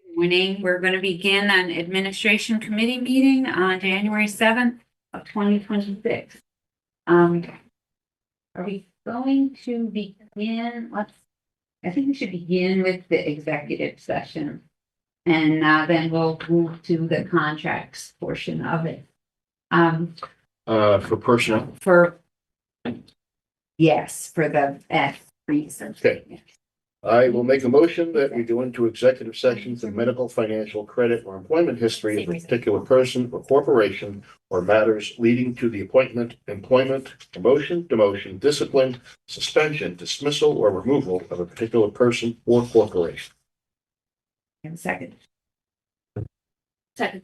Morning. We're going to begin an administration committee meeting on January 7th of 2026. Are we going to begin? I think we should begin with the executive session, and then we'll move to the contracts portion of it. For personnel. Yes, for the F research. Okay. I will make a motion that we go into executive sessions of medical, financial, credit, or employment history of a particular person or corporation or matters leading to the appointment, employment, promotion, demotion, discipline, suspension, dismissal, or removal of a particular person or corporation. And second. Okay,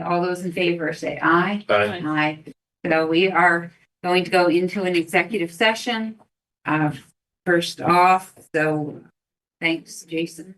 all those in favor say aye. Aye. Aye. So we are going to go into an executive session. First off, so thanks, Jason.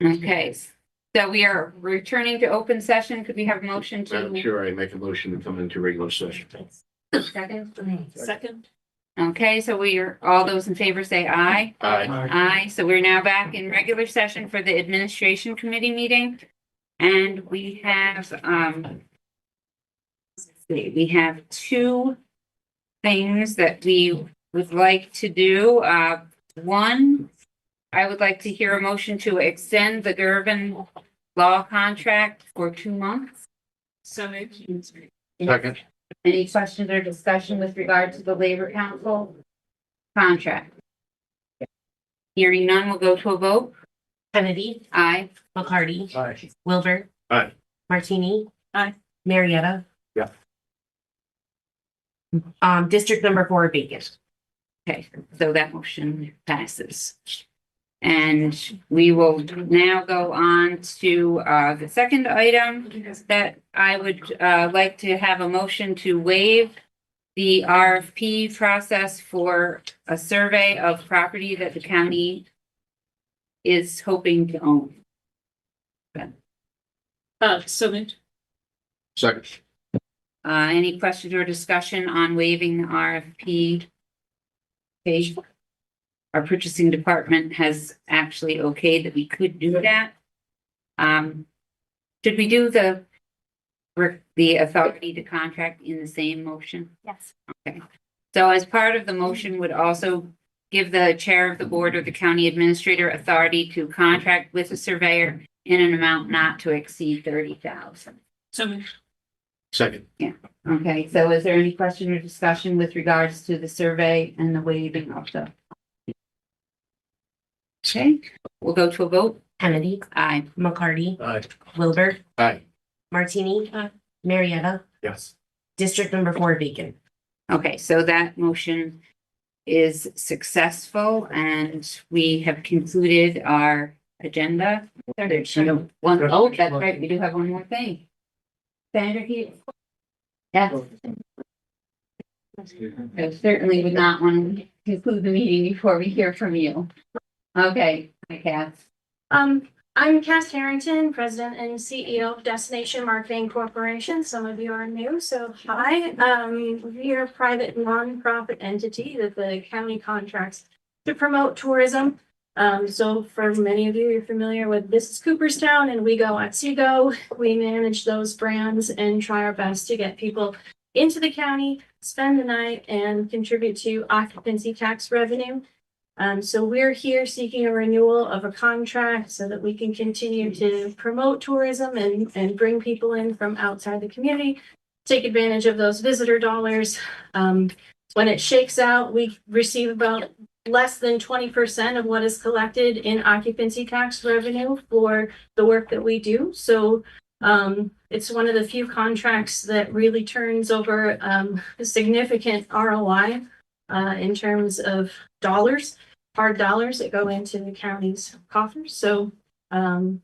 Okay, so we are returning to open session. Could we have a motion Madam to? Chair, I make a motion to come into regular session. Second. Second. Okay, so we are, all those in favor say aye. Aye. Aye, so we're now back in regular session for the administration committee meeting. And we have, let's see, we have two things that we would like to do. One, I would like to hear a motion to extend the Gervin law contract for 2 months. So moved. Second. Any questions or discussion with regard to the Labor Council contract? Hearing none, we'll go to a vote. Kennedy, Aye. McCarty, Aye. Wilbur. Aye. Martini. Aye. Marietta. Yeah. District number 4 vacant. Okay, so that motion passes. And we will now go on to the second item that I would like to have a motion to waive the RFP process for a survey of property that the county is hoping to own. So moved. Second. Any questions or discussion on waiving the RFP? Okay. Our purchasing department has actually okayed that we could do that. Should we do the authority to contract in the same motion? Yes. Okay. So as part of the motion would also give the chair of the board or the county administrator authority to contract with a surveyor in an amount not to exceed 30,000. So moved. Second. Okay, so is there any question or discussion with regards to the survey and the waiving of the? Okay, we'll go to a vote. Kennedy, Aye. McCarty, Aye. Wilbur. Aye. Martini. Aye. Marietta. Yes. District number 4 vacant. Okay, so that motion is successful and we have concluded our agenda. There's one, oh, that's right, we do have one more thing. Senator Heath? Yes. I certainly would not want to conclude the meeting before we hear from you. Okay, hi Cass. I'm Cass Harrington, President and CEO of Destination Marketing Corporation. Some of you are new, so hi. We are a private nonprofit entity that the county contracts to promote tourism. So for many of you, you're familiar with this is Cooperstown and we go Otsego. We manage those brands and try our best to get people into the county, spend the night, and contribute to occupancy tax revenue. So we're here seeking a renewal of a contract so that we can continue to promote tourism and bring people in from outside the community, take advantage of those visitor dollars. When it shakes out, we receive about less than 20% of what is collected in occupancy tax revenue for the work that we do. So it's one of the few contracts that really turns over a significant ROI in terms of dollars, hard dollars that go into the county's coffers. So I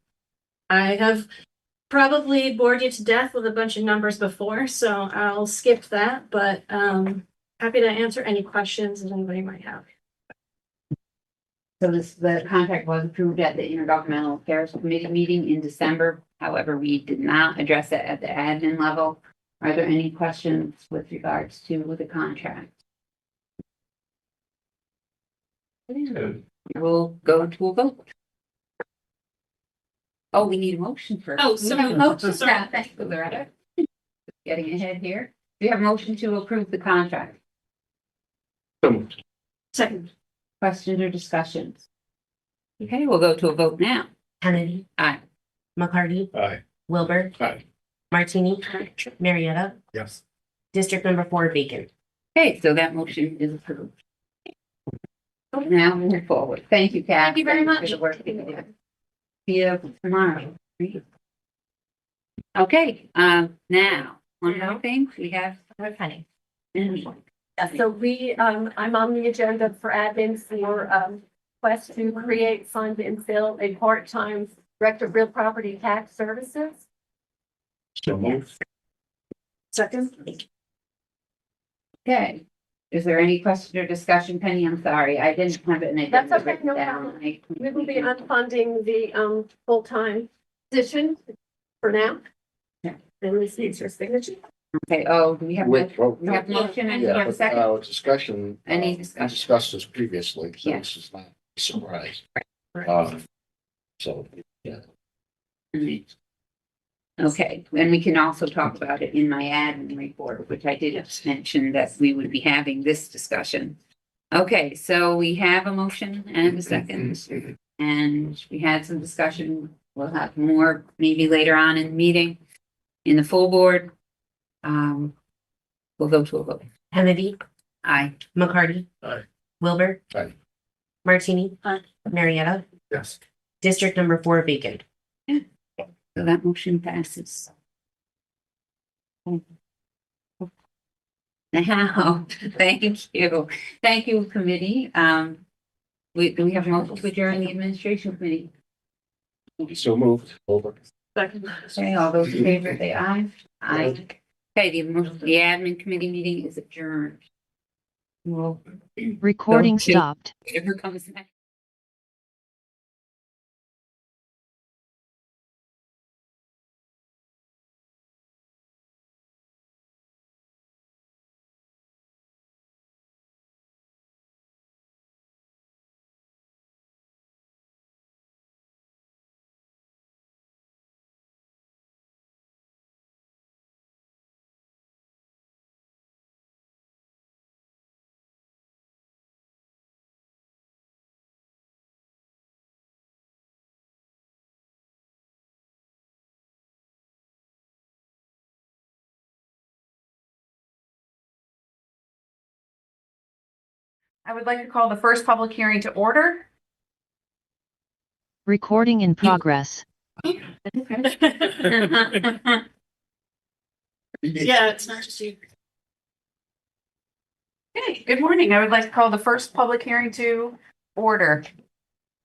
have probably bored you to death with a bunch of numbers before, so I'll skip that, but happy to answer any questions that anybody might have. So the contract was approved at the Intergovernmental Affairs Committee meeting in December. However, we did not address it at the admin level. Are there any questions with regards to the contract? We'll go to a vote. Oh, we need a motion first. Oh, We sorry. have a motion. Sorry. Yeah, thank you, Loretta. Getting ahead here. We have a motion to approve the contract. So moved. Second. Questions or discussions? Okay, we'll go to a vote now. Kennedy. Aye. McCarty, Aye. Wilbur. Aye. Martini. Marietta. Yes. District number 4 vacant. Okay, so that motion is approved. Now move forward. Thank you, Kat. Thank you very Thanks for much. the work that you did. See you tomorrow. Okay, now, one more thing, we have. Okay. So I'm on the agenda for admin for, quest to create, fund and fill a part-time director of real property tax services. So moved. Second. Okay, Is there any question or discussion, Penny? I'm sorry, I didn't have it in a. That's okay, no problem. We will be unfunding the full-time position for now. Yeah. And this needs your signature. Okay, oh, do we have, Wait, well, we have motion and we have a but, second? discussion. Any We discussion? discussed this previously, so Yeah. this is not a surprise. Right. So, yeah. Okay, and we can also talk about it in my admin report, which I did mention that we would be having this discussion. Okay, so we have a motion and a second, and we had some discussion. We'll have more maybe later on in the meeting. In the full board, we'll go to a vote. Kennedy, Aye. McCarty. Aye. Wilbur. Aye. Martini. Aye. Marietta. Yes. District number 4 vacant. So that motion passes. Now, thank you. Thank you, committee. Do we have a motion to adjourn the administration committee? So moved. Over. Second. Okay, all those in favor say aye. Aye. Okay, the admin committee meeting is adjourned. Well, Recording Okay. stopped. whatever comes next. I would like to call the first public hearing to order. Recording in progress. Yeah, it's not just you. Okay, good morning. I would like to call the first public hearing to order.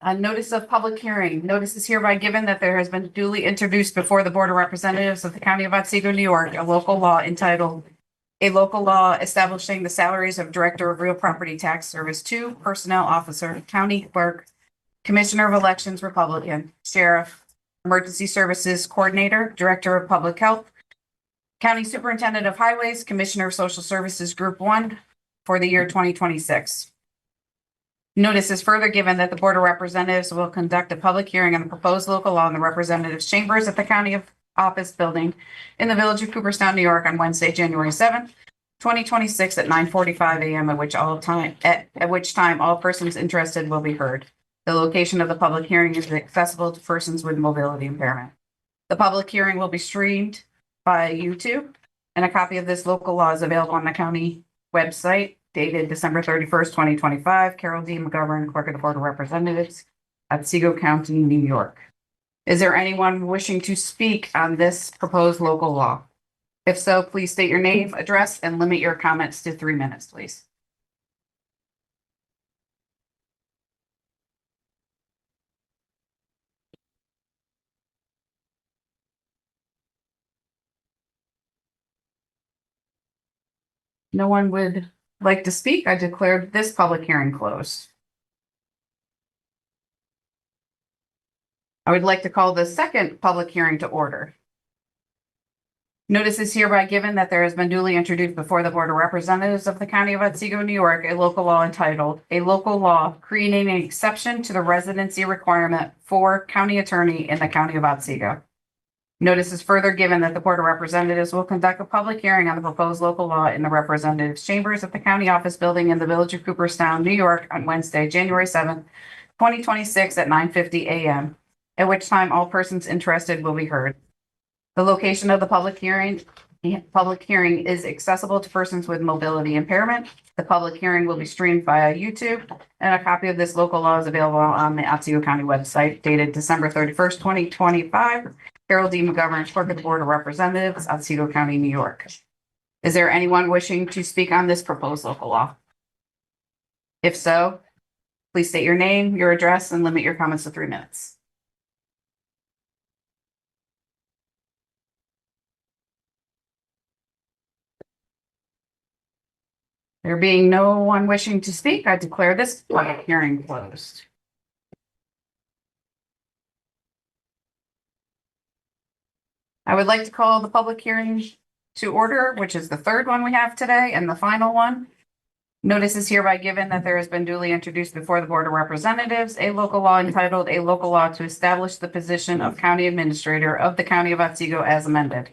A notice of public hearing. Notice is hereby given that there has been duly introduced before the Board of Representatives of the County of Otsego, New York, a local law entitled "A Local Law Establishing the Salaries of Director of Real Property Tax Service 2, Personnel Officer, County Clerk, Commissioner of Elections, Republican, Sheriff, Emergency Services Coordinator, Director of Public Health, County Superintendent of Highways, Commissioner of Social Services Group 1 for the year 2026. Notice is further given that the Board of Representatives will conduct a public hearing on the proposed local law in the Representatives Chambers at the County of Office Building in the Village of Cooperstown, New York on Wednesday, January 7th, 2026 at 9:45 a.m. at which time all persons interested will be heard. The location of the public hearing is accessible to persons with mobility impairment. The public hearing will be streamed by YouTube, and a copy of this local law is available on the county website dated December 31st, 2025. Carol D. McGovern, Clerk of the Board of Representatives, Otsego County, New York. Is there anyone wishing to speak on this proposed local law? If so, please state your name, address, and limit your comments to 3 minutes, please. No one would like to speak. I declare this public hearing closed. I would like to call the second public hearing to order. Notice is hereby given that there has been duly introduced before the Board of Representatives of the County of Otsego, New York, a local law entitled, "A Local Law Creating an Exception to the Residency Requirement for County Attorney in the County of Otsego." Notice is further given that the Board of Representatives will conduct a public hearing on the proposed local law in the Representatives Chambers at the County Office Building in the Village of Cooperstown, New York on Wednesday, January 7th, 2026 at 9:50 a.m., at which time all persons interested will be heard. The location of the public hearing is accessible to persons with mobility impairment. The public hearing will be streamed via YouTube, and a copy of this local law is available on the Otsego County website dated December 31st, 2025. Carol D. McGovern, Clerk of the Board of Representatives, Otsego County, New York. Is there anyone wishing to speak on this proposed local law? If so, please state your name, your address, and limit your comments to 3 minutes. There being no one wishing to speak, I declare this public hearing closed. I would like to call the public hearing to order, which is the third one we have today and the final one. Notice is hereby given that there has been duly introduced before the Board of Representatives a local law entitled "A Local Law to Establish the Position of County Administrator of the County of Otsego as amended."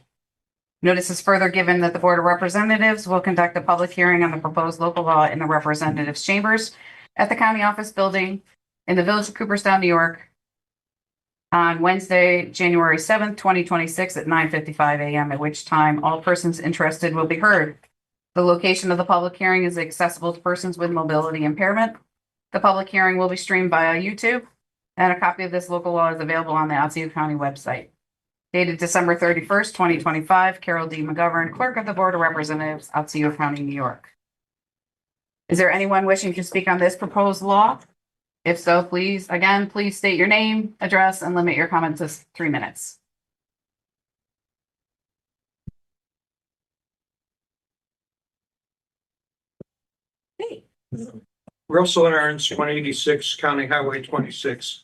Notice is further given that the Board of Representatives will conduct a public hearing on the proposed local law in the Representatives' Chambers at the County Office Building in the Village of Cooperstown, New York, on Wednesday, January 7th, 2026 at 9:55 a.m., at which time all persons interested will be heard. The location of the public hearing is accessible to persons with mobility impairment. The public hearing will be streamed via YouTube, and a copy of this local law is available on the Otsego County website. Dated December 31st, 2025, Carol D. McGovern, Clerk of the Board of Representatives, Otsego County, New York. Is there anyone wishing to speak on this proposed law? If so, please state your name, address, and limit your comments to 3 minutes. Russell Aaron's 186 County Highway 26.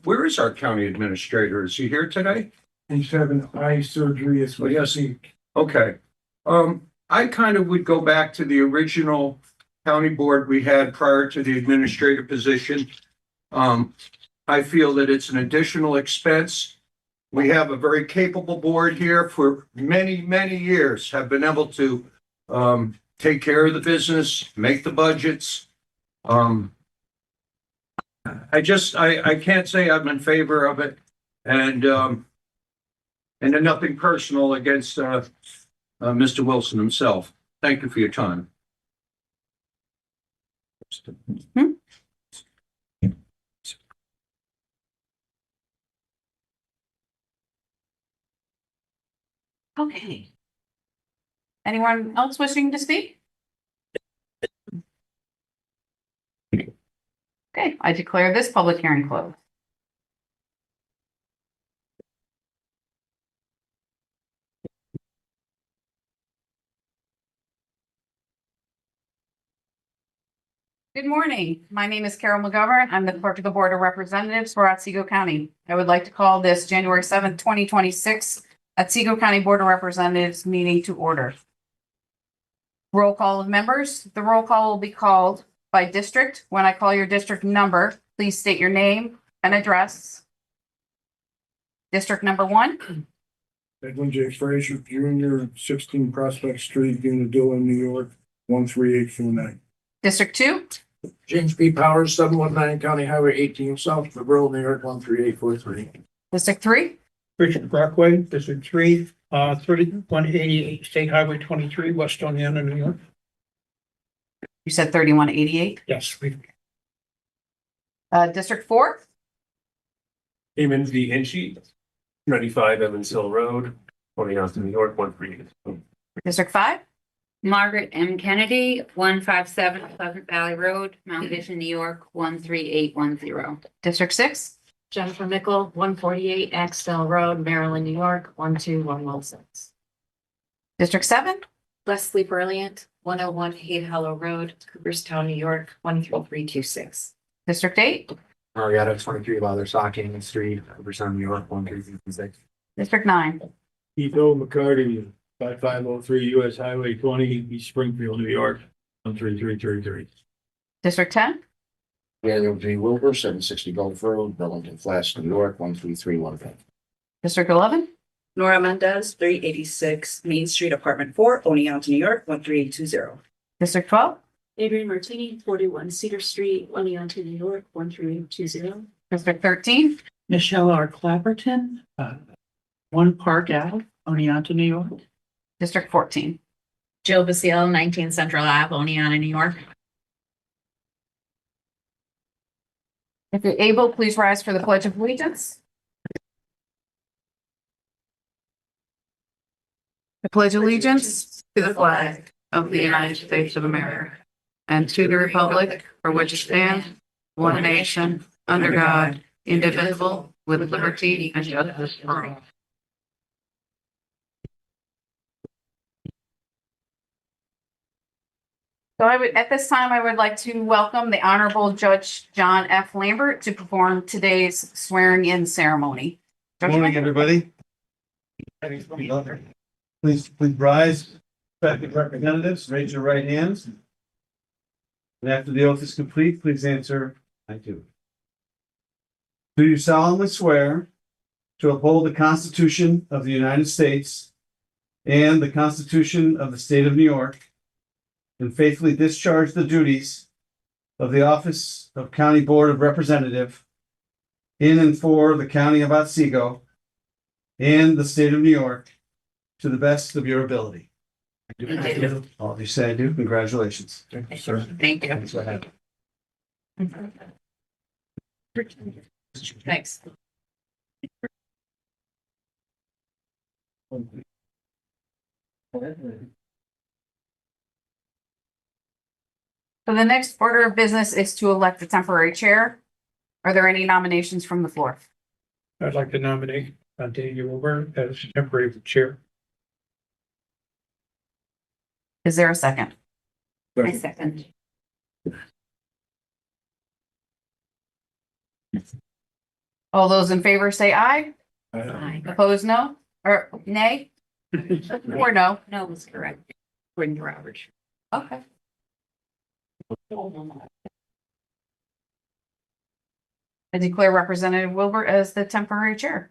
Where is our county administrator? Is he here today? He's having eye surgery as well. Yes. Okay. I kind of would go back to the original county board we had prior to the administrative position. I feel that it's an additional expense. We have a very capable board here for many, many years, have been able to take care of the business, make the budgets. I can't say I'm in favor of it, and nothing personal against Mr. Wilson himself. Thank you for your time. Okay. Anyone else wishing to speak? Okay, I declare this public hearing closed. Good morning. My name is Carol McGovern. I'm the Clerk of the Board of Representatives for Otsego County. I would like to call this January 7th, 2026 Otsego County Board of Representatives meeting to order. Roll call of members. The roll call will be called by district. When I call your district number, please state your name and address. District number 1. Edwin J. Frazier Jr., 16 Prospect Street, Unadilla, New York, 13849. District 2. James B. Powers, 719 County Highway 18 South, Monroe, New York, 13843. District 3. Richard Brockway, District 3, 3188 State Highway 23, West Oneonta, New York. You said 3188. Yes, we District 4. Eamon V. Hinchey, 95 Evans Hill Road, Oneonta, New York, 138. District 5. Margaret M. Kennedy, 157 Pleasant Valley Road, Mount Vision, New York, 13810. District 6. Jennifer Mickle, 148 Axtell Road, Maryland, New York, 12116. District 7. Leslie Brilliant, 101 Hayden Hollow Road, Cooperstown, New York, 13326. District 8. Marietta, 23 Lather Socking Street, Cooperstown, New York, 13326. District 9. Etho McCarty, 5503 US Highway 20, East Springfield, New York, 13333. District 10. Daniel G. Wilbur, 760 Gulf Road, Burlington Flats, New York, 13315. District 11. Nora Mendez, 386 Main Street, Apartment 4, Oneonta, New York, 13820. District 12. Adrian Martini, 41 Cedar Street, Oneonta, New York, 13820. District 13. Michelle R. Clapperton, 1 Park Ave, Oneonta, New York. District 14. Jill Basile, 19 Central Ave, Oneonta, New York. If you're able, please rise for the Pledge of Allegiance. I pledge allegiance to the flag of the United States of America and to the republic for which it stands, one nation, under God, indivisible, with liberty and justice for all. So at this time, I would like to welcome the Honorable Judge John F. Lambert to perform today's swearing in ceremony. Judge Morning, Lambert? everybody. Please rise, respected representatives, raise your right hands. And after the oath is complete, please answer, I do. Do you solemnly swear to uphold the Constitution of the United States and the Constitution of the State of New York, and faithfully discharge the duties of the office of County Board of Representative in and for the County of Otsego and the State of New York to the best of your ability? I do. All of you say I do. Congratulations. Thank you, sir. Thank you. Thanks for having me. Thanks. So the next order of business is to elect the temporary chair. Are there any nominations from the floor? I'd like to nominate Daniel Wilbur as temporary chair. Is there a second? I second. All those in favor say aye. Aye. Opposed, no? Or nay? Or no? No, was correct. According to Robert. Okay. I declare Representative Wilbur as the temporary chair.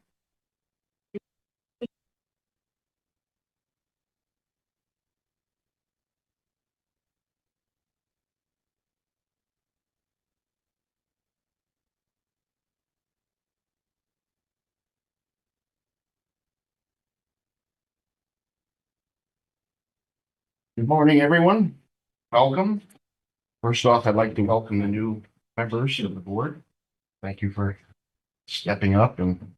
Good morning, everyone. Welcome. First off, I'd like to welcome the new members of the board. Thank you for stepping up and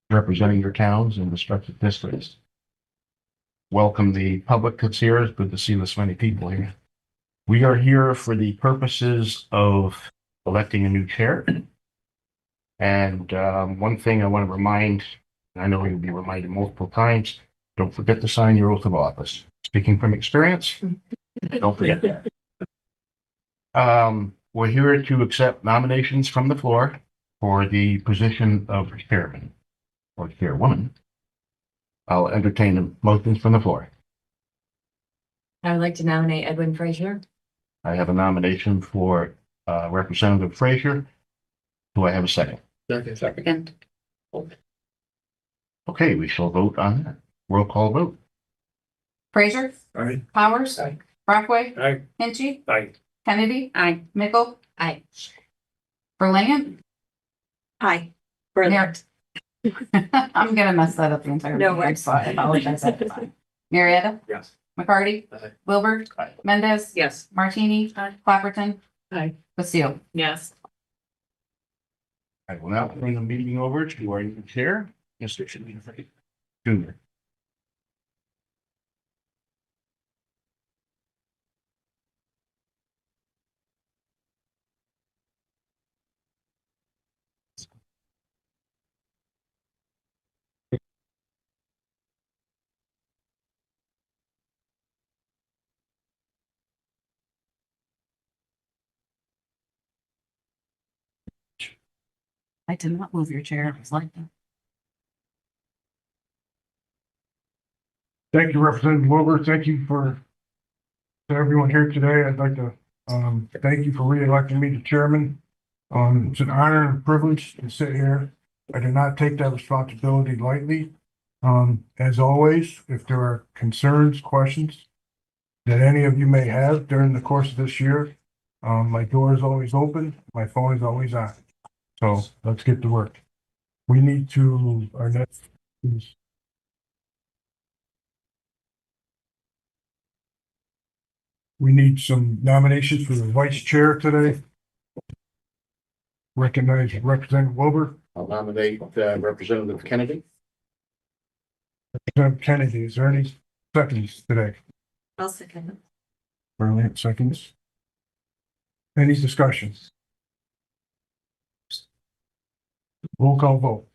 representing your towns and respective districts. Welcome the public that's here. It's good to see this many people here. We are here for the purposes of electing a new chair. And one thing I want to remind, and I know you'll be reminded multiple times, don't forget to sign your oath of office. Speaking from experience, don't forget that. We're here to accept nominations from the floor for the position of chairman or chairwoman. I'll entertain the motions from the floor. I would like to nominate Edwin Frazier. I have a nomination for Representative Frazier. Do I have a second? Second. Okay, we shall vote on that. Roll call vote. Frazier? Aye. Powers? Aye. Brockway? Aye. Hinchey? Aye. Kennedy? Aye. Mickle? Aye. Berlin? Aye. Brilliant. I'm gonna mess that up the entire. No meeting, worries. so I apologize. Marietta? Yes. McCarty? Aye. Wilbur? Aye. Mendez? Yes. Martini? Clapperton? Aye. Basile? Yes. I will now turn the meeting over to our new chair, Mr. Junior. I did not move your chair. I was like, Thank you, Representative Wilbur. Thank you to everyone here today. I'd like to thank you for re-electing me to chairman. It's an honor and a privilege to sit here. I do not take that responsibility lightly. As always, if there are concerns, questions that any of you may have during the course of this year, my door is always open. My phone is always on. So let's get to work. We need to, our next is we need some nominations for the vice chair today. Recognize Representative Wilbur. I'll nominate Representative Kennedy. Representative Kennedy, is there any seconds today? I'll second. Brilliant seconds. Any discussion? Roll call vote.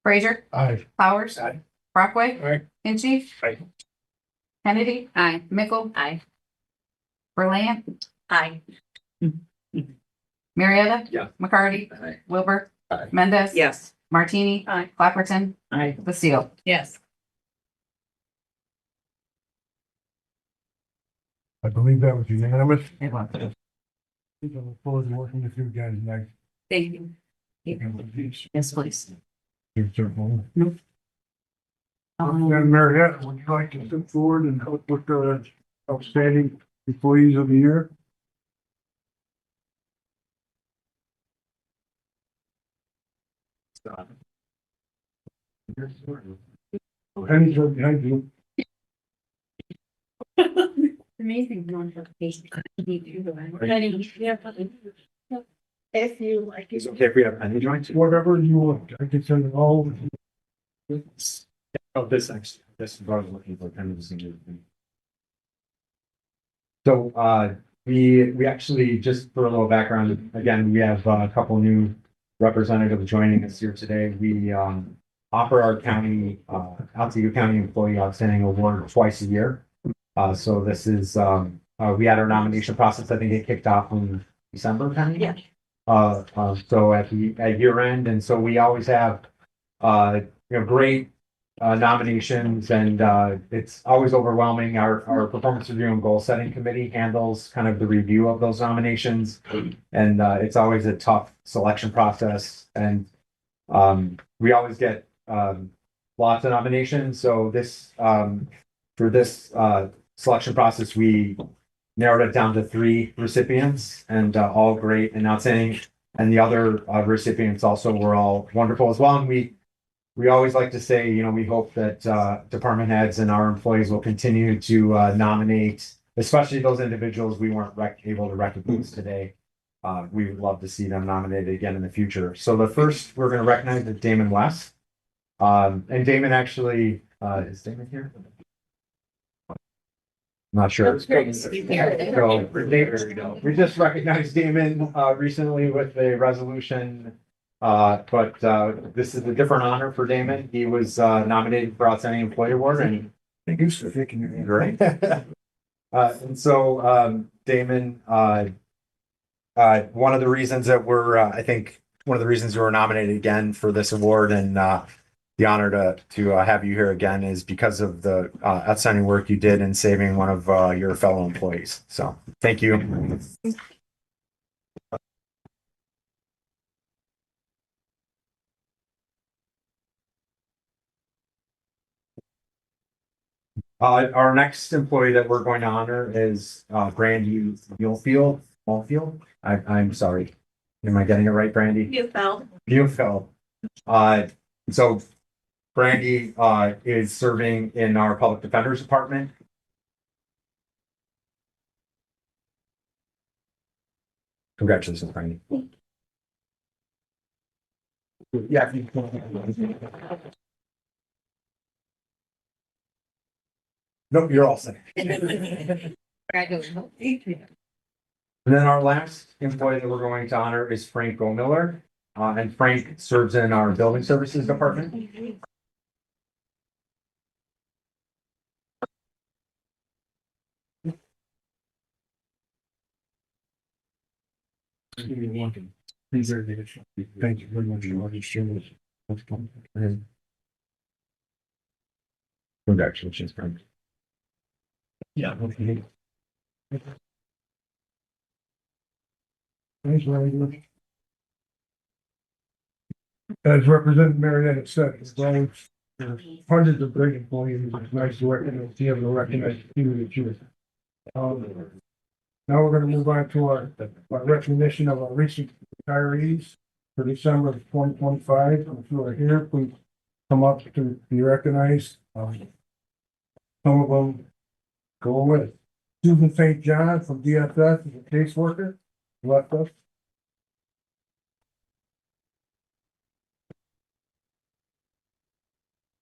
Frazier? Aye. Powers? Aye. Brockway? Aye. Hinchey? Aye. Kennedy, Aye. Mickle, Aye. Brilliant, Aye. Marietta. Yeah. McCarty. Aye. Wilbur. Aye. Mendez. Yes. Martini. Aye. Clapperton. Aye. The seal. Yes. I believe that was unanimous. It was. I look forward to working with you guys next. Thank you. Yes, please. And Marietta, would you like to step forward and help with the outstanding employees of the year? Penny's right behind you. Amazing notification. If you like. Is it okay if we have penny joints? Whatever you want, I can send it all. Oh, this actually, this is what I was looking for, kind of the same thing. So, we actually, just for a little background, again, we have a couple new representatives joining us here today. We, offer our county, Otsego County Employee Outstanding Award twice a year. So this is, we had our nomination process, I think it kicked off in December, Penny? Yeah. So at year end, and so we always have, great nominations, and it's always overwhelming. Our performance review and goal setting committee handles kind of the review of those nominations, and it's always a tough selection process. And we always get lots of nominations. So this for this selection process, we narrowed it down to 3 recipients, and all great and outstanding. And the other recipients also were all wonderful as well. And we always like to say, we hope that department heads and our employees will continue to nominate, especially those individuals we weren't able to recognize today. We would love to see them nominated again in the future. So the first, we're going to recognize is Damon West. And Damon actually, is Damon here? Not sure. So, we just recognized Damon recently with a resolution. But this is a different honor for Damon. He was nominated for Outstanding Employee Award, and Thank you for taking your hand. great. And so Damon, one of the reasons that we're, I think, one of the reasons we were nominated again for this award, and the honor to have you here again, is because of the outstanding work you did in saving one of your fellow employees. So thank you. Our next employee that we're going to honor is Brandy Mulefield. I'm sorry. Am I getting it right, Brandy? Mulefield. So Brandy is serving in our Public Defender's Department. Congratulations, Brandy. Yeah. Nope, you're all set. And then our last employee that we're going to honor is Frank O'Miller. And Frank serves in our Building Services Department. Thank you very much for all your service. Congratulations, Frank. Yeah. Okay. Thanks very much. As Representative Marietta said, it's grown hundreds of great employees. It's nice to recognize, to be able to recognize a few each year. Now we're gonna move on to our recognition of our recent retirees for December of 2025. If you are here, please come up to be recognized. Some of them go away. Susan St. John from DSS is a caseworker, left us.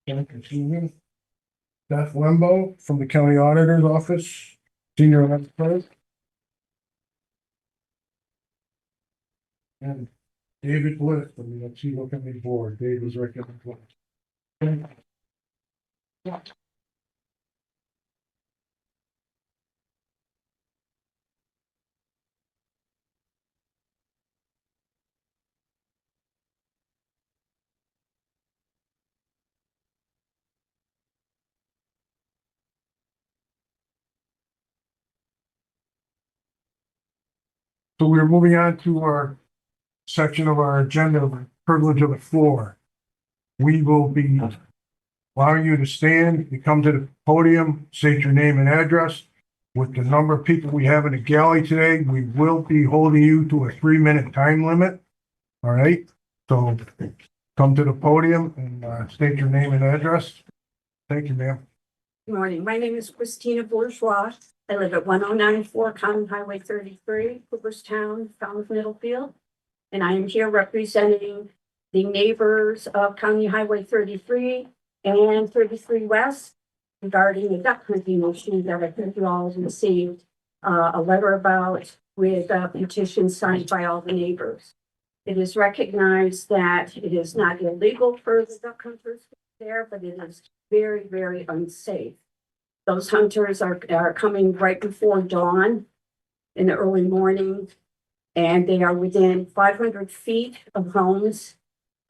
Beth Lembo from the County Auditor's Office, Senior Vice President. And David Bliss from the Otsego County Board. Dave was recognized. So we're moving on to our section of our agenda, privilege of the floor. We will be allowing you to stand, you come to the podium, state your name and address. With the number of people we have in the galley today, we will be holding you to a 3-minute time limit. All right, so come to the podium and state your name and address. Thank you, ma'am. Good morning. My name is Christina Bourgeois. I live at 1094 County Highway 33, Cooperstown, Falmouth Middlefield. And I am here representing the neighbors of County Highway 33 and 33 West regarding the duck hunting issue that I think you all received a letter about with a petition signed by all the neighbors. It is recognized that it is not illegal for the duck hunters there, but it is very, very unsafe. Those hunters are coming right before dawn in the early morning, and they are within 500 feet of homes.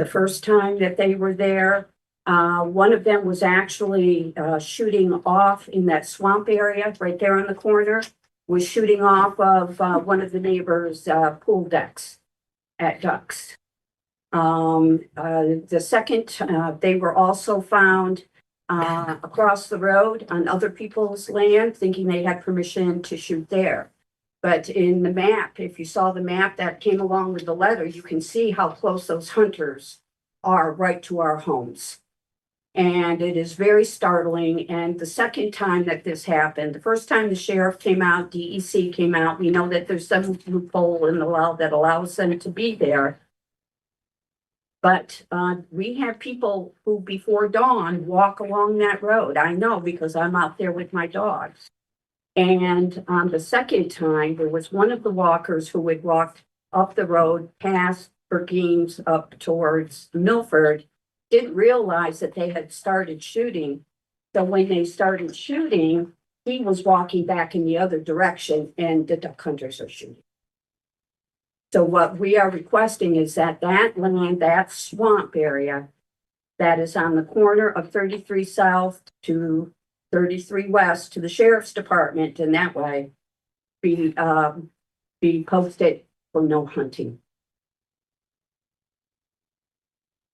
The first time that they were there, one of them was actually shooting off in that swamp area right there on the corner, was shooting off of one of the neighbors' pool decks at ducks. The second, they were also found across the road on other people's land, thinking they had permission to shoot there. But in the map, if you saw the map that came along with the letter, you can see how close those hunters are right to our homes. And it is very startling. And the second time that this happened, the first time the sheriff came out, DEC came out, we know that there's some loophole in the law that allows them to be there. But we have people who before dawn walk along that road. I know because I'm out there with my dogs. And the second time, there was one of the walkers who had walked up the road past Bergenes up towards Milford, didn't realize that they had started shooting. So when they started shooting, he was walking back in the other direction and the duck hunters are shooting. So what we are requesting is that that land, that swamp area that is on the corner of 33 South to 33 West to the Sheriff's Department, and that way be posted for no hunting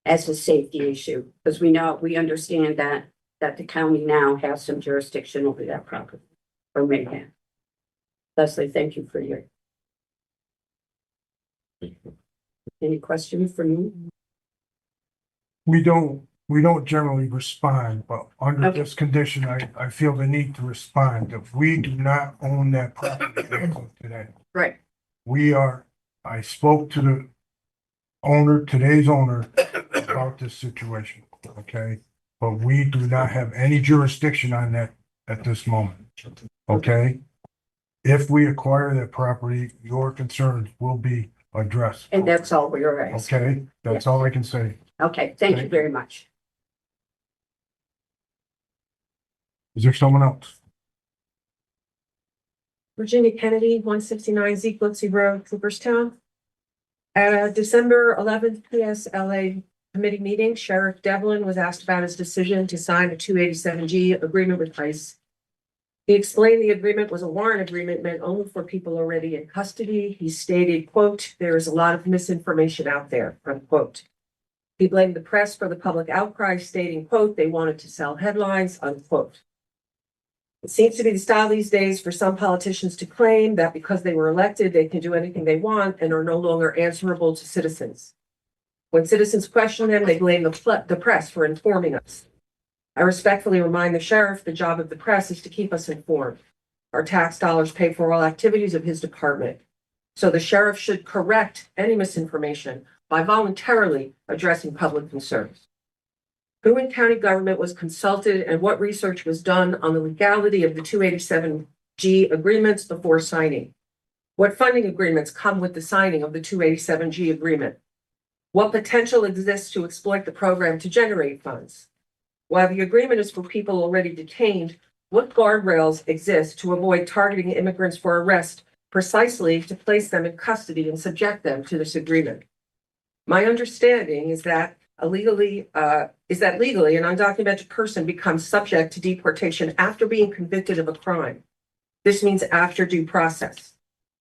as a safety issue, because we understand that the county now has some jurisdiction over that property, or may have. Leslie, thank you for your. Any questions for me? We don't generally respond, but under Okay. this condition, I feel the need to respond. If we do not own that property as of today, Right. I spoke to the owner, today's owner, about this situation, okay? But we do not have any jurisdiction on that at this moment, okay? If we acquire that property, your concerns will be addressed. And that's all we are asking. Okay, that's all I can say. Okay, thank you very much. Is there someone else? Virginia Kennedy, 169 Zeeklitzy Road, Cooperstown. At a December 11th PSLA committee meeting, Sheriff Devlin was asked about his decision to sign a 287G agreement with ICE. He explained the agreement was a warrant agreement meant only for people already in custody. He stated, quote, "There is a lot of misinformation out there," unquote. He blamed the press for the public outcry, stating, quote, "They wanted to sell headlines," unquote. It seems to be the style these days for some politicians to claim that because they were elected, they can do anything they want and are no longer answerable to citizens. When citizens question them, they blame the press for informing us. I respectfully remind the sheriff the job of the press is to keep us informed. Our tax dollars pay for all activities of his department. So the sheriff should correct any misinformation by voluntarily addressing public concerns. Who in county government was consulted and what research was done on the legality of the 287G agreements before signing? What funding agreements come with the signing of the 287G agreement? What potential exists to exploit the program to generate funds? While the agreement is for people already detained, what guardrails exist to avoid targeting immigrants for arrest precisely to place them in custody and subject them to this agreement? My understanding is that legally an undocumented person becomes subject to deportation after being convicted of a crime. This means after due process.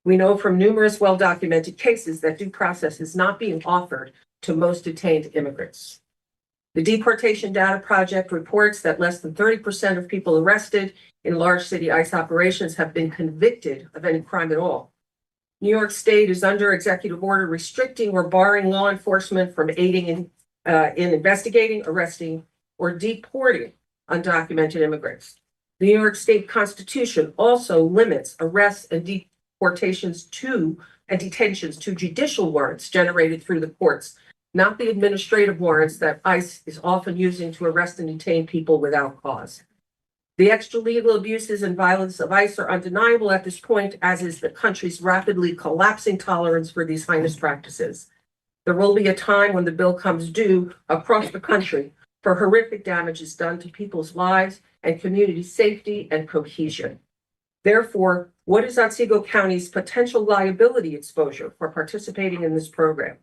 We know from numerous well-documented cases that due process is not being offered to most detained immigrants. The Deportation Data Project reports that less than 30% of people arrested in large city ICE operations have been convicted of any crime at all. New York State is under executive order restricting or barring law enforcement from aiding in investigating, arresting, or deporting undocumented immigrants. The New York State Constitution also limits arrests and detentions to judicial warrants generated through the courts, not the administrative warrants that ICE is often using to arrest and detain people without cause. The extralegal abuses and violence of ICE are undeniable at this point, as is the country's rapidly collapsing tolerance for these heinous practices. There will be a time when the bill comes due across the country for horrific damages done to people's lives and community safety and cohesion. Therefore, what is Otsego County's potential liability exposure for participating in this program?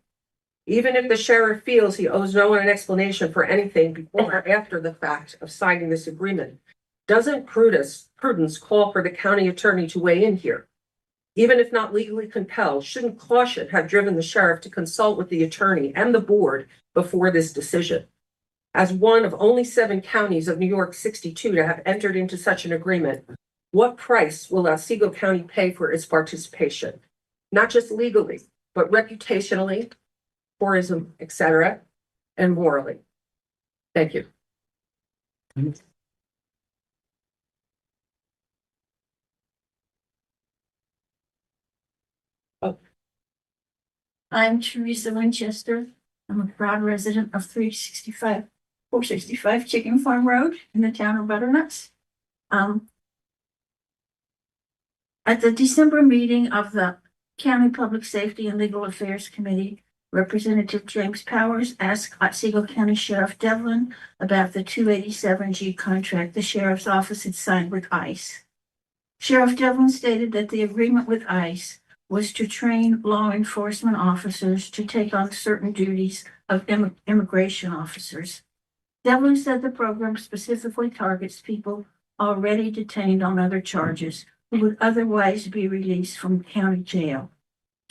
Even if the sheriff feels he owes no one an explanation for anything before or after the fact of signing this agreement, doesn't prudence call for the county attorney to weigh in here? Even if not legally compelled, shouldn't caution have driven the sheriff to consult with the attorney and the board before this decision? As one of only 7 counties of New York 62 to have entered into such an agreement, what price will Otsego County pay for its participation? Not just legally, but reputationally, tourism, etc., and morally. Thank you. I'm Teresa Winchester. I'm a proud resident of 465 Chicken Farm Road in the town of Butternuts. At the December meeting of the County Public Safety and Legal Affairs Committee, Representative James Powers asked Otsego County Sheriff Devlin about the 287G contract the sheriff's office had signed with ICE. Sheriff Devlin stated that the agreement with ICE was to train law enforcement officers to take on certain duties of immigration officers. Devlin said the program specifically targets people already detained on other charges who would otherwise be released from county jail.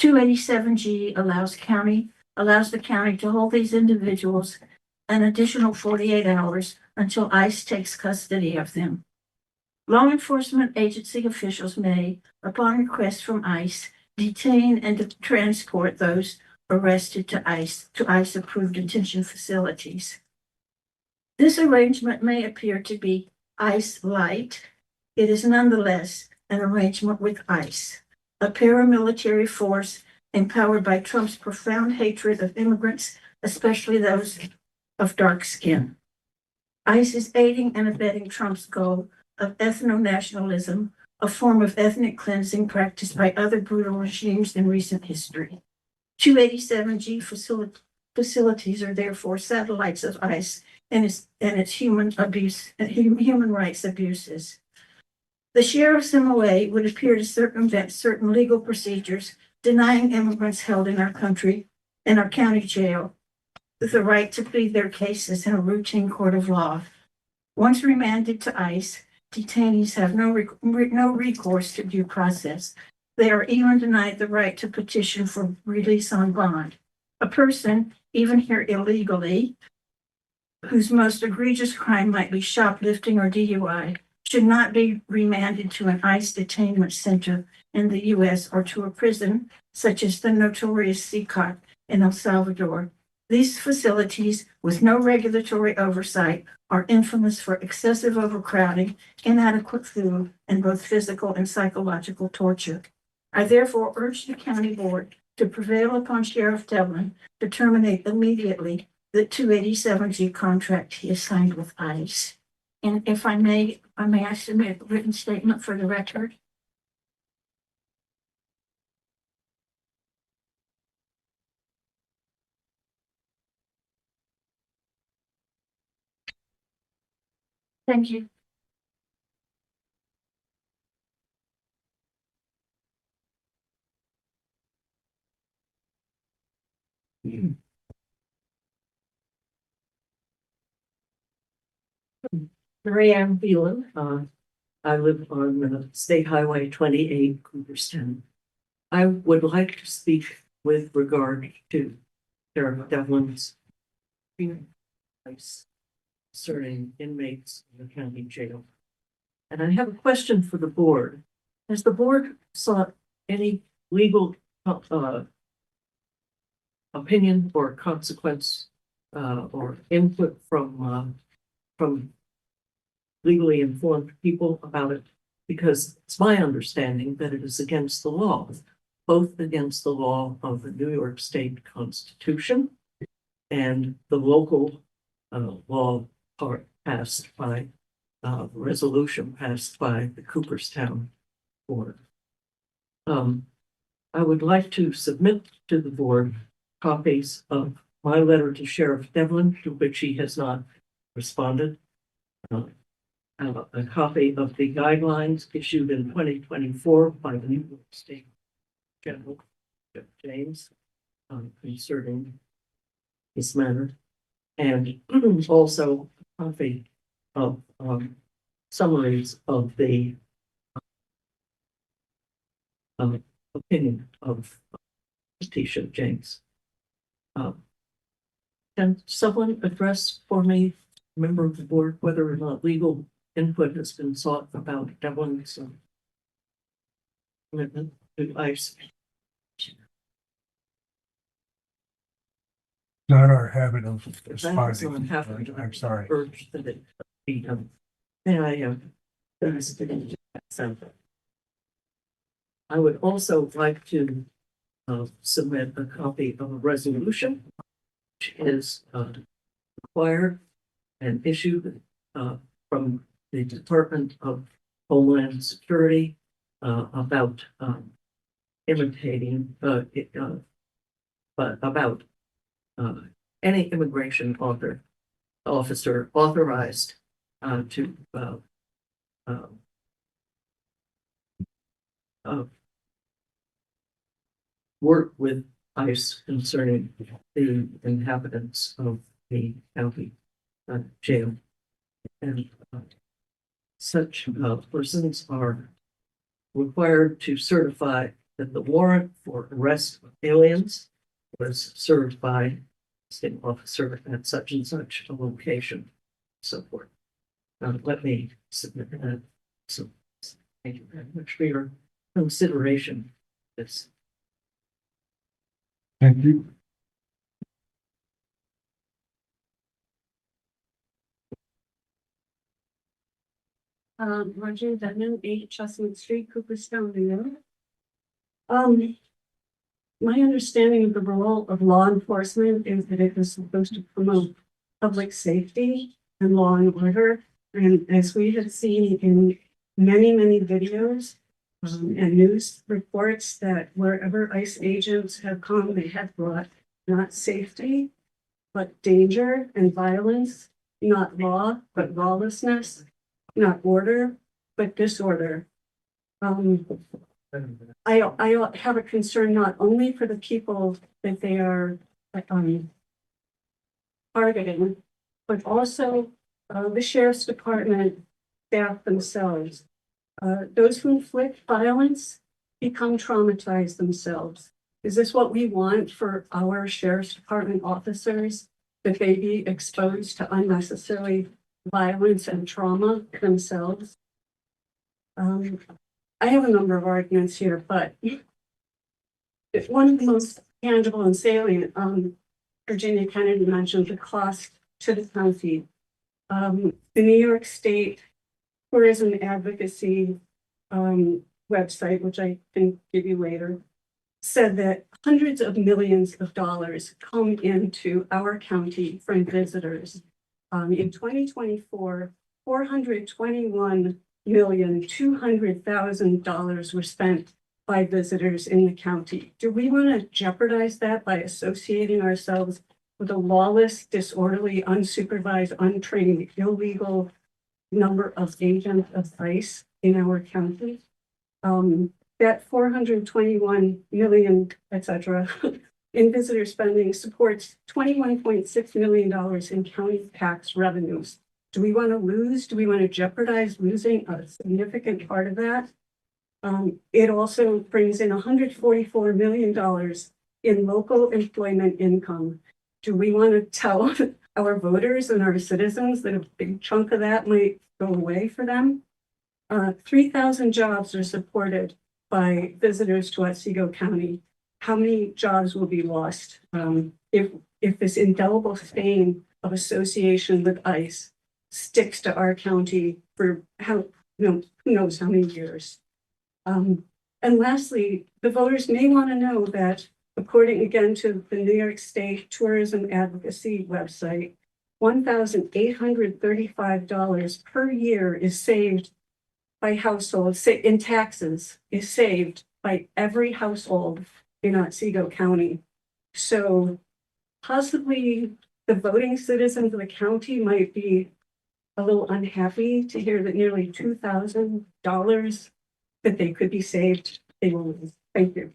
287G allows the county to hold these individuals an additional 48 hours until ICE takes custody of them. Law enforcement agency officials may, upon request from ICE, detain and transport those arrested to ICE-approved detention facilities. This arrangement may appear to be ICE light. It is nonetheless an arrangement with ICE, a paramilitary force empowered by Trump's profound hatred of immigrants, especially those of dark skin. ICE is aiding and abetting Trump's goal of ethno-nationalism, a form of ethnic cleansing practiced by other brutal regimes in recent history. 287G facilities are therefore satellites of ICE and its human rights abuses. The sheriff's MOA would appear to circumvent certain legal procedures, denying immigrants held in our country, in our county jail, the right to plead their cases in a routine court of law. Once remanded to ICE, detainees have no recourse to due process. They are even denied the right to petition for release on bond. A person, even here illegally, whose most egregious crime might be shoplifting or DUI, should not be remanded to an ICE detainment center in the U.S. or to a prison such as the notorious CCOT in El Salvador. These facilities, with no regulatory oversight, are infamous for excessive overcrowding, inadequate food, and both physical and psychological torture. I therefore urge the county board to prevail upon Sheriff Devlin to terminate immediately the 287G contract he has signed with ICE. And if I may I submit a written statement for the record? Thank you. Mary Ann Phelan. I live on State Highway 28, Cooperstown. I would like to speak with regard to Sheriff Devlin's concerning inmates in the county jail. And I have a question for the board. Has the board sought any legal opinion or consequence or input from legally informed people about it? Because it's my understanding that it is against the law, both against the law of the New York State Constitution and the local law passed by resolution passed by the Cooperstown Board. I would like to submit to the board copies of my letter to Sheriff Devlin, to which he has not responded. A copy of the guidelines issued in 2024 by the New York State General James concerning this matter, and also a copy of summaries of the opinion of Tisha James. Can someone address for me, member of the board, whether or not legal input has been sought about Devlin's commitment to ICE? Not our habit of That is responding. not happening. I'm sorry. Urge that it be done. May I I would also like to submit a copy of a resolution which is required and issued from the Department of Homeland Security about imitating, but about any immigration officer authorized to work with ICE concerning the inhabitants of the county jail. And such persons are required to certify that the warrant for arrest of aliens was served by a state officer at such and such a location, so forth. Let me submit that. So thank you very much for your consideration. This. Thank you. Roger Denman, 8 Chestnut Street, Cooperstown, New York. My understanding of the role of law enforcement is that it is supposed to promote public safety and law and order. And as we have seen in many, many videos and news reports, that wherever ICE agents have come, they have brought not safety, but danger and violence, not law, but lawlessness, not order, but disorder. I have a concern not only for the people that they are targeting, but also the sheriff's department staff themselves. Those who inflict violence become traumatized themselves. Is this what we want for our sheriff's department officers? That they be exposed to unnecessary violence and trauma themselves? I have a number of arguments here, but one of the most tangible and salient, Virginia Kennedy mentioned the cost to the county. The New York State Tourism Advocacy website, which I can give you later, said that hundreds of millions of dollars come into our county from visitors. In 2024, $421,200,000 were spent by visitors in the county. Do we want to jeopardize that by associating ourselves with a lawless, disorderly, unsupervised, untrained, illegal number of agents of ICE in our county? That 421 million, etc., in visitor spending supports $21.6 million in county tax revenues. Do we want to lose? Do we want to jeopardize losing a significant part of that? It also brings in $144 million in local employment income. Do we want to tell our voters and our citizens that a big chunk of that might go away for them? 3,000 jobs are supported by visitors to Otsego County. How many jobs will be lost if this indelible stain of association with ICE sticks to our county for who knows how many years? And lastly, the voters may want to know that, according again to the New York State Tourism Advocacy website, $1,835 per year is saved by households in taxes, is saved by every household in Otsego County. So possibly the voting citizens of the county might be a little unhappy to hear that nearly $2,000 that they could be saved, they will lose. Thank you.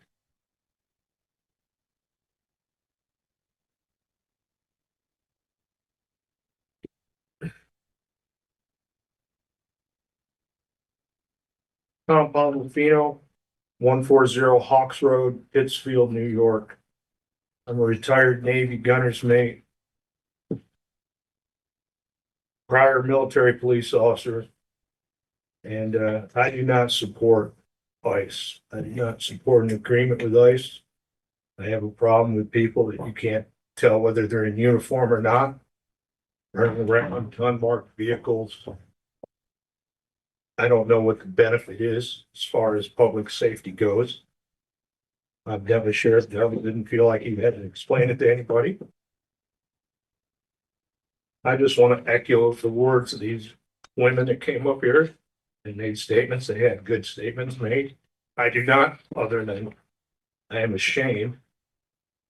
Tom Palmofino, 140 Hawks Road, Pittsfield, New York. I'm a retired Navy gunner's mate, prior military police officer. And I do not support ICE. I do not support an agreement with ICE. I have a problem with people that you can't tell whether they're in uniform or not, running around unmarked vehicles. I don't know what the benefit is as far as public safety goes. I've never Sheriff Devlin didn't feel like he had to explain it to anybody. I just want to echo the words of these women that came up here and made statements. They had good statements made. I do not, other than I am ashamed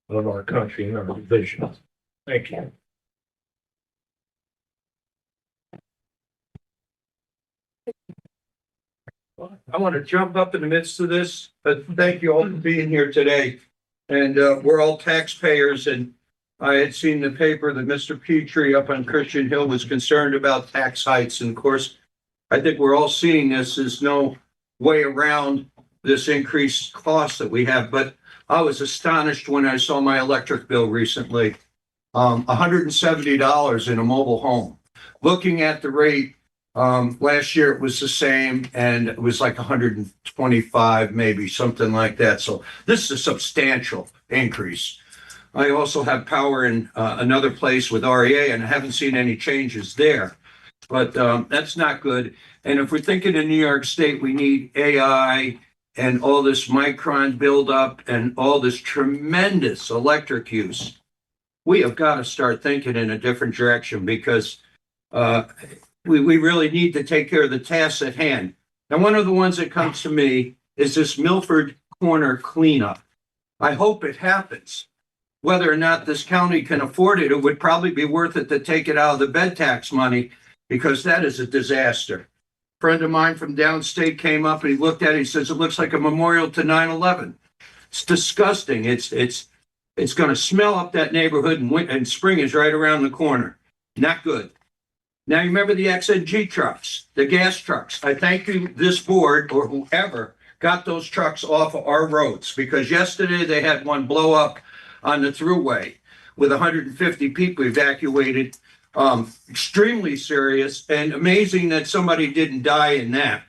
of our country and our division. Thank you. I want to jump up in the midst of this, but thank you all for being here today. And we're all taxpayers, and I had seen the paper that Mr. Petrie up on Christian Hill was concerned about tax hikes. And of course, I think we're all seeing this. There's no way around this increased cost that we have. But I was astonished when I saw my electric bill recently, $170 in a mobile home. Looking at the rate, last year it was the same, and it was like 125, maybe something like that. So this is a substantial increase. I also have power in another place with REA, and I haven't seen any changes there. But that's not good. And if we're thinking in New York State, we need AI and all this micron buildup and all this tremendous electric use. We have got to start thinking in a different direction, because we really need to take care of the tasks at hand. Now, one of the ones that comes to me is this Milford Corner cleanup. I hope it happens. Whether or not this county can afford it, it would probably be worth it to take it out of the bed tax money, because that is a disaster. A friend of mine from downstate came up and he looked at it. He says, it looks like a memorial to 9/11. It's disgusting. It's going to smell up that neighborhood, and spring is right around the corner. Not good. Now, you remember the XNG trucks, the gas trucks. I thank you, this board or whoever got those trucks off of our roads, because yesterday they had one blow up on the thruway with 150 people evacuated. Extremely serious, and amazing that somebody didn't die in that.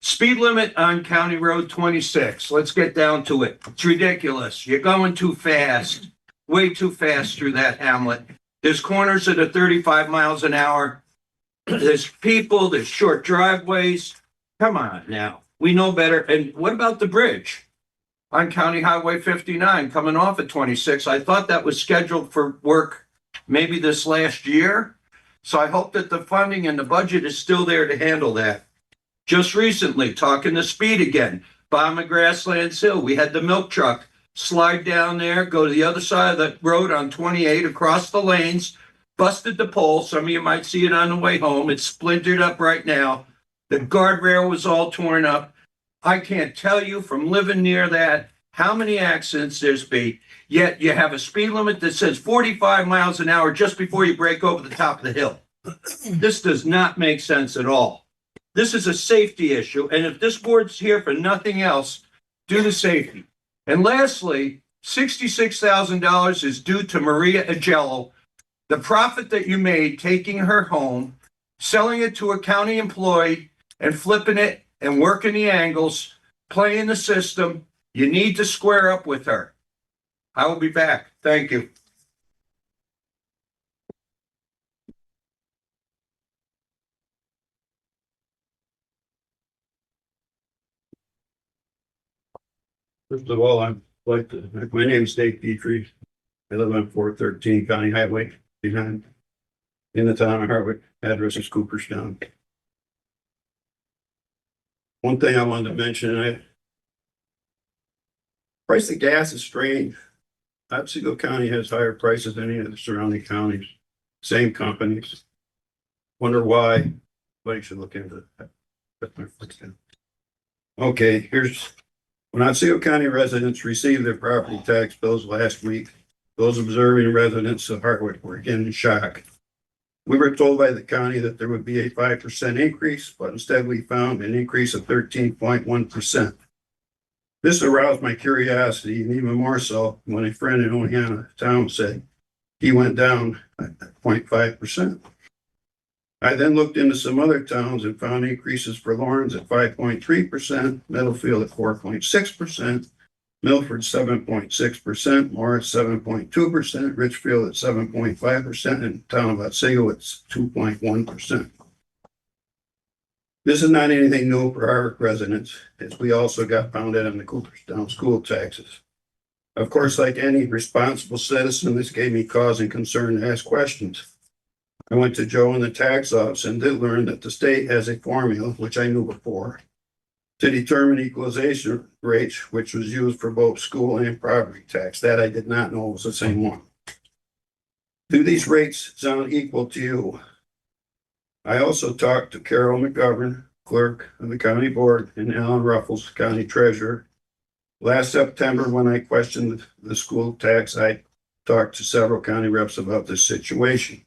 Speed limit on County Road 26. Let's get down to it. It's ridiculous. You're going too fast, way too fast through that hamlet. There's corners that are 35 miles an hour. There's people, there's short driveways. Come on now. We know better. And what about the bridge on County Highway 59 coming off at 26? I thought that was scheduled for work maybe this last year. So I hope that the funding and the budget is still there to handle that. Just recently, talking the speed again, bottom of Grasslands Hill, we had the milk truck slide down there, go to the other side of the road on 28, across the lanes, busted the pole. Some of you might see it on the way home. It's splintered up right now. The guardrail was all torn up. I can't tell you from living near that how many accidents there's been. Yet you have a speed limit that says 45 miles an hour just before you break over the top of the hill. This does not make sense at all. This is a safety issue, and if this board's here for nothing else, do the safety. And lastly, $66,000 is due to Maria Agello. The profit that you made taking her home, selling it to a county employee and flipping it and working the angles, playing the system, you need to square up with her. I will be back. Thank you. First of all, my name is Dave Petrie. I live on 413 County Highway behind in the town of Harwick. Address is Cooperstown. One thing I wanted to mention, price of gas is strange. Otsego County has higher prices than any of the surrounding counties. Same companies. Wonder why. Somebody should look into that. Okay, when Otsego County residents received their property tax bills last week, those observing residents of Hartwick were again in shock. We were told by the county that there would be a 5% increase, but instead we found an increase of 13.1%. This aroused my curiosity, and even more so when a friend in Oneonta town said he went down 0.5%. I then looked into some other towns and found increases for Lawrence at 5.3%, Middlefield at 4.6%, Milford 7.6%, Morris 7.2%, Richfield at 7.5%, and the town of Otsego at 2.1%. This is not anything new for our residents, as we also got pounded on the Cooperstown school taxes. Of course, like any responsible citizen, this gave me cause and concern to ask questions. I went to Joe in the tax office and did learn that the state has a formula, which I knew before, to determine equalization rates, which was used for both school and property tax. That I did not know was the same one. Do these rates sound equal to you? I also talked to Carol McGovern, clerk of the county board, and Alan Ruffles, county treasurer. Last September, when I questioned the school tax, I talked to several county reps about this situation.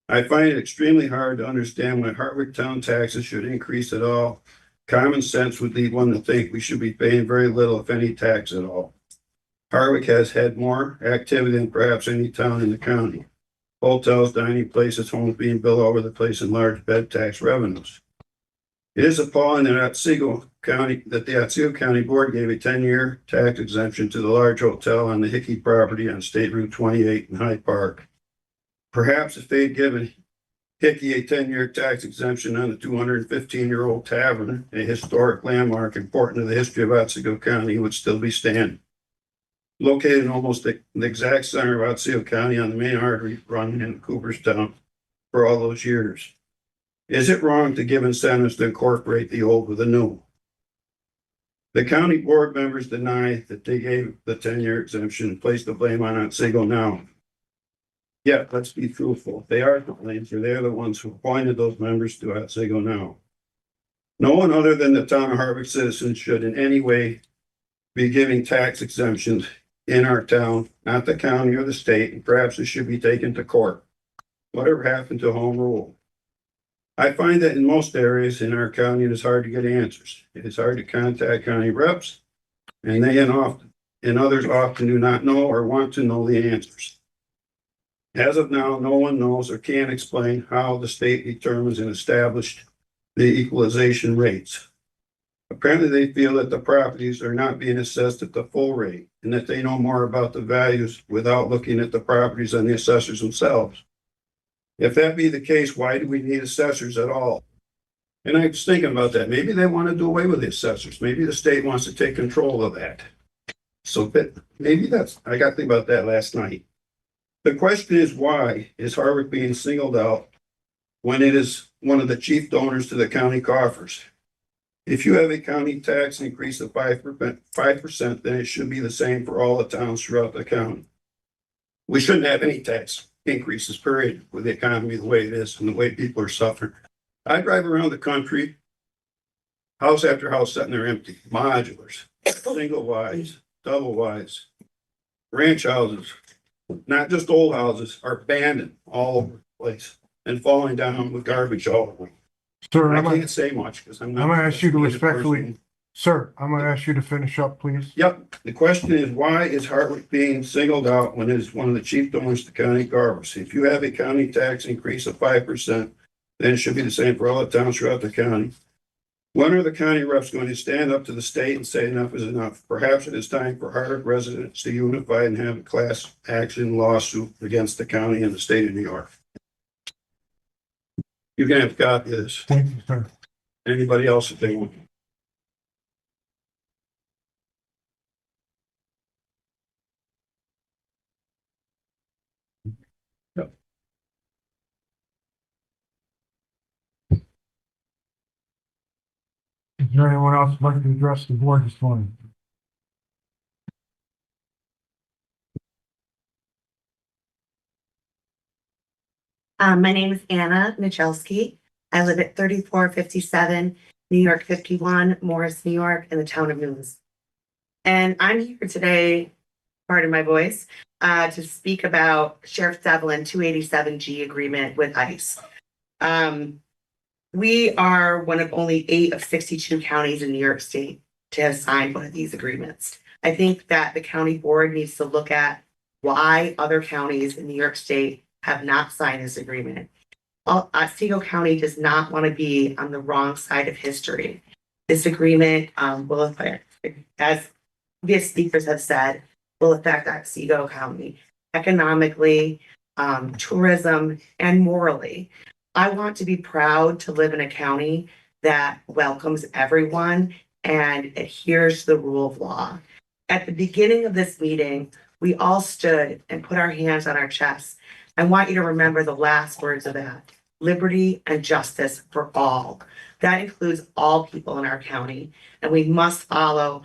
I find it extremely hard to understand why Hartwick town taxes should increase at all. Common sense would lead one to think we should be paying very little, if any, tax at all. Hartwick has had more activity than perhaps any town in the county. Hotels, dining places, homes being built all over the place, and large bed tax revenues. It is appalling that the Otsego County Board gave a 10-year tax exemption to the large hotel on the Hickey property on State Route 28 in Hyde Park. Perhaps if they'd given Hickey a 10-year tax exemption on the 215-year-old tavern, a historic landmark important to the history of Otsego County, it would still be standing. Located in almost the exact center of Otsego County on the main artery running into Cooperstown for all those years. Is it wrong to give incentives to incorporate the old with the new? The county board members deny that they gave the 10-year exemption and place the blame on Otsego now. Yeah, let's be truthful. They are to blame, for they're the ones who appointed those members to Otsego now. No one other than the town of Hartwick citizens should in any way be giving tax exemptions in our town, not the county or the state, and perhaps it should be taken to court. Whatever happened to home rule? I find that in most areas in our county, it is hard to get answers. It is hard to contact county reps, and others often do not know or want to know the answers. As of now, no one knows or can explain how the state determines and established the equalization rates. Apparently, they feel that the properties are not being assessed at the full rate and that they know more about the values without looking at the properties than the assessors themselves. If that be the case, why do we need assessors at all? And I was thinking about that. Maybe they want to do away with the assessors. Maybe the state wants to take control of that. So maybe I got to think about that last night. The question is, why is Hartwick being singled out when it is one of the chief donors to the county coffers? If you have a county tax increase of 5%, then it should be the same for all the towns throughout the county. We shouldn't have any tax increases, period, with the economy the way it is and the way people are suffering. I drive around the country, house after house sitting there empty, modulars, single wides, double wides, ranch houses, not just old houses, are abandoned all over the place and falling down with garbage all over them. Sir, I I'm gonna, can't say much because I'm I'm not. gonna ask you to investigative respectfully, person. sir, I'm gonna ask you to finish up, please. Yep, the question is, why is Hardwick being singled out when it is one of the chief donors to county governments? If you have a county tax increase of 5%, then it should be the same for all the towns throughout the county. When are the county reps going to stand up to the state and say enough is enough? Perhaps it is time for Hardwick residents to unify and have a class action lawsuit against the county and the state of New York. You can have a copy of this. Thank you, sir. Anybody else if they want. Is there anyone else who'd like to address the board this morning? My name is Anna Michalski. I live at 3457 New York 51, Morris, New York, in the town of News. And I'm here today, pardon my voice, to speak about Sheriff Devlin 287G agreement with ICE. We are one of only 8 of 62 counties in New York State to have signed one of these agreements. I think that the county board needs to look at why other counties in New York State have not signed this agreement. Otsego County does not want to be on the wrong side of history. This agreement will affect, as previous speakers have said, will affect Otsego County economically, tourism, and morally. I want to be proud to live in a county that welcomes everyone and adheres to the rule of law. At the beginning of this meeting, we all stood and put our hands on our chests. I want you to remember the last words of that: liberty and justice for all. That includes all people in our county, and we must follow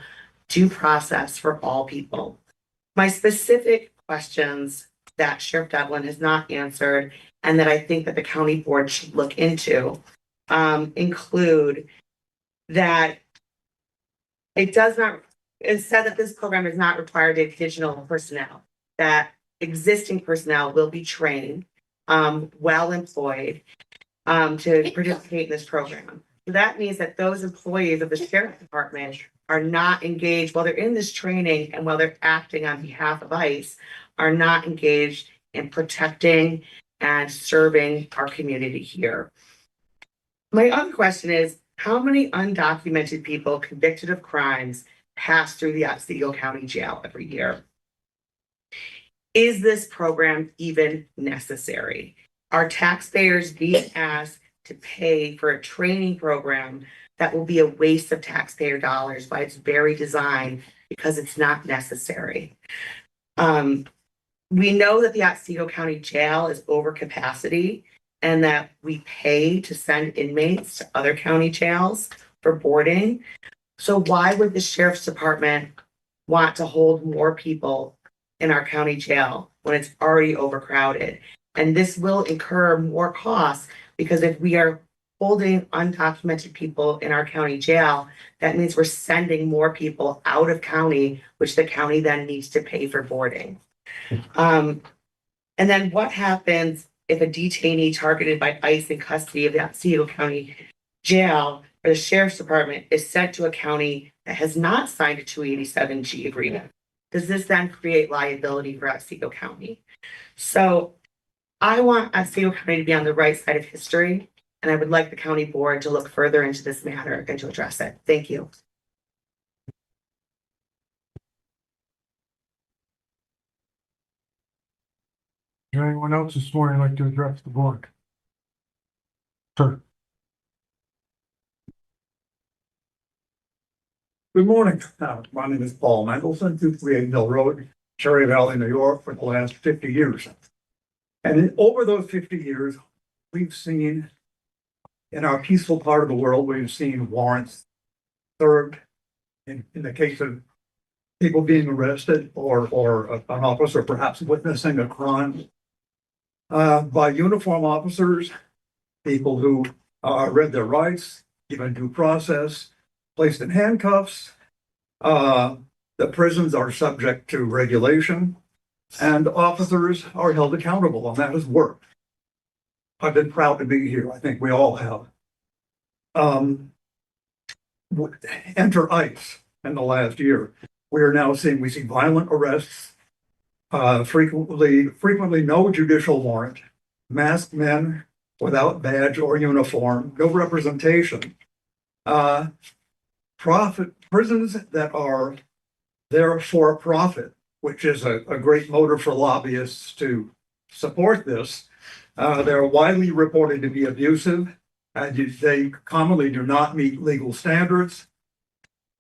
due process for all people. My specific questions that Sheriff Devlin has not answered and that I think that the county board should look into include that it said that this program is not required additional personnel, that existing personnel will be trained, well employed, to participate in this program. So that means that those employees of the sheriff's department are not engaged while they're in this training and while they're acting on behalf of ICE, are not engaged in protecting and serving our community here. My other question is, how many undocumented people convicted of crimes pass through the Otsego County Jail every year? Is this program even necessary? Are taxpayers being asked to pay for a training program that will be a waste of taxpayer dollars by its very design because it's not necessary? We know that the Otsego County Jail is over capacity and that we pay to send inmates to other county jails for boarding. So why would the sheriff's department want to hold more people in our county jail when it's already overcrowded? And this will incur more costs because if we are holding undocumented people in our county jail, that means we're sending more people out of county, which the county then needs to pay for boarding. And then what happens if a detainee targeted by ICE in custody of the Otsego County Jail or the Sheriff's Department is sent to a county that has not signed a 287G agreement? Does this then create liability for Otsego County? So I want Otsego County to be on the right side of history, and I would like the county board to look further into this matter and to address it. Thank you. Is there anyone else this morning like to address the board? Sir. Good morning. My name is Paul Mendelson, 238 Mill Road, Cherry Valley, New York, for the last 50 years. And over those 50 years, we've seen, in our peaceful part of the world, we've seen warrants served in the case of people being arrested or an officer perhaps witnessing a crime by uniform officers, people who read their rights, given due process, placed in handcuffs. The prisons are subject to regulation, and officers are held accountable, and that has worked. I've been proud to be here. I think we all have. enter ICE in the last year. We see violent arrests, frequently no judicial warrant, masked men without badge or uniform, no representation. Prisons that are there for profit, which is a great motive for lobbyists to support this. They're widely reported to be abusive, and they commonly do not meet legal standards.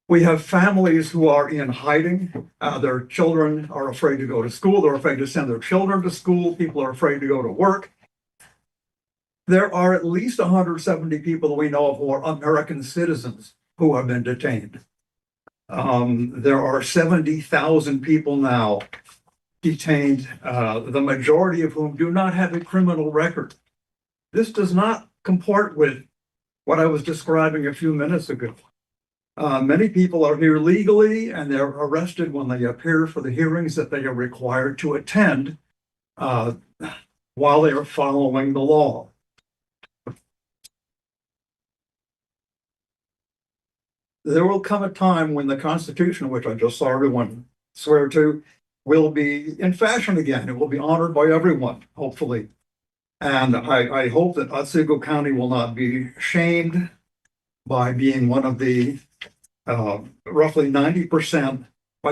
We have families who are in hiding. Their children are afraid to go to school. They're afraid to send their children to school. People are afraid to go to work. There are at least 170 people that we know of who are American citizens who have been detained. There are 70,000 people now detained, the majority of whom do not have a criminal record. This does not comport with what I was describing a few minutes ago. Many people are here legally and they're arrested when they appear for the hearings that they are required to attend while they are following the law. There will come a time when the Constitution, which I just saw everyone swear to, will be in fashion again. It will be honored by everyone, hopefully. And I hope that Otsego County will not be shamed by being one of the roughly 90%, by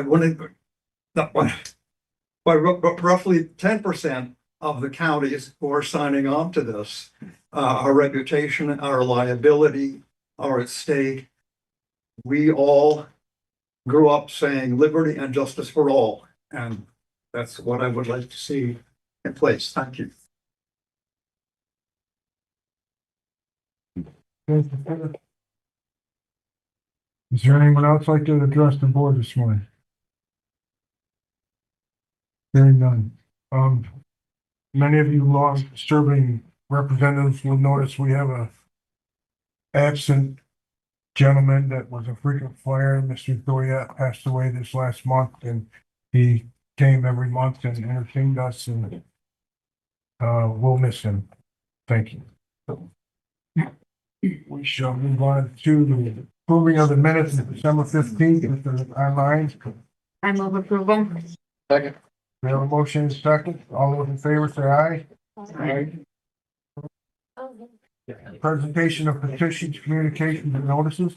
roughly 10% of the counties who are signing on to this. Our reputation, our liability are at stake. We all grew up saying liberty and justice for all, and that's what I would like to see in place. Thank you. Is there anyone else like to address the board this morning? Hearing none. Many of you long-serving representatives will notice we have a absent gentleman that was a frequent flyer. Mr. Goya passed away this last month, and he came every month and entertained us, and we'll miss him. Thank you. We shall move on to the approving of the minutes of December 15th, if they're online. I move approval. Second. We have a motion and a second. All those in favor say aye. Aye. Presentation of petitions, communications, and notices.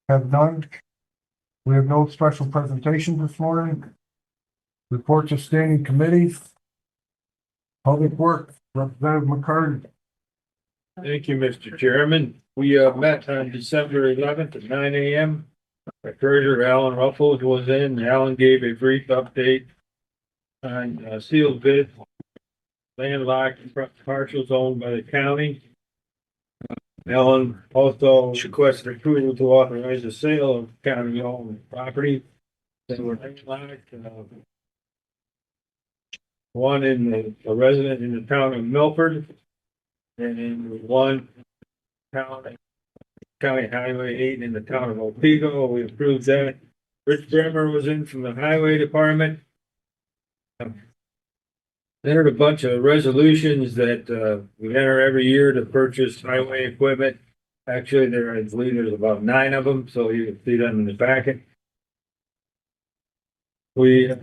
Have none. We have no special presentations this morning. Reports of standing committees. Public Works, Representative McCarty. Thank you, Mr. Chairman. We met on December 11th at 9 a.m. Our treasurer, Alan Ruffles, was in. Alan gave a brief update on sealed bid, landlocked parcels owned by the county. Alan also requested approval to authorize the sale of county-owned property that were landlocked. One in a resident in the town of Milford, and in one county Highway 8 in the town of Otsego. We approved that. Rich Bremer was in from the Highway Department. Entered a bunch of resolutions that we enter every year to purchase highway equipment. Actually, I believe there's about 9 of them, so you can see them in the packet. We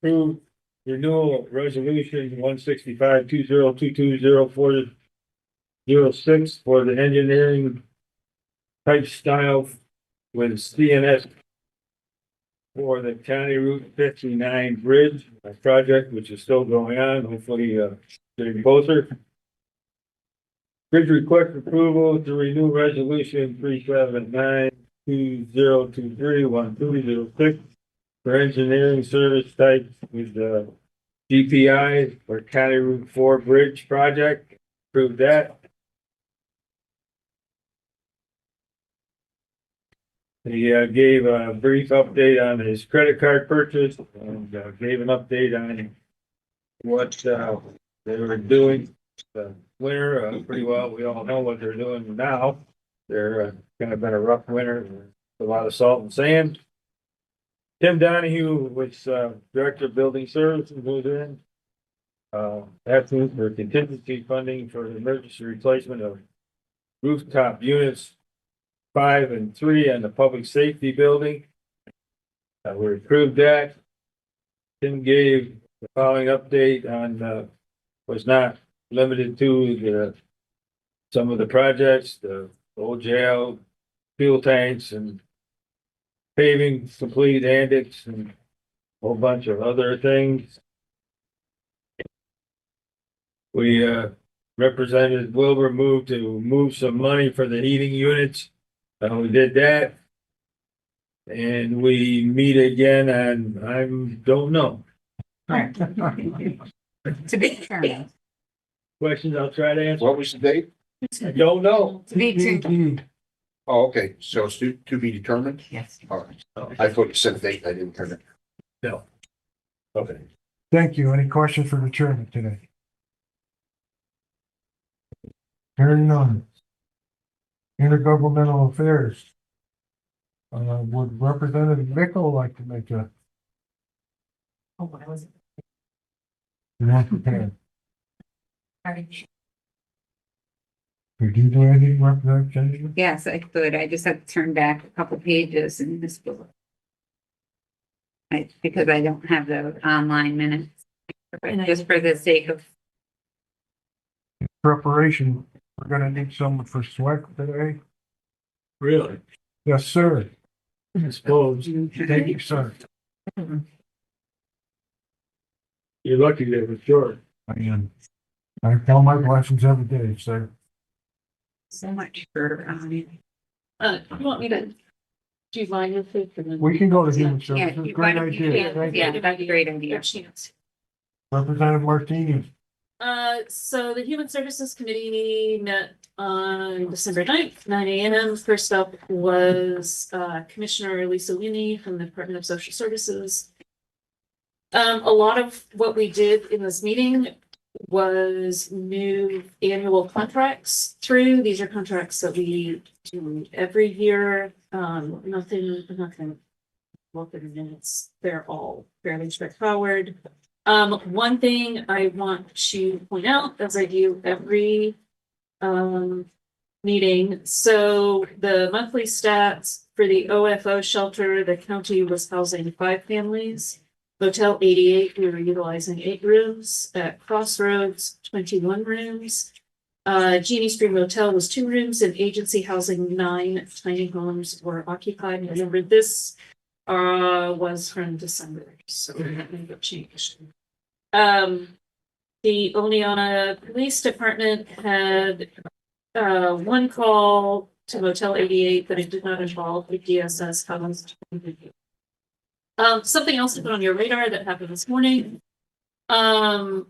approved renewal of resolution 165-2022-0406 for the engineering type style with CNS for the County Route 59 bridge project, which is still going on, hopefully getting closer. Bridge request approval to renew resolution 379-2023-1206 for engineering service type with the GPI for County Route 4 bridge project. Approved that. He gave a brief update on his credit card purchase and gave an update on what they were doing winter pretty well. We all know what they're doing now. They're kind of been a rough winter, a lot of salt and sand. Tim Donahue, which Director of Building Services, was in. Asking for contingency funding for the emergency replacement of rooftop units 5 and 3 on the public safety building. We approved that. Tim gave the following update on, was not limited to some of the projects, the old jail, fuel tanks and paving complete annex and a whole bunch of other things. We, Representative Wilbur moved to move some money for the heating units. We did that. And we meet again on, don't know. To be determined. Questions I'll try to answer. What was the date? Don't know. To be determined. Oh, okay, so it's to be determined? Yes. All right. I thought you said date, I didn't turn it. No. Okay. Thank you. Any questions for the chairman today? Hearing none. Intergovernmental affairs. Would Representative Mickle like to make a? Oh, what was it? You're not prepared. Could you do anything, Representative? Yes, I could. I just have to turn back a couple pages in this book. Because I don't have the online minutes. But just for the sake of, Preparation, we're gonna need someone for SWEC today. Really? Yes, sir. I suppose. Thank you, sir. You're lucky they were short. I am. I tell my blessings every day, sir. so much for, You want me to do mine with it? We can go to human yeah, services. Great idea. Thank you. yeah, that's a great idea. Representative Martinez. So the Human Services Committee met on December 9th, 9 a.m. First up was Commissioner Lisa Winnie from the Department of Social Services. A lot of what we did in this meeting was move annual contracts through. These are contracts that we do every year. Nothing look at the minutes. They're all fairly straightforward. One thing I want to point out, as I do every meeting, so the monthly stats for the OFO shelter, the county was housing 5 families. Motel 88, we were utilizing 8 rooms. At Crossroads, 21 rooms. Genie Street Motel was 2 rooms, and agency housing 9 tiny homes were occupied. Remember, this was from December, so that may have changed. The Oleana Police Department had 1 call to Motel 88, but it did not involve the DSS housing. Something else to put on your radar that happened this morning. New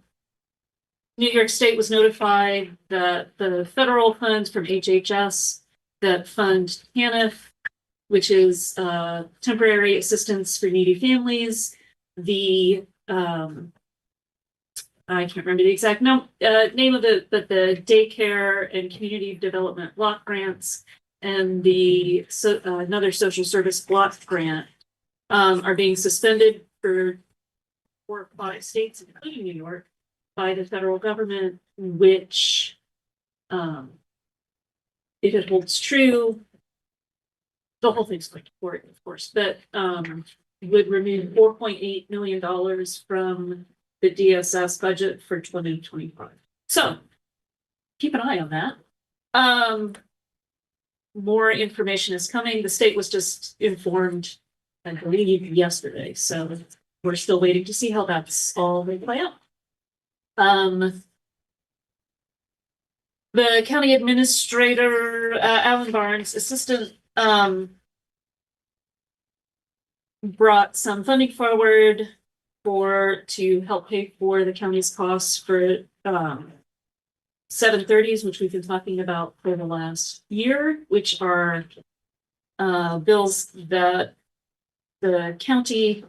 York State was notified that the federal funds from HHS that fund TANF, which is temporary assistance for needy families, the I can't remember the exact name of the daycare and community development block grants and the another social service block grant are being suspended for 4 or 5 states, including New York, by the federal government, which, if it holds true, the whole thing's going to court, of course, but would remove $4.8 million from the DSS budget for 2025. So keep an eye on that. More information is coming. The state was just informed, I believe, yesterday, so we're still waiting to see how that's all going to play out. The county administrator, Alan Barnes, assistant, brought some funding forward to help pay for the county's costs for 730s, which we've been talking about for the last year, which are bills that the county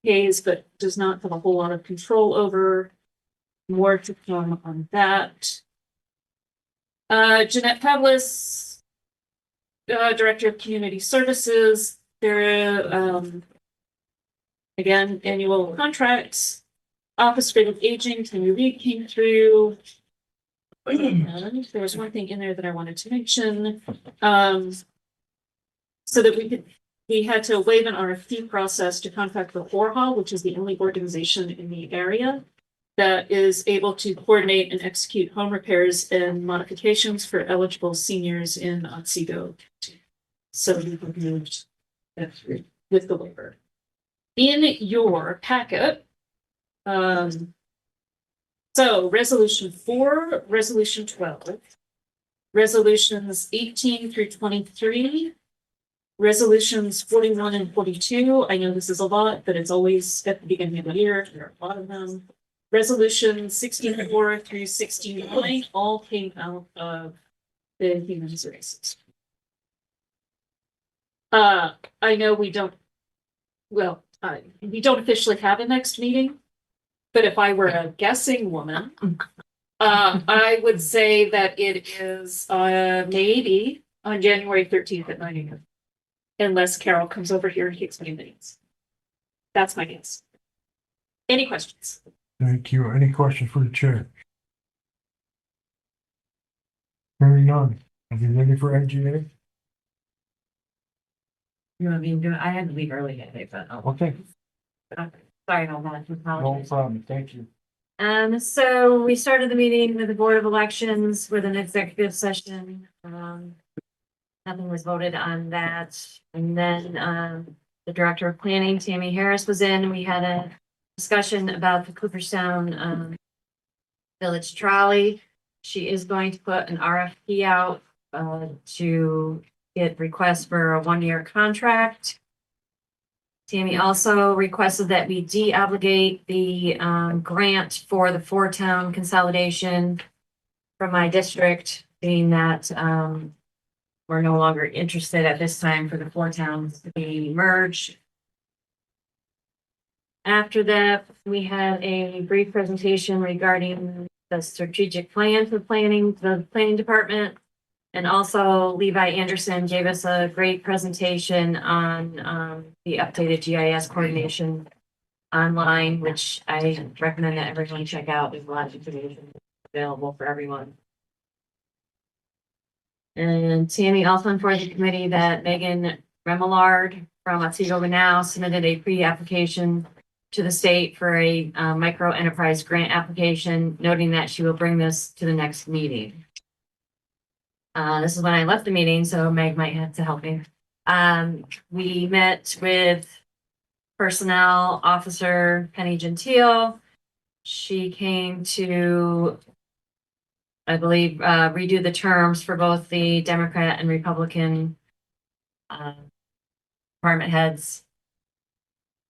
pays but does not have a whole lot of control over. More to come on that. Jeanette Pavlis, Director of Community Services, there again, annual contracts. Office Rate of Aging, Tammy Reed came through. And there was one thing in there that I wanted to mention, so that we had to waive an RFP process to contact the War Hall, which is the only organization in the area that is able to coordinate and execute home repairs and modifications for eligible seniors in Otsego. So we moved with the waiver. In your packet, so resolution 4, resolution 12, resolutions 18 through 23, resolutions 41 and 42. I know this is a lot, but it's always at the beginning of the year. There are a lot of them. Resolution 64 through 69 all came out of the Human Resources. I know we don't officially have a next meeting, but if I were a guessing woman, I would say that it is maybe on January 13th at 9 a.m. Unless Carol comes over here and takes me minutes. That's my guess. Any questions? Thank you. Any questions for the chair? Hearing none. Are you ready for NGA? You want me to do it? I had to leave early today, but Okay, sorry about that. no Apologies. problem. Thank you. So we started the meeting with the Board of Elections with an executive session. Nothing was voted on that. And then, the Director of Planning, Tammy Harris, was in. We had a discussion about the Cooperstown, Village Trolley. She is going to put an RFP out, to get requests for a 1-year contract. Tammy also requested that we de-obligate the grant for the 4-town consolidation from my district, being that we're no longer interested at this time for the 4 towns to be merged. After that, we had a brief presentation regarding the strategic plan for the planning department. And also Levi Anderson gave us a great presentation on the updated GIS coordination online, which I recommend that everyone check out. There's a lot of information available for everyone. And Tammy also informed the committee that Megan Remillard from Otsego Now submitted a pre-application to the state for a micro enterprise grant application, noting that she will bring this to the next meeting. This is when I left the meeting, so Meg might have to help me. We met with Personnel Officer Penny Gentile. She came to, I believe, redo the terms for both the Democrat and Republican department heads.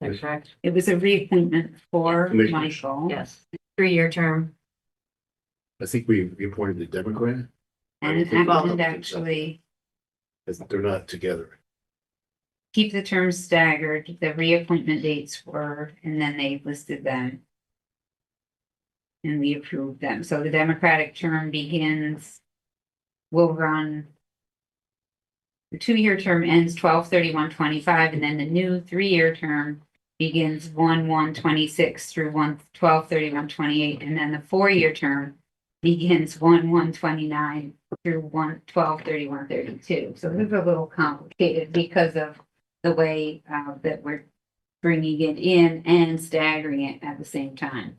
Is that correct? It was a reappointment for Commissioners. Michael. Yes, 3-year term. I think we appointed the Democrat. And it happened actually Because they're not together. keep the terms staggered. The reappointment dates were, and then they listed them. And we approved them. So the Democratic term will run. The 2-year term ends 12/31/25, and then the new 3-year term begins 1/1/26 through 12/31/28, and then the 4-year term begins 1/1/29 through 12/31/32. So this is a little complicated because of the way that we're bringing it in and staggering it at the same time.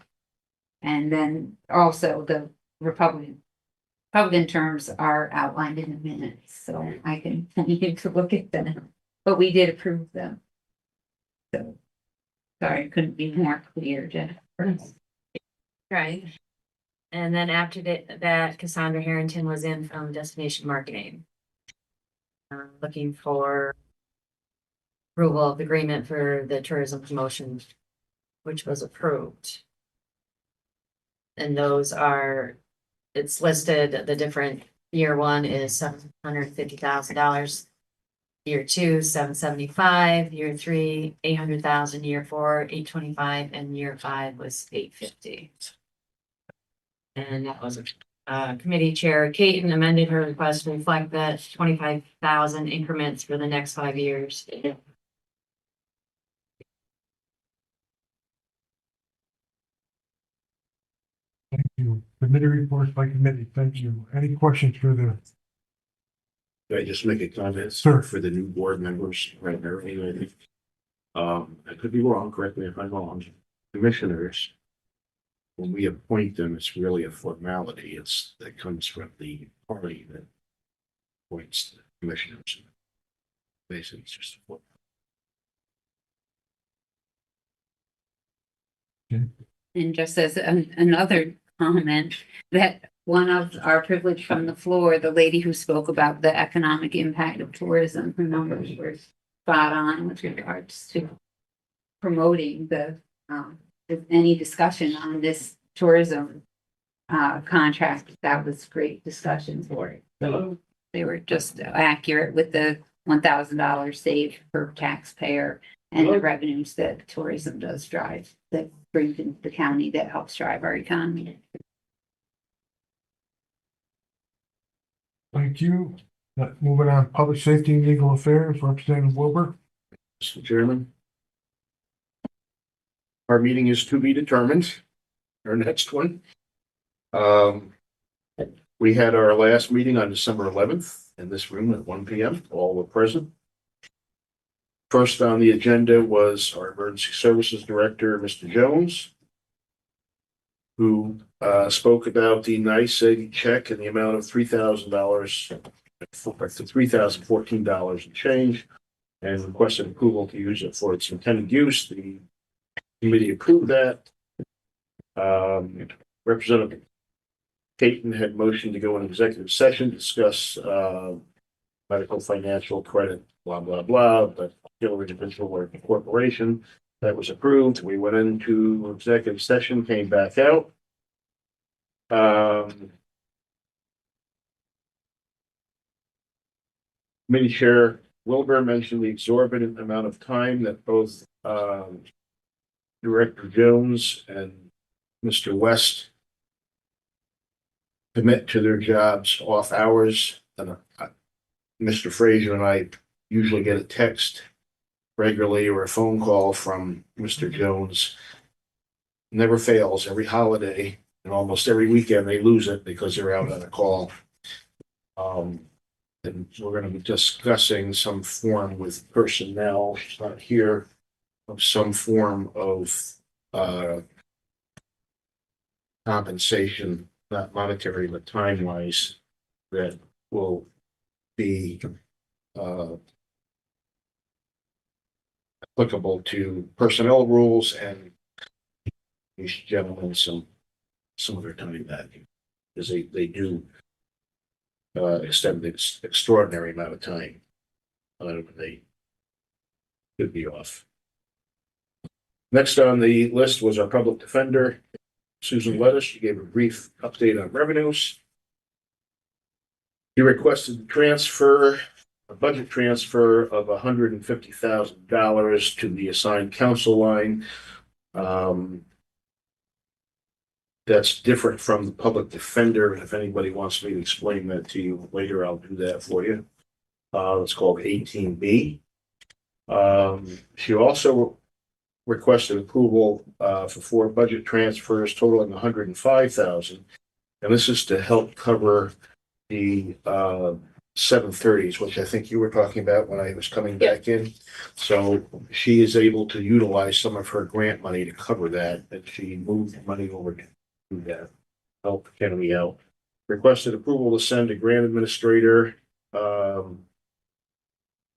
And then also the Republican terms are outlined in the minutes, so I can need to look at them, but we did approve them. So, sorry, I couldn't be more clear, Jennifer. Right. And then after that, Cassandra Harrington was in from Destination Marketing. Looking for approval of the agreement for the tourism promotion, which was approved. And those are, it's listed, the different, year 1 is $750,000. Year 2, $775,000, year 3, $800,000, year 4, $825,000, and year 5 was $850,000. And that was committee chair Caton amended her request to reflect that 25,000 increments for the next 5 years. Committee reports by committee. Thank you. Any questions for the, Can I just make a comment? Sure. For the new board members, right there, anyway. I could be wrong, correct me if I'm wrong. Commissioners, when we appoint them, it's really a formality. That comes from the party that appoints the commissioners. Basically, it's just a formality. And just as another comment, that one of our privilege from the floor, the lady who spoke about the economic impact of tourism, her numbers were spot on with regards to promoting if any discussion on this tourism contract. That was great discussion for it. So they were just accurate with the $1,000 saved per taxpayer and the revenues that tourism does drive, that brings into the county, that helps drive our economy. thank you. Moving on, public safety and legal affairs, Representative Wilbur. Mr. Chairman. Our meeting is to be determined, our next one. We had our last meeting on December 11th in this room at 1 p.m. All were present. First on the agenda was our Emergency Services Director, Mr. Jones, who spoke about the NYSEG check in the amount of $3,000, $3,014 and change, and requested approval to use it for its intended use. The committee approved that. Representative Payton had motioned to go into executive session, discuss medical, financial, credit, blah, blah, blah, but particular individual or corporation. That was approved. We went into executive session, came back out. Committee Chair Wilbur mentioned the exorbitant amount of time that both Director Jones and Mr. West commit to their jobs off hours. And Mr. Frazier and I usually get a text regularly or a phone call from Mr. Jones. Never fails. Every holiday and almost every weekend they lose it because they're out on a call. And we're going to be discussing some form with personnel, she's not here, of some form of compensation, not monetary, but time-wise, that will be applicable to personnel rules and these gentlemen some of their time back, because they do extend this extraordinary amount of time. They could be off. Next on the list was our public defender, Susan Lettis. She gave a brief update on revenues. He requested a budget transfer of $150,000 to the assigned council line. That's different from the public defender. And if anybody wants me to explain that to you later, I'll do that for you. It's called 18B. She also requested approval for 4 budget transfers totaling $105,000. And this is to help cover the 730s, which I think you were talking about when I was coming back in. So she is able to utilize some of her grant money to cover that, and she moved money over to do that. Help Kenny out. Requested approval to send a grant administrator and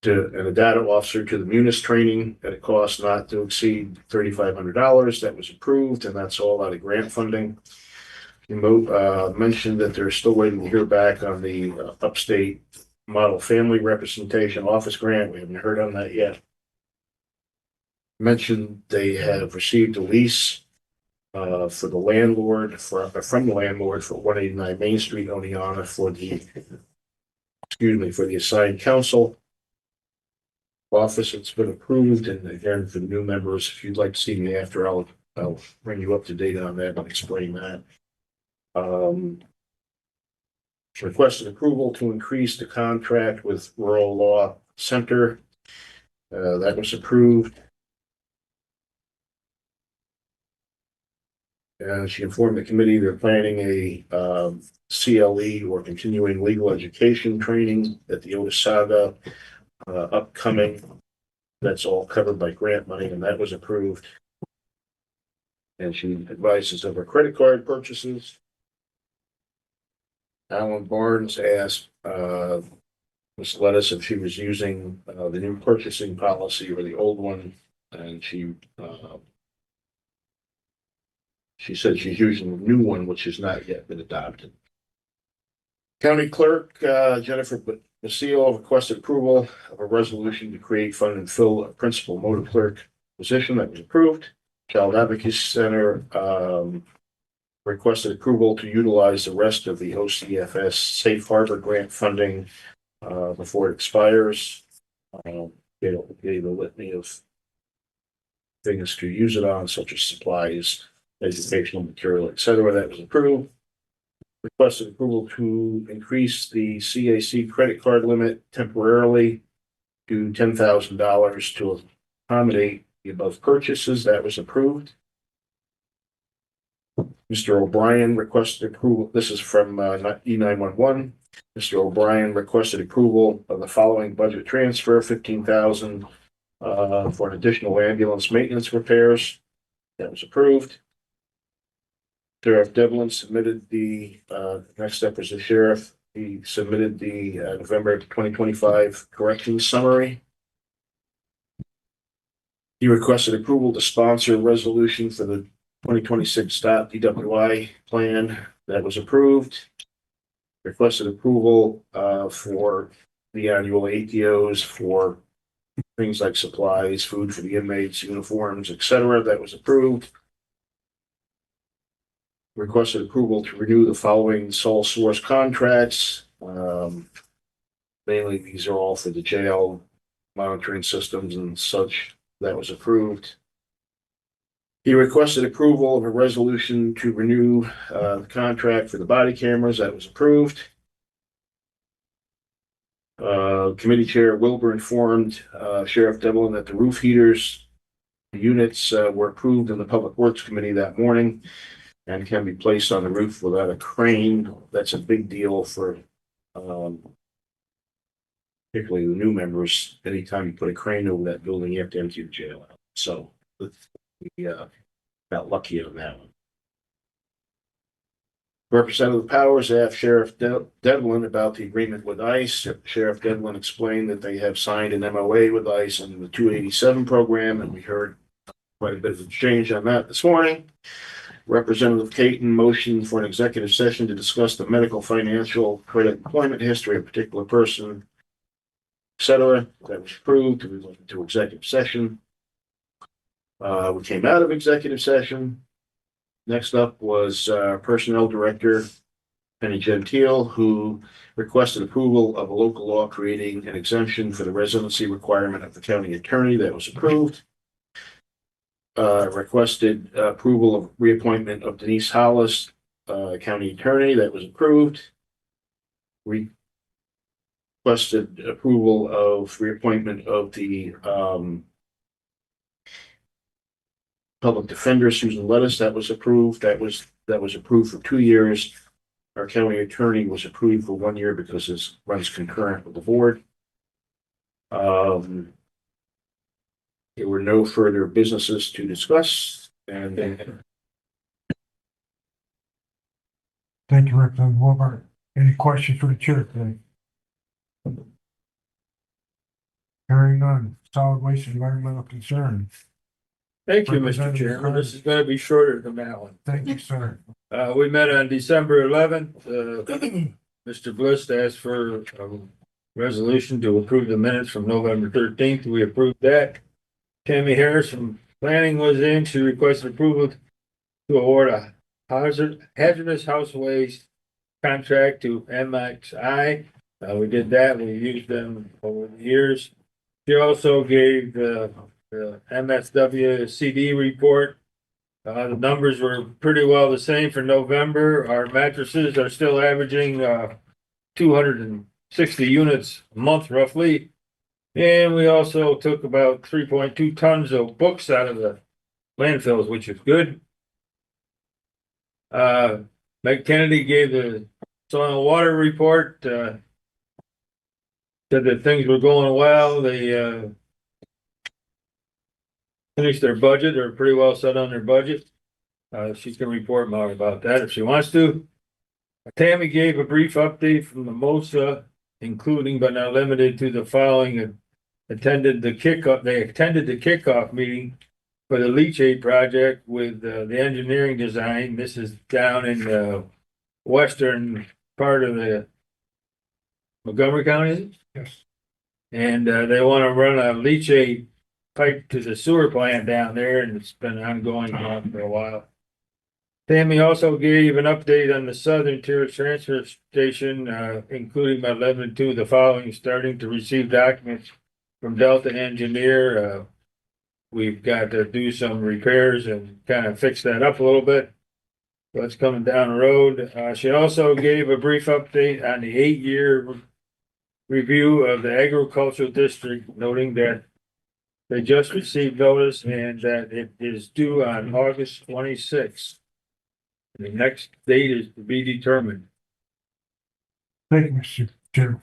a data officer to the Munis training at a cost not to exceed $3,500. That was approved, and that's all out of grant funding. You mentioned that they're still waiting to hear back on the upstate model family representation office grant. We haven't heard on that yet. Mentioned they have received a lease for the landlord from the landlord for 189 Main Street, Oneonta, for the assigned council office. It's been approved, and again, for the new members, if you'd like to see me after, I'll bring you up to date on that and explain that. Requested approval to increase the contract with Rural Law Center. That was approved. And she informed the committee they're planning a CLE or continuing legal education training at the Otsego upcoming. That's all covered by grant money, and that was approved. And she advises of her credit card purchases. Alan Barnes asked Ms. Lettuce if she was using the new purchasing policy or the old one, and she said she's using the new one, which has not yet been adopted. County Clerk Jennifer Basile requested approval of a resolution to create, fund, and fill a principal motor clerk position. That was approved. Child Advocacy Center requested approval to utilize the rest of the OCFS Safe Harbor grant funding before it expires. Gave a litany of things to use it on, such as supplies, educational material, etc. That was approved. Requested approval to increase the CAC credit card limit temporarily to $10,000 to accommodate the above purchases. That was approved. Mr. O'Brien requested approval. This is from E911. Mr. O'Brien requested approval of the following budget transfer: $15,000 for an additional ambulance maintenance repairs. That was approved. Sheriff Devlin submitted the next step was the sheriff. He submitted the November 2025 corrections summary. He requested approval to sponsor a resolution for the 2026 DWI plan. That was approved. Requested approval for the annual ATOs for things like supplies, food for the inmates, uniforms, etc. That was approved. Requested approval to renew the following sole source contracts. Mainly, these are all for the jail monitoring systems and such. That was approved. He requested approval of a resolution to renew the contract for the body cameras. That was approved. Committee Chair Wilbur informed Sheriff Devlin that the roof heaters units were approved in the Public Works Committee that morning and can be placed on the roof without a crane. That's a big deal for particularly the new members. Anytime you put a crane over that building, you have to empty the jail out. So we got lucky on that one. Representative Powers asked Sheriff Devlin about the agreement with ICE. Sheriff Devlin explained that they have signed an MOA with ICE under the 287 program, and we heard quite a bit of exchange on that this morning. Representative Caton motioned for an executive session to discuss the medical, financial, credit, employment history of a particular person, etc. That was approved. We went into executive session. We came out of executive session. Next up was Personnel Director Penny Gentile, who requested approval of a local law creating an exemption for the residency requirement of the county attorney. That was approved. Requested approval of reappointment of Denise Hollis, county attorney. That was approved. Requested approval of reappointment of the public defender Susan Lettuce. That was approved. That was approved for 2 years. Our county attorney was approved for 1 year because it runs concurrent with the board. There were no further businesses to discuss, and Thank you, Representative Wilbur. Any questions for the chair today? Hearing none. Solid waste and environmental concern. Thank you, Mr. Representative Chairman. Carter. This is gonna be shorter than that one. Thank you, sir. We met on December 11th. Mr. Bliss asked for a resolution to approve the minutes from November 13th. We approved that. Tammy Harris from planning was in. She requested approval to award a hazardous house waste contract to MXI. We did that. We used them over the years. She also gave the MSW CD report. The numbers were pretty well the same for November. Our mattresses are still averaging 260 units a month roughly. And we also took about 3.2 tons of books out of the landfills, which is good. Meg Kennedy gave the soil and water report, said that things were going well. They, finished their budget, or pretty well set on their budget. She can report more about that if she wants to. Tammy gave a brief update from the MOSA, including but not limited to the following. They attended the kickoff meeting for the leachate project with the engineering design. This is down in the western part of the Montgomery County, is it? Yes. And they want to run a leachate pipe to the sewer plant down there, and it's been ongoing for a while. Tammy also gave an update on the Southern Tier Transfer Station, including by 11/2 the following: starting to receive documents from Delta Engineer. We've got to do some repairs and kind of fix that up a little bit. So it's coming down the road. She also gave a brief update on the 8-year review of the agricultural district, noting that they just received notice and that it is due on August 26th. The next date is to be determined. Thank you, Mr. Chairman.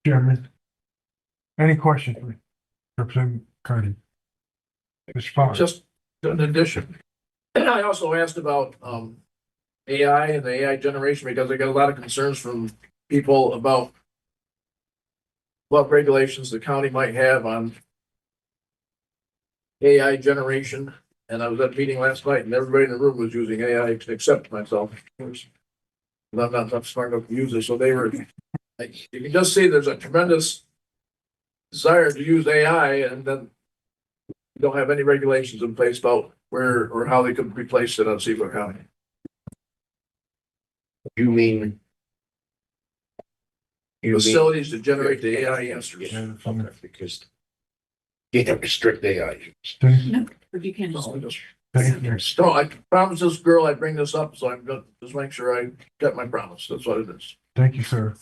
Chairman. Any questions for Representative Cardy? Mr. Fowler? Just an addition. I also asked about AI and the AI generation because I got a lot of concerns from people about what regulations the county might have on AI generation. And I was at a meeting last night and everybody in the room was using AI except myself. I'm not smart enough to use it. So they were, you can just see there's a tremendous desire to use AI, and then you don't have any regulations in place about where or how they could replace it on Otsego County. You mean? Facilities to generate the AI answers. Okay, because you can't restrict AI. No, but you can just. So I promised this girl I'd bring this up, so I'm gonna just make sure I got my promise. That's what it is. Thank you, sir.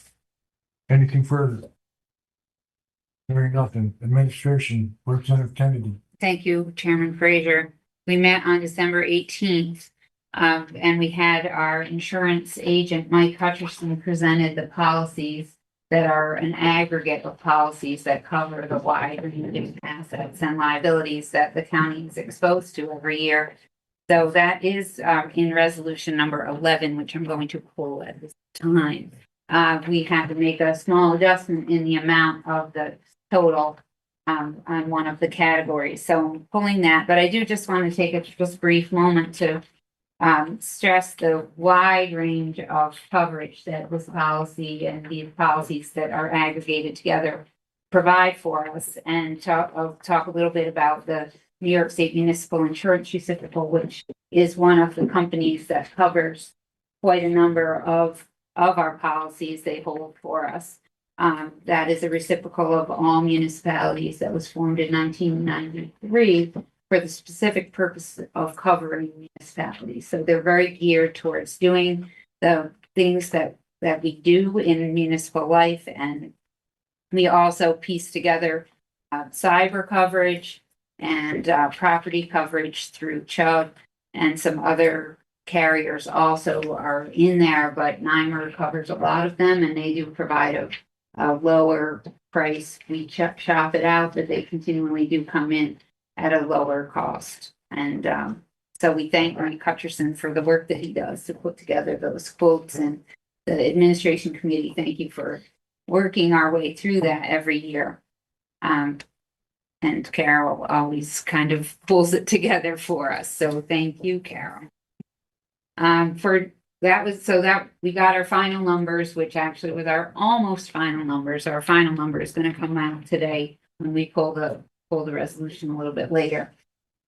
Anything further? Hearing nothing. Administration, Representative Kennedy. Thank you, Chairman Frazier. We met on December 18th, and we had our insurance agent, Mike Hutcherson, presented the policies that are an aggregate of policies that cover the wide range of assets and liabilities that the county is exposed to every year. So that is in resolution number 11, which I'm going to pull at this time. We had to make a small adjustment in the amount of the total on one of the categories. So I'm pulling that, but I do just want to take a just brief moment to stress the wide range of coverage that this policy and the policies that are aggregated together provide for us. And I'll talk a little bit about the New York State Municipal Insurance Reciprocal, which is one of the companies that covers quite a number of our policies they hold for us. That is a reciprocal of all municipalities that was formed in 1993 for the specific purpose of covering municipalities. So they're very geared towards doing the things that we do in municipal life. And we also piece together cyber coverage and property coverage through Chubb, and some other carriers also are in there, but NYMER covers a lot of them, and they do provide a lower price. We shop it out, but they continually do come in at a lower cost. And so we thank Mike Hutcherson for the work that he does to put together those quotes, and the administration committee, thank you for working our way through that every year. And Carol always kind of pulls it together for us. So thank you, Carol. For that was so that we got our final numbers, which actually was our almost final numbers. Our final number is going to come out today when we pull the resolution a little bit later.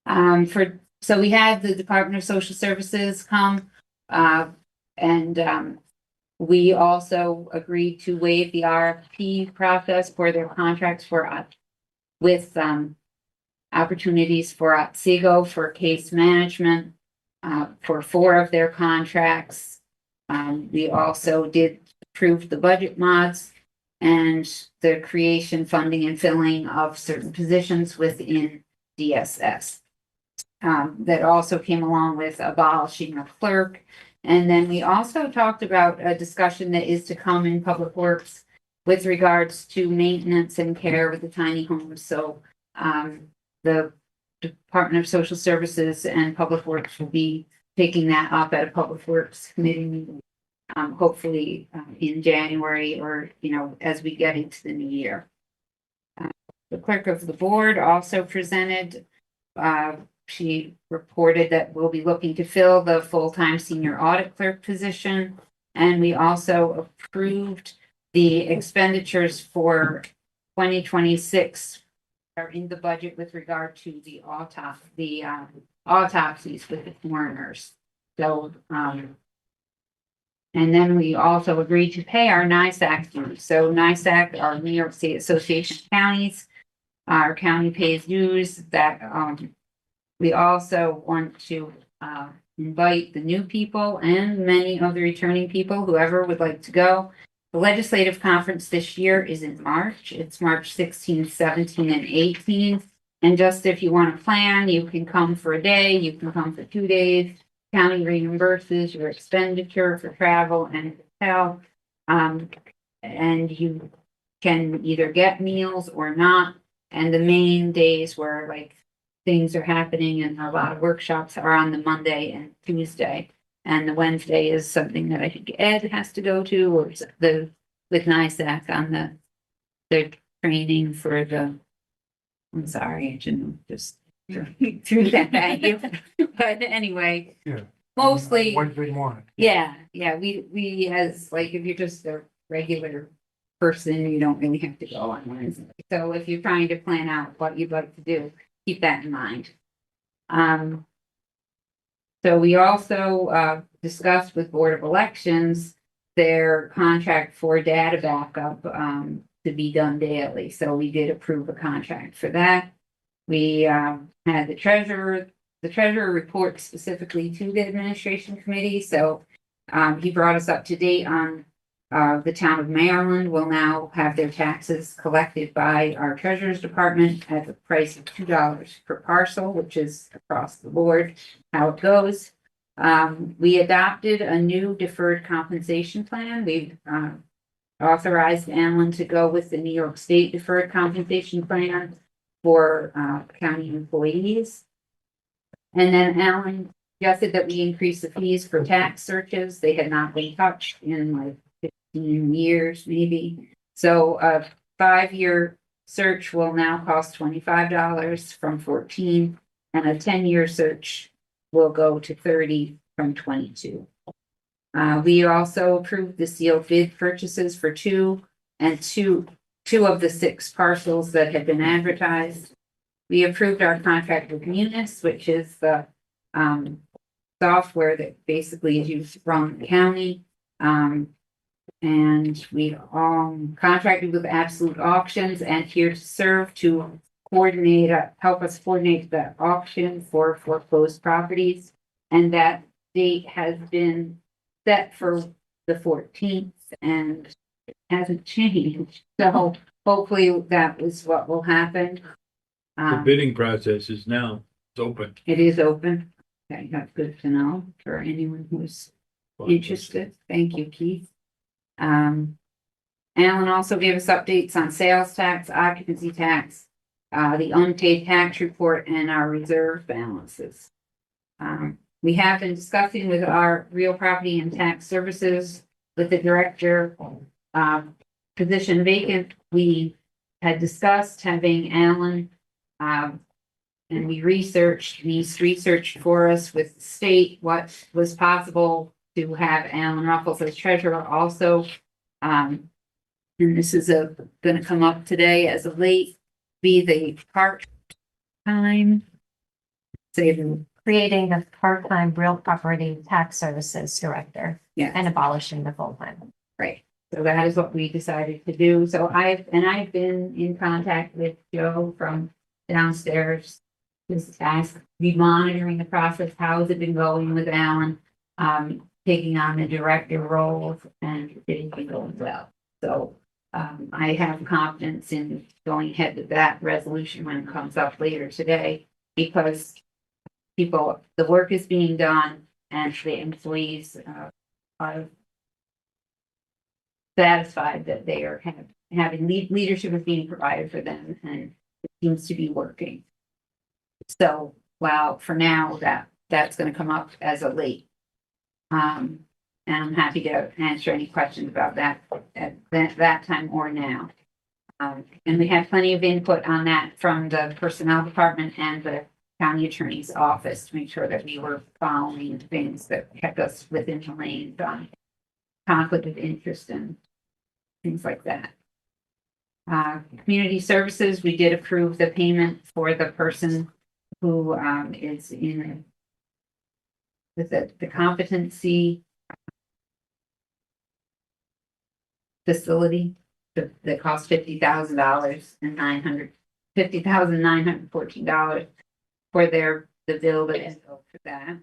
So we had the Department of Social Services come, and we also agreed to waive the RFP process for their contracts with opportunities for Otsego for case management for 4 of their contracts. We also did approve the budget mods and the creation, funding, and filling of certain positions within DSS. that also came along with abolishing a clerk. And then we also talked about a discussion that is to come in Public Works with regards to maintenance and care with the tiny homes. So, the Department of Social Services and Public Works will be taking that up at a Public Works committee meeting, hopefully in January or, as we get into the new year. The clerk of the board also presented, she reported that we'll be looking to fill the full-time senior audit clerk position. And we also approved the expenditures for 2026 are in the budget with regard to the autopsies with the coroners. So, and then we also agreed to pay our NISAC dues. So NISAC, our New York State Association of Counties, our county pays dues that, we also want to, invite the new people and many of the returning people, whoever would like to go. The legislative conference this year is in March. It's March 16, 17, and 18. And just if you want to plan, you can come for a day, you can come for 2 days. County reimburses your expenditure for travel and hotel. And you can either get meals or not. And the main days where like things are happening and a lot of workshops are on the Monday and Tuesday. And the Wednesday is something that I think Ed has to go to, or with NISAC on the training for I'm sorry, I shouldn't just threw that at you. But anyway, Yeah. mostly, Wednesday morning. yeah, we as like, if you're just a regular person, you don't really have to go on Wednesday. So if you're trying to plan out what you'd like to do, keep that in mind. So we also discussed with Board of Elections their contract for data backup to be done daily. So we did approve a contract for that. We had the treasurer report specifically to the administration committee. So he brought us up to date on the town of Maryland will now have their taxes collected by our treasurer's department at the price of $2 per parcel, which is across the board how it goes. We adopted a new deferred compensation plan. We've authorized Alan to go with the New York State deferred compensation plan for county employees. And then Alan suggested that we increase the fees for tax searches. They had not been touched in like 15 years, maybe. So a 5-year search will now cost $25 from $14, and a 10-year search will go to $30 from $22. We also approved the sealed bid purchases for two of the 6 parcels that had been advertised. We approved our contract with Munis, which is the software that basically is used to run the county. And we contracted with Absolute Auctions and Here to Serve to help us coordinate the auction for foreclosed properties. And that date has been set for the 14th and it hasn't changed. So hopefully that is what will happen. The bidding process is now, it's open. It is open. Okay, that's good to know for anyone who's interested. Thank you, Keith. Alan also gave us updates on sales tax, occupancy tax, the unpaid tax report, and our reserve balances. We have been discussing with our real property and tax services with the director position vacant. We had discussed having Alan and we researched for us with the state what was possible to have Alan Ruffles as treasurer also. And this is going to come up today as of late, be the part-time. Creating the part-time real property tax services director. Yeah. And abolishing the full-time. Right. So that is what we decided to do. So I've been in contact with Joe from downstairs. Just be monitoring the process. How has it been going with Alan? Taking on the director role, and it's been going well. So I have confidence in going ahead with that resolution when it comes up later today, because people, the work is being done and the employees are satisfied that they are having leadership is being provided for them and it seems to be working. So while for now that's going to come up as a late. And I'm happy to answer any questions about that at that time or now. And we had plenty of input on that from the personnel department and the county attorney's office to make sure that we were following things that kept us within the lane on conflict of interest and things like that. Community services, we did approve the payment for the person who is in with the competency facility that costs $50,000 and $50,914 for the bill that is owed for that.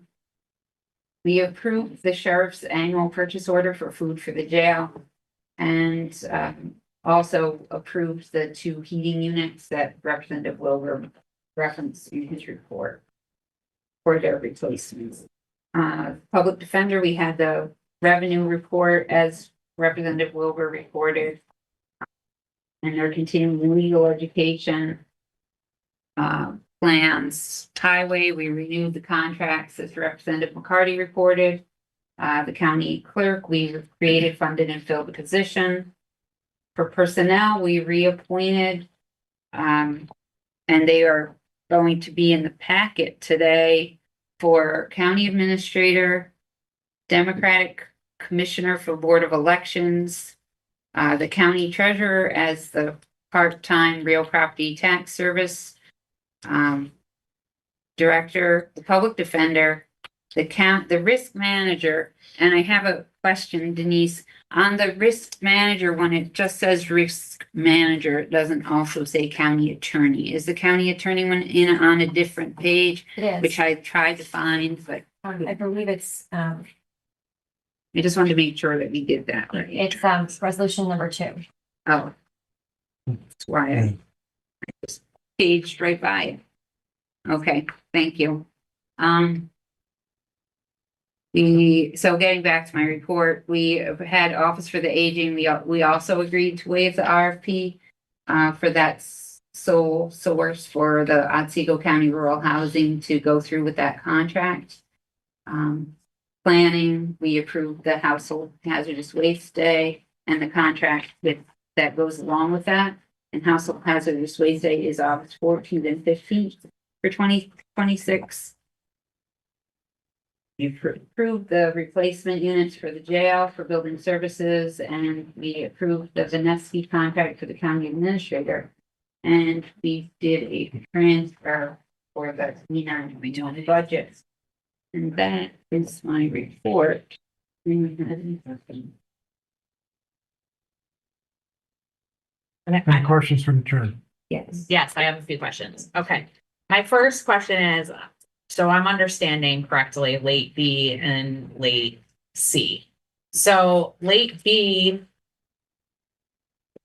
We approved the sheriff's annual purchase order for food for the jail and also approved the 2 heating units that Representative Wilbur referenced in his report for their replacements. Public defender, we had the revenue report as Representative Wilbur reported. And their continuing legal education plans. Highway, we renewed the contracts as Representative McCarty reported. The county clerk, we created, funded, and filled the position. For personnel, we reappointed, and they are going to be in the packet today for county administrator, Democratic commissioner for Board of Elections, the county treasurer as the part-time real property tax service director, the public defender, the risk manager. And I have a question, Denise, on the risk manager, when it just says risk manager, it doesn't also say county attorney. Is the county attorney one in on a different page? It is. Which I tried to find, but I believe it's, I just wanted to make sure that we did that right. it's resolution number 2. Oh. That's why I just paged right by it. Okay, thank you. So getting back to my report, we had Office for the Aging. We also agreed to waive the RFP for that sole source for the Otsego County Rural Housing to go through with that contract. Planning, we approved the Household Hazardous Waste Day and the contract that goes along with that. And Household Hazardous Waste Day is August 14th and 15th for 2026. We approved the replacement units for the jail for building services, and we approved the Vanesky contract for the county administrator. And we did a transfer for the $29 budget. And that is my report. Any questions from the chair? Yes. Yes, I have a few questions. Okay. My first question is, so I'm understanding correctly, late B and late C. So late B,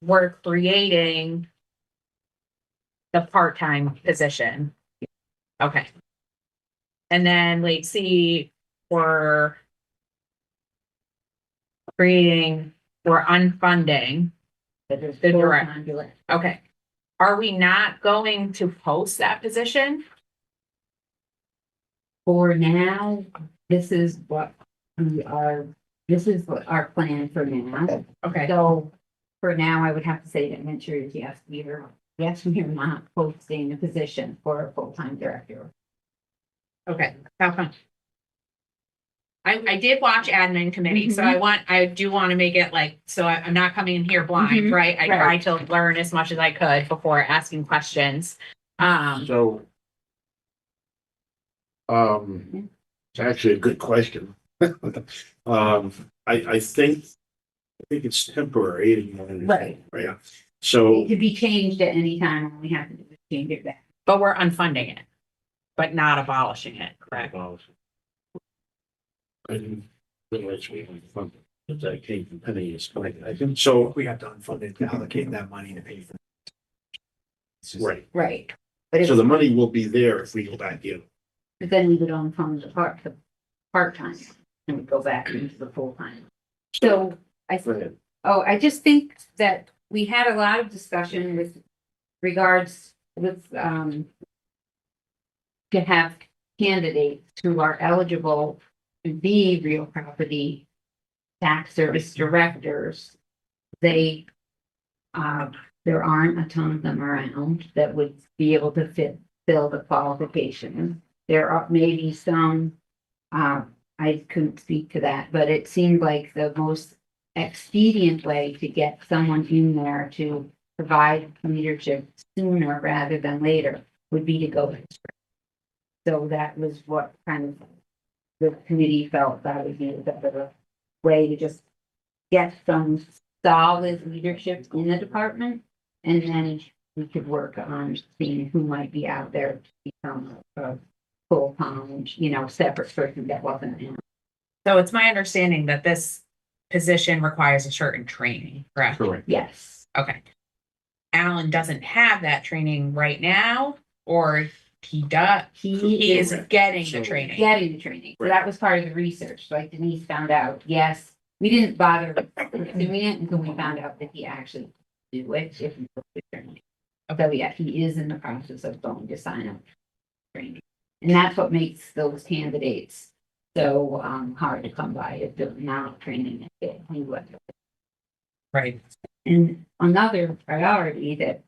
we're creating the part-time position. Okay. And then late C, we're unfunding the direct. Okay. Are we not going to post that position? For now, this is what our plan for now. Okay. So for now, I would have to say to answer is yes, we are not posting a position for a full-time director. Okay, how come? I did watch admin committee, so I do want to make it like, so I'm not coming in here blind, right? I tried to learn as much as I could before asking questions. It's actually a good question. I think it's temporary. Right. Yeah. So It could be changed at any time when we have to change it back. But we're unfunding it, but not abolishing it, correct? I didn't realize we had funded. That came from pennies. I think so. We have to unfund it to allocate that money to pay for it. Right. Right. So the money will be there if we go back in. But then we would only fund the part-time and we go back into the full-time. So Go ahead. I just think that we had a lot of discussion with regards with, to have candidates who are eligible to be real property tax service directors. They, there aren't a ton of them around that would be able to fill the qualifications. There are maybe some, I couldn't speak to that, but it seemed like the most expedient way to get someone in there to provide leadership sooner rather than later would be to go. So that was what kind of the committee felt that would be a better way to just get some solid leadership in the department. And then we could work on seeing who might be out there to become a full-time, separate person that wasn't in. So it's my understanding that this position requires a certain training, correct? Correct. Yes. Okay. Alan doesn't have that training right now, or he does, he is getting the training. Getting the training. So that was part of the research, like Denise found out, yes, we didn't bother pursuing it until we found out that he actually do it if he took the training. So yeah, he is in the process of going to sign up for training. And that's what makes those candidates so hard to come by, if they're not training it anyway. Right. And another priority that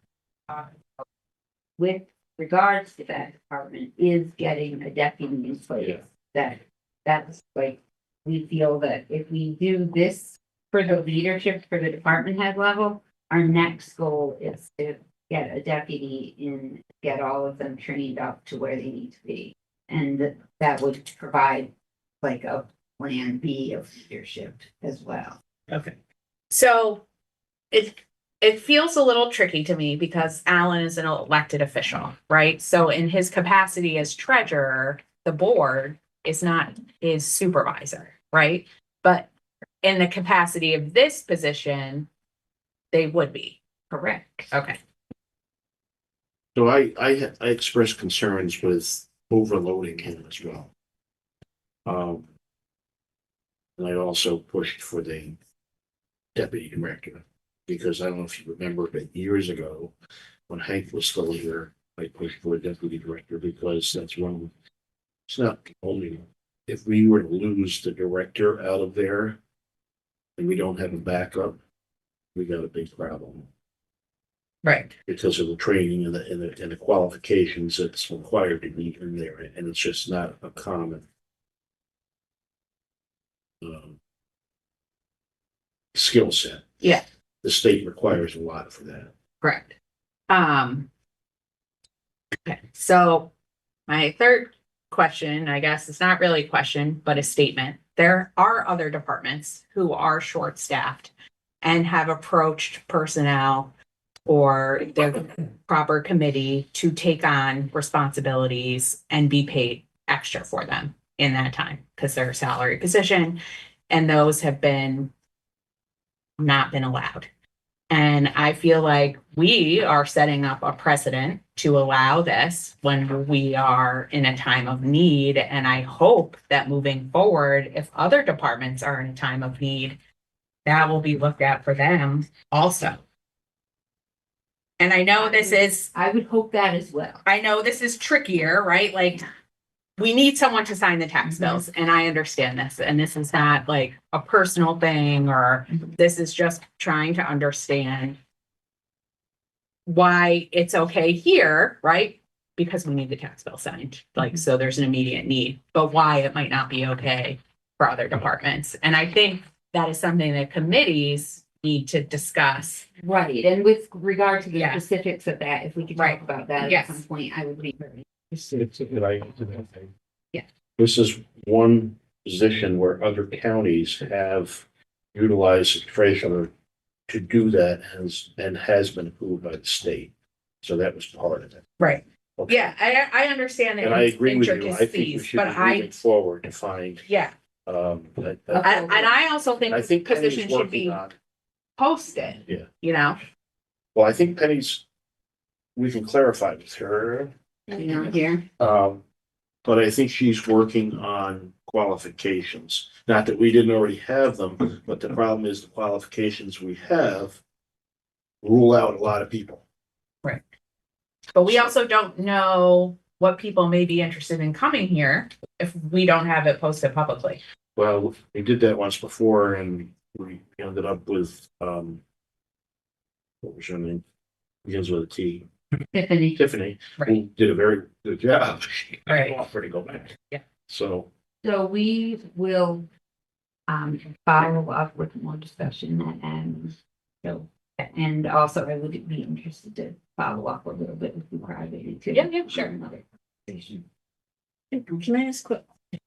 with regards to that department is getting a deputy in place. That's like, we feel that if we do this for the leadership for the department head level, our next goal is to get a deputy in, get all of them trained up to where they need to be. And that would provide like a plan B of leadership as well. Okay. So it feels a little tricky to me because Alan is an elected official, right? So in his capacity as treasurer, the board is not his supervisor, right? But in the capacity of this position, they would be. Correct. Okay. So I expressed concerns with overloading him as well. And I also pushed for the deputy director, because I don't know if you remember, but years ago, when Hank was still here, I pushed for a deputy director because that's one, it's not only, if we were to lose the director out of there and we don't have a backup, we got a big problem. Right. Because of the training and the qualifications that's required to be in there, and it's just not a common skill set. Yeah. The state requires a lot for that. Correct. Okay. So my third question, I guess it's not really a question, but a statement. There are other departments who are short-staffed and have approached personnel or the proper committee to take on responsibilities and be paid extra for them in that time because they're a salary position, and those have not been allowed. And I feel like we are setting up a precedent to allow this when we are in a time of need. And I hope that moving forward, if other departments are in a time of need, that will be looked at for them also. And I know I would hope that as well. I know this is trickier, right? Like, we need someone to sign the tax bills, and I understand this, and this is not like a personal thing, or this is just trying to understand why it's okay here, right? Because we need the tax bill signed, like, so there's an immediate need, but why it might not be okay for other departments. And I think that is something that committees need to discuss. Right, and with regard to the specifics of that, if we could talk about that Yes. at some point, I would be very. It's a good idea to that thing. This is one position where other counties have utilized the treasurer to do that and has been approved by the state. So that was part of it. Right. Okay. Yeah, I understand And I agree with you. I think we intricacies, should but be moving forward to find, yeah. that- And I also think I this think Penny's position should be working on, posted, yeah. you know? Well, I think Penny's, we can clarify with her. Not here. but I think she's working on qualifications. Not that we didn't already have them, but the problem is the qualifications we have rule out a lot of people. Right. But we also don't know what people may be interested in coming here if we don't have it posted publicly. Well, we did that once before and we ended up with, what was her name? Begins with a T. Tiffany. Tiffany, Right. who did a very good job. Right. Offer to go back. Yeah. So, So we will follow up with more discussion and so, and also I would be interested to follow up a little bit with you privately too. Yeah, sure. Another conversation. Can I ask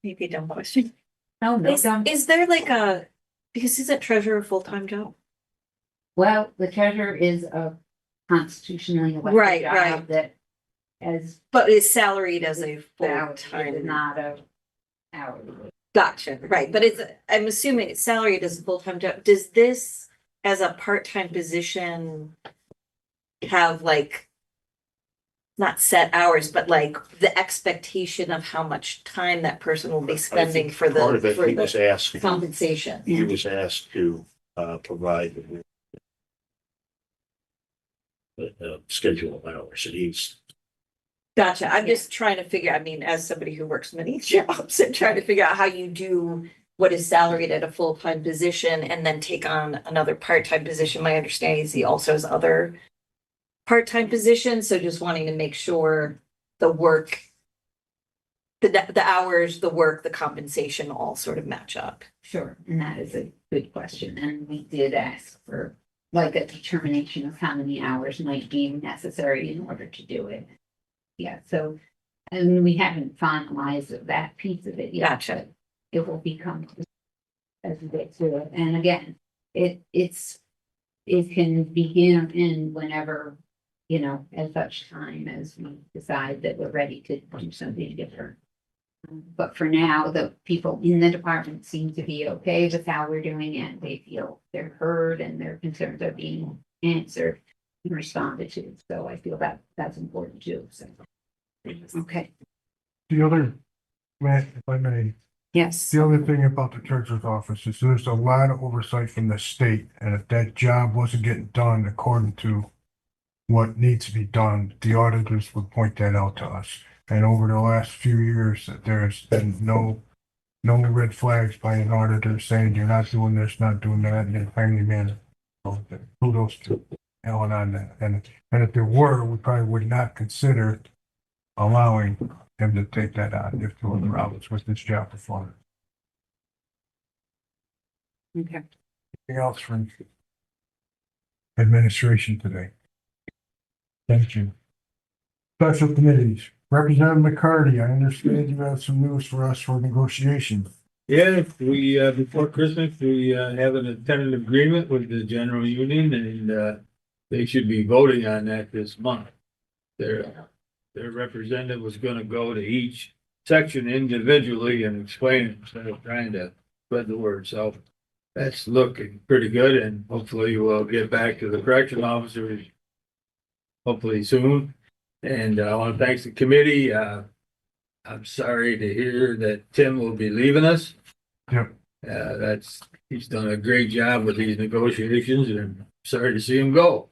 maybe a dumb question? No, no, don't. Is there like a, because isn't treasurer a full-time job? Well, the treasurer is a constitutionally elected Right, job right. that as But is salaried as a salary is full-time. not a hourly. Gotcha, right, but it's, I'm assuming it's salaried as a full-time job. Does this, as a part-time position, have like, not set hours, but like the expectation of how much time that person will be spending for part of the, it, for he was the asked, compensation? he was asked to, provide a schedule of hours and he's, Gotcha, I'm just trying to figure, I mean, as somebody who works many jobs, I'm trying to figure out how you do what is salaried at a full-time position and then take on another part-time position. My understanding is he also has other part-time positions, so just wanting to make sure the work, the hours, the work, the compensation all sort of match up. Sure, and that is a good question, and we did ask for like a determination of how many hours might be necessary in order to do it. Yeah, so, and we haven't finalized that piece of it yet. Gotcha. But it will become as we get through it, and again, it can begin in whenever, you know, at such time as we decide that we're ready to do something different. But for now, the people in the department seem to be okay with how we're doing it. They feel they're heard and their concerns are being answered and responded to. So I feel that that's important too. So, okay. The other, Matt, if I may, Yes. the other thing about the treasurer's office is there's a lot of oversight from the state, and if that job wasn't getting done according to what needs to be done, the auditors would point that out to us. And over the last few years, there's been no red flags by an auditor saying you're not doing this, not doing that in a timely manner. So kudos to Ellen on that. And if there were, we probably would not consider allowing him to take that on if there were problems with this job performance. Okay. Anything else from administration today? Thank you. Special committees. Representative McCarty, I understand you have some news for us for negotiations. Yeah, we, before Christmas, we, have a tentative agreement with the general union and, they should be voting on that this month. Their representative was gonna go to each section individually and explain it instead of trying to spread the word. So that's looking pretty good and hopefully we'll get back to the correction officers hopefully soon. And I want to thank the committee. I'm sorry to hear that Tim will be leaving us. Yep. He's done a great job with these negotiations and I'm sorry to see him go.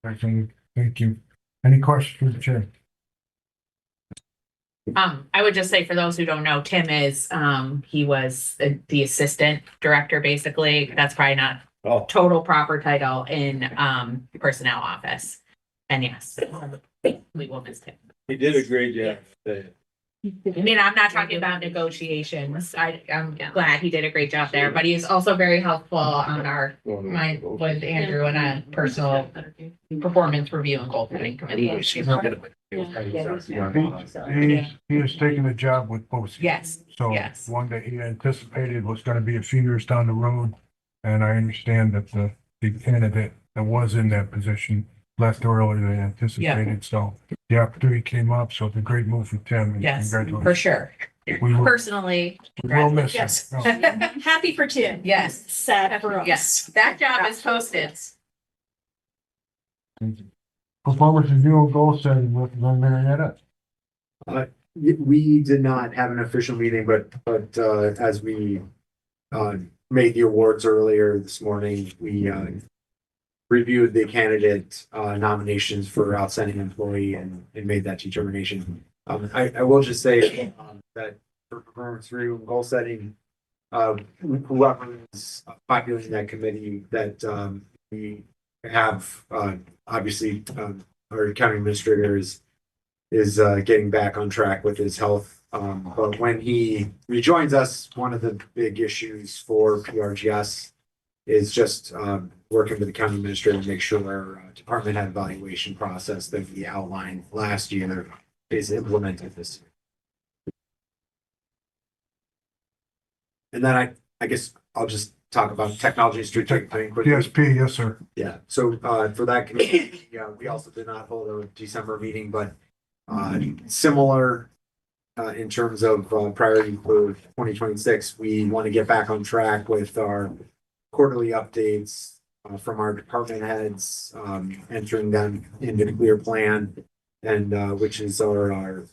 Thank you. Any questions for the chair? I would just say for those who don't know, Tim is, he was the assistant director, basically. That's probably not total proper title in, personnel office. And yes, we will miss him. He did a great job. I mean, I'm not talking about negotiations. I'm glad he did a great job there, but he's also very helpful on with Andrew and a personal performance review and goal setting committee. He has taken a job with both. Yes. So yes. One that he anticipated was going to be a few years down the road. And I understand that the candidate that was in that position left earlier than anticipated. So the opportunity came up. So it's a great move for Tim. And Yes, congratulations. for sure. We will, Personally, we will miss yes. him. Happy for Tim. Yes. Sad for us. Yes, that job is posted. Performance review and goal setting with Marietta. We did not have an official meeting, but as we made the awards earlier this morning, we reviewed the candidate nominations for outstanding employee and made that determination. I will just say that for performance review and goal setting, whoever is populating that committee, that we have obviously our county administrator is getting back on track with his health. But when he rejoins us, one of the big issues for PRGS is just working with the county administrator to make sure our department head evaluation process that we outlined last year is implemented this year. And then I guess I'll just talk about technology and strategic planning quickly. PSP, yes, sir. Yeah, so for that committee, we also did not hold a December meeting, but similar in terms of priority for 2026, we want to get back on track with our quarterly updates from our department heads, entering them into the clear plan, and which is our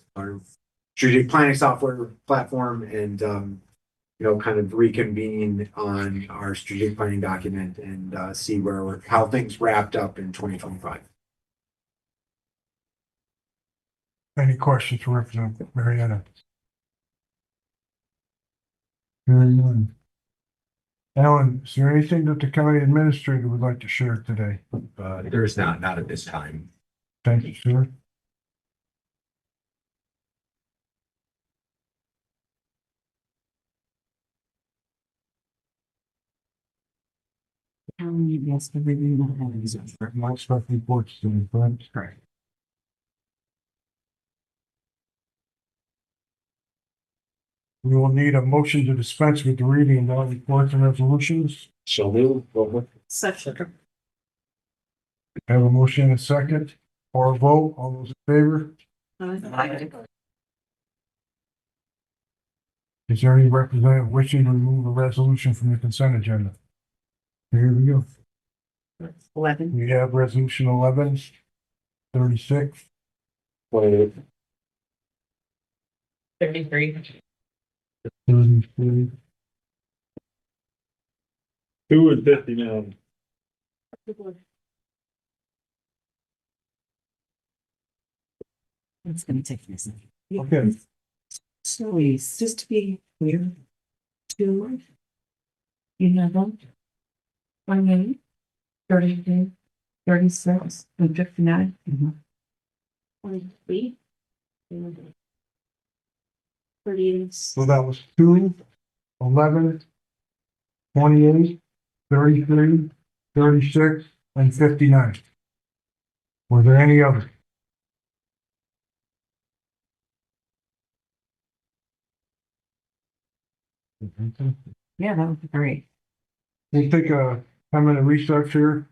strategic planning software platform, and kind of reconvene on our strategic planning document and see how things wrapped up in 2025. Any questions for Representative Marietta? Hearing none. Alan, is there anything that the county administrator would like to share today? There is not at this time. Thank you, sir. Yes, the review not having Most stuff reports to me, correct? Correct. We will need a motion to dispense with the reading of all reports and resolutions. So move. Second. Have a motion and a second, or a vote, all those in favor? Is there any representative wishing to remove a resolution from the consent agenda? Here we go. 11. We have resolution 11, 36. 28. 33. 33. 2:59. It's gonna take me a second. Okay. So it's just to be clear, 2, 11, 28, 32, 36, and 59. 23. 38. So that was 2, 11, 28, 33, 36, and 59. Were there any others? Yeah, that would be great. We'll take a 10-minute recess here.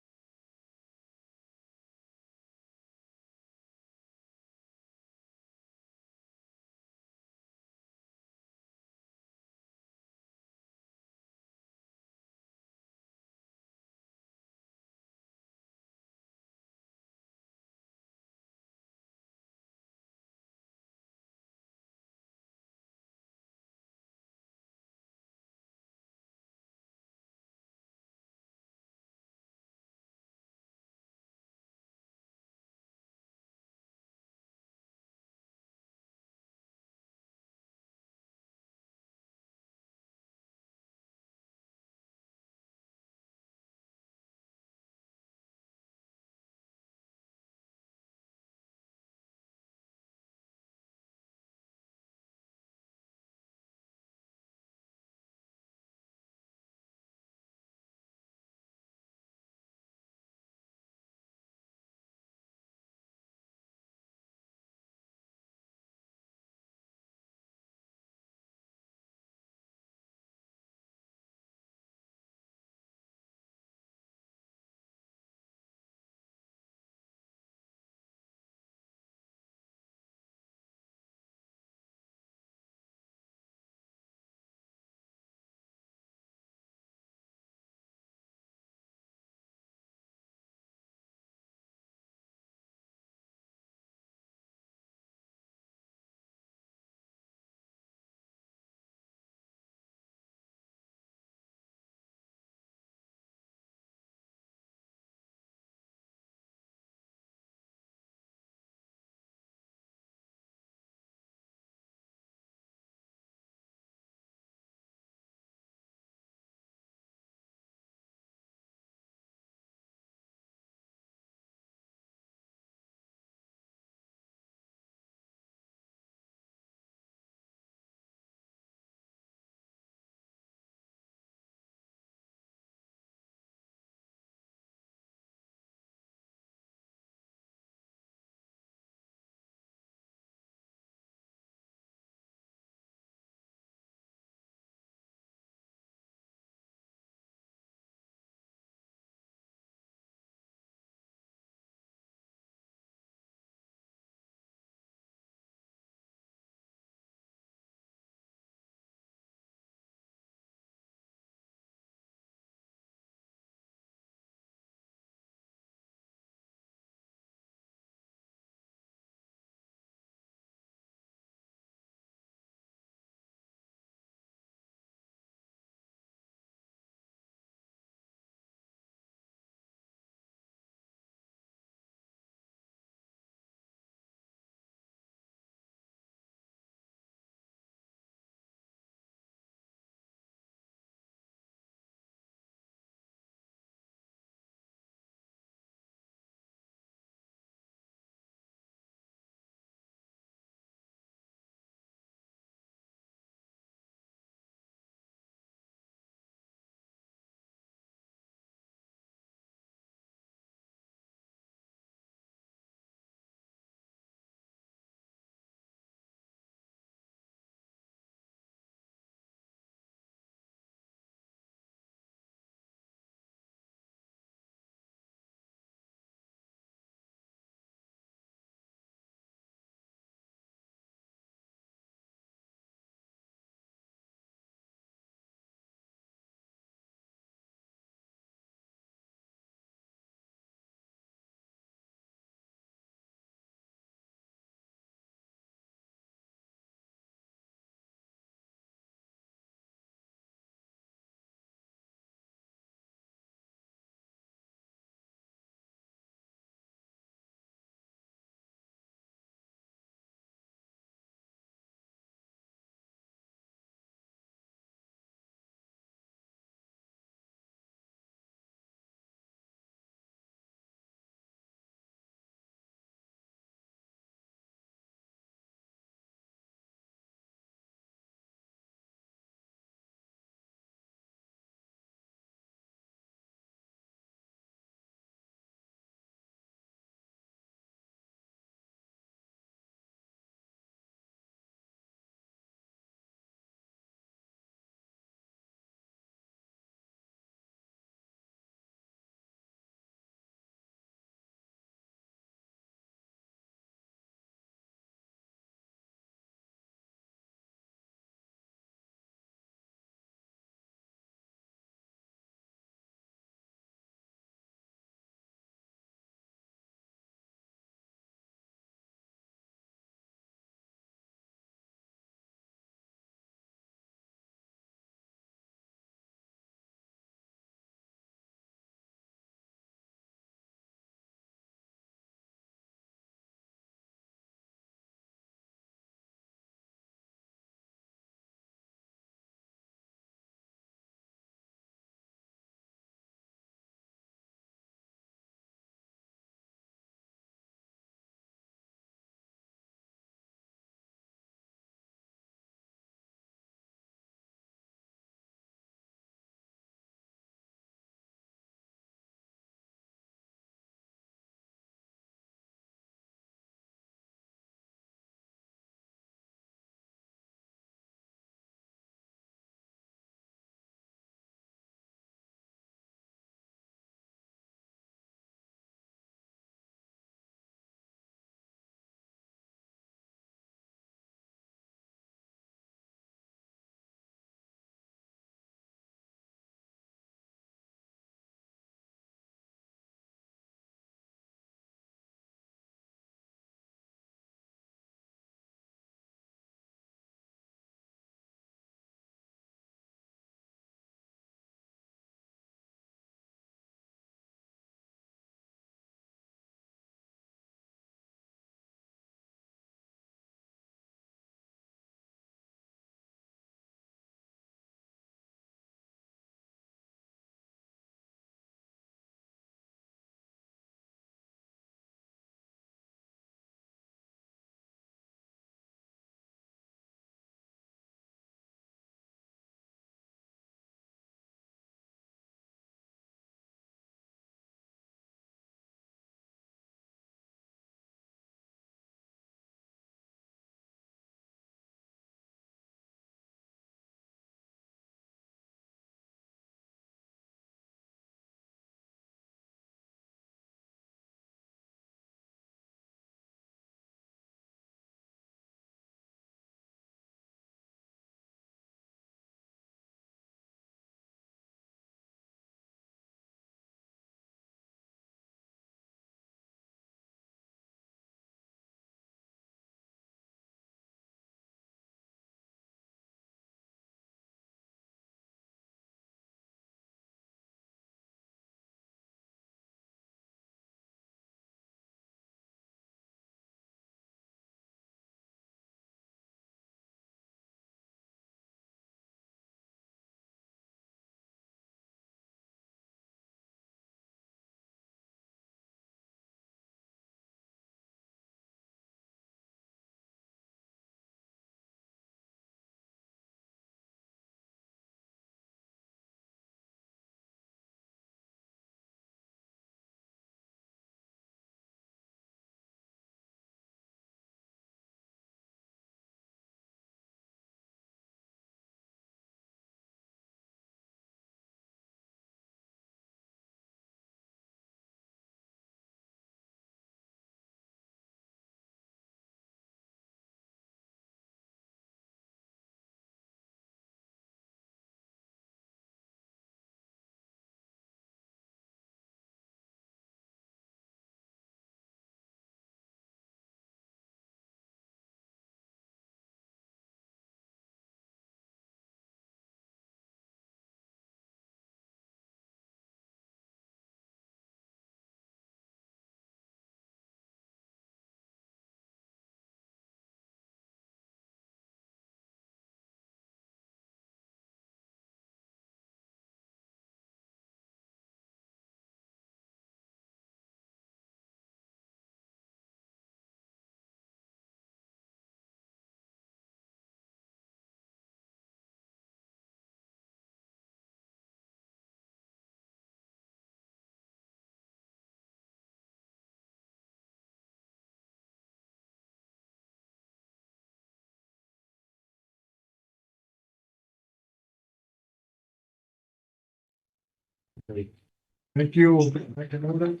Thank you. Make a note of it.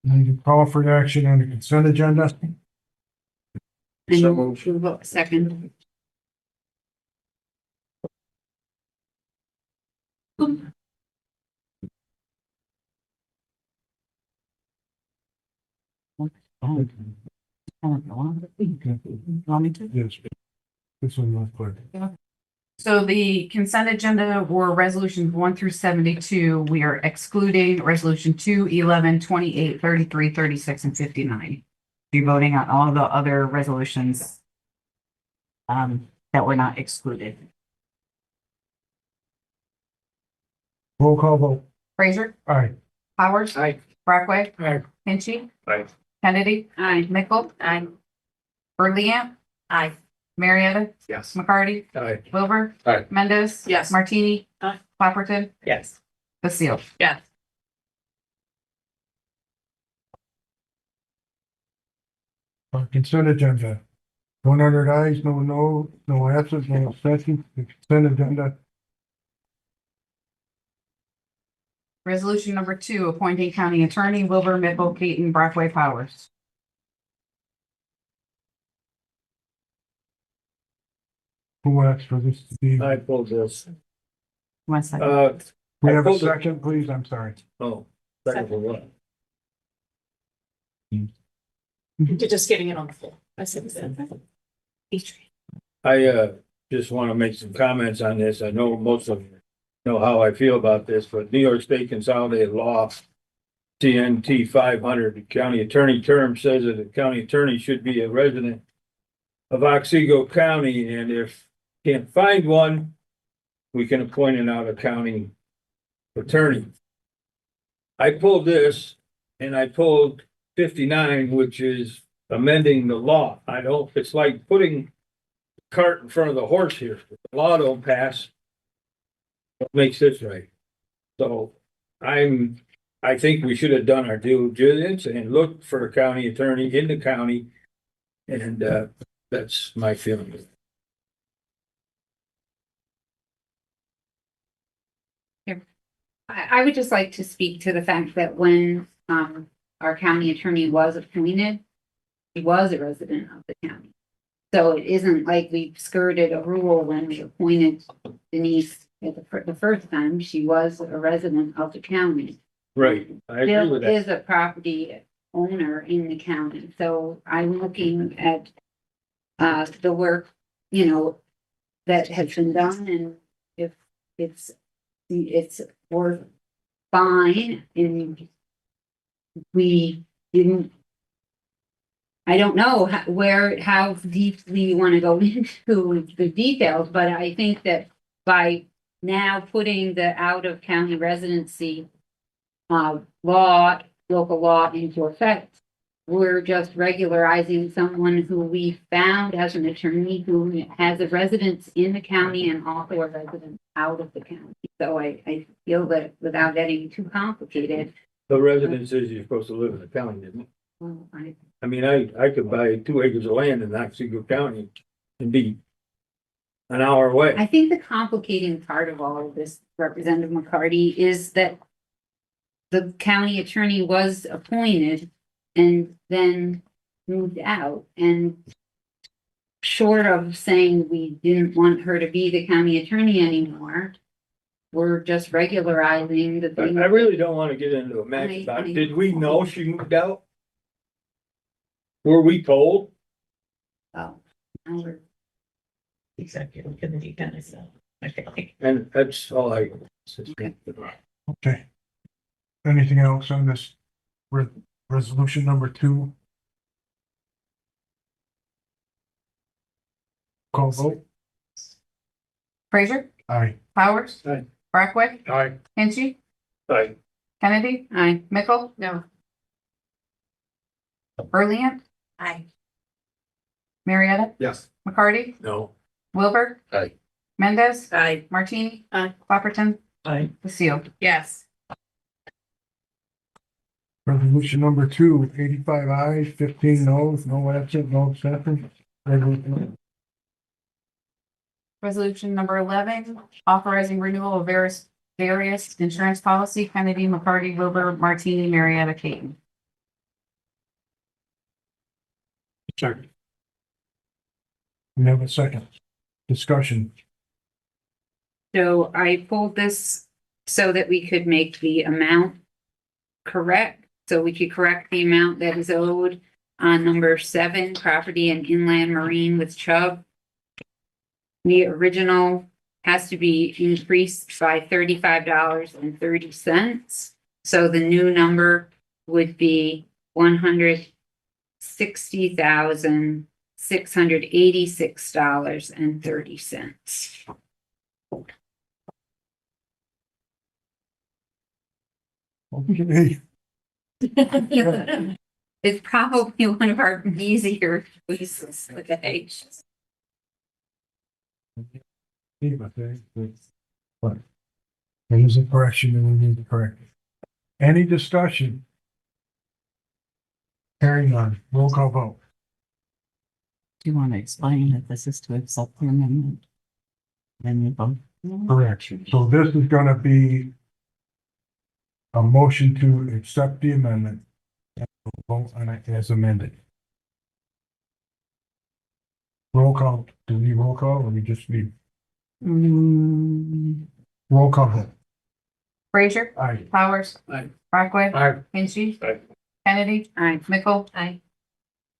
And you call for action on the consent agenda. So moved. Second. Yes. This one was clear. So the consent agenda were resolutions 1 through 72. We are excluding resolution 2, 11, 28, 33, 36, and 59. Be voting on all the other resolutions that were not excluded. Roll call vote. Fraser, Aye. Powers, Aye. Brockway, Aye. Hinchy, Aye. Kennedy, Aye. Mickle, Aye. Berliant, Aye. Marietta, Yes. McCarty, Aye. Wilbur, Aye. Mendez, Yes. Martini, Aye. Clapperton, Yes. Basile. Yes. Consent agenda. 100 ayes, no absent, no abstention. The consent agenda. Resolution number 2, appointing county attorney Wilbur, Mickle, Keaton, Brockway, Powers. Who asked for this to be? I pulled this. One second. We I have a pulled it. second, please. I'm sorry. Oh, second for what? You're just getting it on the floor. I said that. I just want to make some comments on this. I know most of you know how I feel about this, but New York State Consolidated Law, CNT 500, the county attorney term says that the county attorney should be a resident of Otsego County, and if can't find one, we can appoint an out-of-county attorney. I pulled this, and I pulled 59, which is amending the law. It's like putting the cart in front of the horse here. If the law don't pass, what makes this right? So I think we should have done our due diligence and looked for a county attorney in the county. And that's my feeling. I would just like to speak to the fact that when our county attorney was appointed, he was a resident of the county. So it isn't like we skirted a rule when we appointed Denise at the first time. She was a resident of the county. Right, I agree Bill with that. is a property owner in the county, so I'm looking at the work, that has been done, and if it's worth fine, and we didn't. I don't know how deeply you want to go into the details, but I think that by now putting the out of county residency local law into effect, we're just regularizing someone who we found as an attorney who has a residence in the county and also a residence out of the county. So I feel that without getting too complicated. The residence is you're supposed to live in the county, isn't it? Well, I mean, I could buy 2 acres of land in Otsego County and be an hour away. I think the complicating part of all of this, Representative McCarty, is that the county attorney was appointed and then moved out. And short of saying we didn't want her to be the county attorney anymore, we're just regularizing the thing. I really don't want to get into a mess about it. Did we know she moved out? Were we told? Oh, now we're Executive committee kind of stuff. Okay. And that's all I. Okay. Anything else on this resolution number 2? Call vote. Fraser, Aye. Powers, Aye. Brockway, Aye. Hinchy, Aye. Kennedy, Aye. Mickle, No. Berliant, Aye. Marietta, Yes. McCarty, No. Wilbur, Aye. Mendez, Aye. Martini, Aye. Clapperton, Aye. Lucille. Yes. Resolution number 2, 85 ayes, 15 noes, no absent, no abstention. Resolution Resolution number 11, authorizing renewal of various insurance policy, Kennedy, McCarty, Wilbur, Martini, Marietta, Caton. second. We have a second. Discussion. So I pulled this so that we could make the amount correct. So we could correct the amount that is owed on number 7, property and inland marine with Chubb. The original has to be increased by $35.30. So the new number would be $160,686.30. Okay. It's probably one of our easier choices today. But there's a correction and we need to correct it. Any discussion? Hearing none, roll call vote. Do you want to explain that this is to accept the amendment? Then you vote. Correct. So this is gonna be a motion to accept the amendment and vote on it as amended. Roll call, do we need roll call or we just need roll call vote? Frazier. Aye. Powers. Aye. Brockway. Aye. Hinchey. Aye. Kennedy. Aye. Mickle. Aye.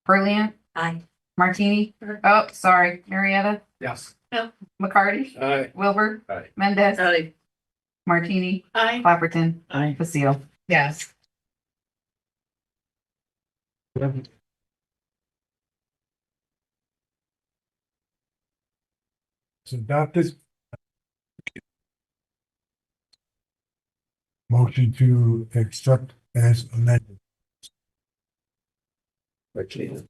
Brilliant. Aye. Martini. Oh, sorry, Marietta. Yes. McCarty. Aye. Wilbur. Aye. Mendez. Aye. Martini. Aye. Clapperton. Aye. Lucille. Yes. It's adopted. Motion to accept as amended. Actually,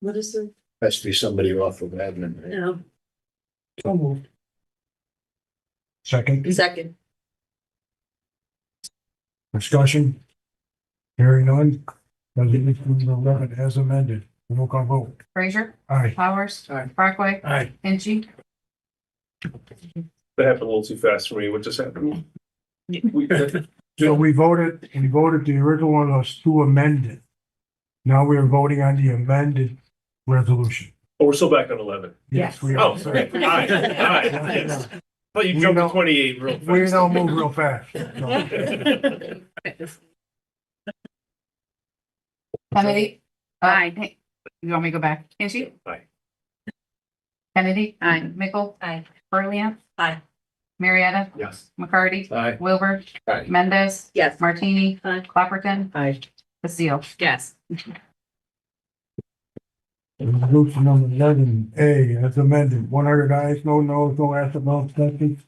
What is the, has to be somebody off of admin. right? no, So moved. Second, second. discussion. Hearing none. Resolution number 11 as amended. Roll call vote. Frazier. Aye. Powers. Aye. Brockway. Aye. Hinchey. That happened a little too fast for me. What just happened? So we voted the original one was to amend it. Now we're voting on the amended resolution. Oh, we're still back on 11. Yes, we Oh, are. sorry. Aye, yes. Thought you We jumped to don't- 28 real fast. We don't move real fast. No. Kennedy. Aye. You want me to go back? Hinchey. Aye. Kennedy. Aye. Mickle. Aye. Brilliant. Aye. Marietta. Yes. McCarty. Aye. Wilbur. Aye. Mendez. Yes. Martini. Aye. Clapperton. Aye. Lucille. Yes. Resolution number 11A as amended. 100 ayes, no noes, no absent, no abstentions.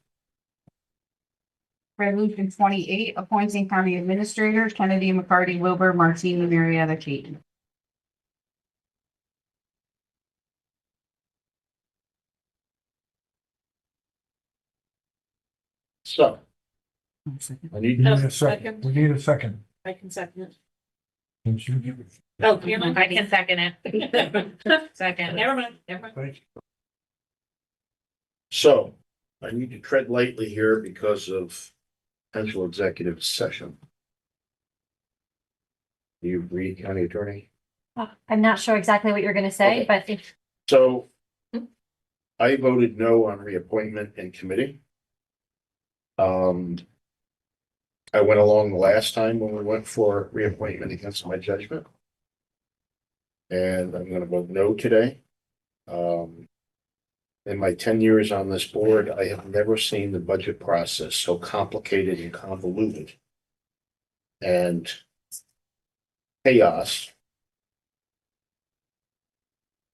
Resolution 28, appointing county administrator, Kennedy, McCarty, Wilbur, Martini, Marietta, Caton. So I need We No, need a second. second. We need a second. I can second it. Can you give it? Oh, never mind. I can second it. Second, never mind, never mind. Thank you. So I need to tread lightly here because of potential executive session. Do you agree, County Attorney? I'm not sure exactly what you're gonna say, Okay. but if So I voted no on reappointment in committee. I went along the last time when we went for reappointment against my judgment. And I'm gonna vote no today. In my 10 years on this board, I have never seen the budget process so complicated and convoluted. And chaos.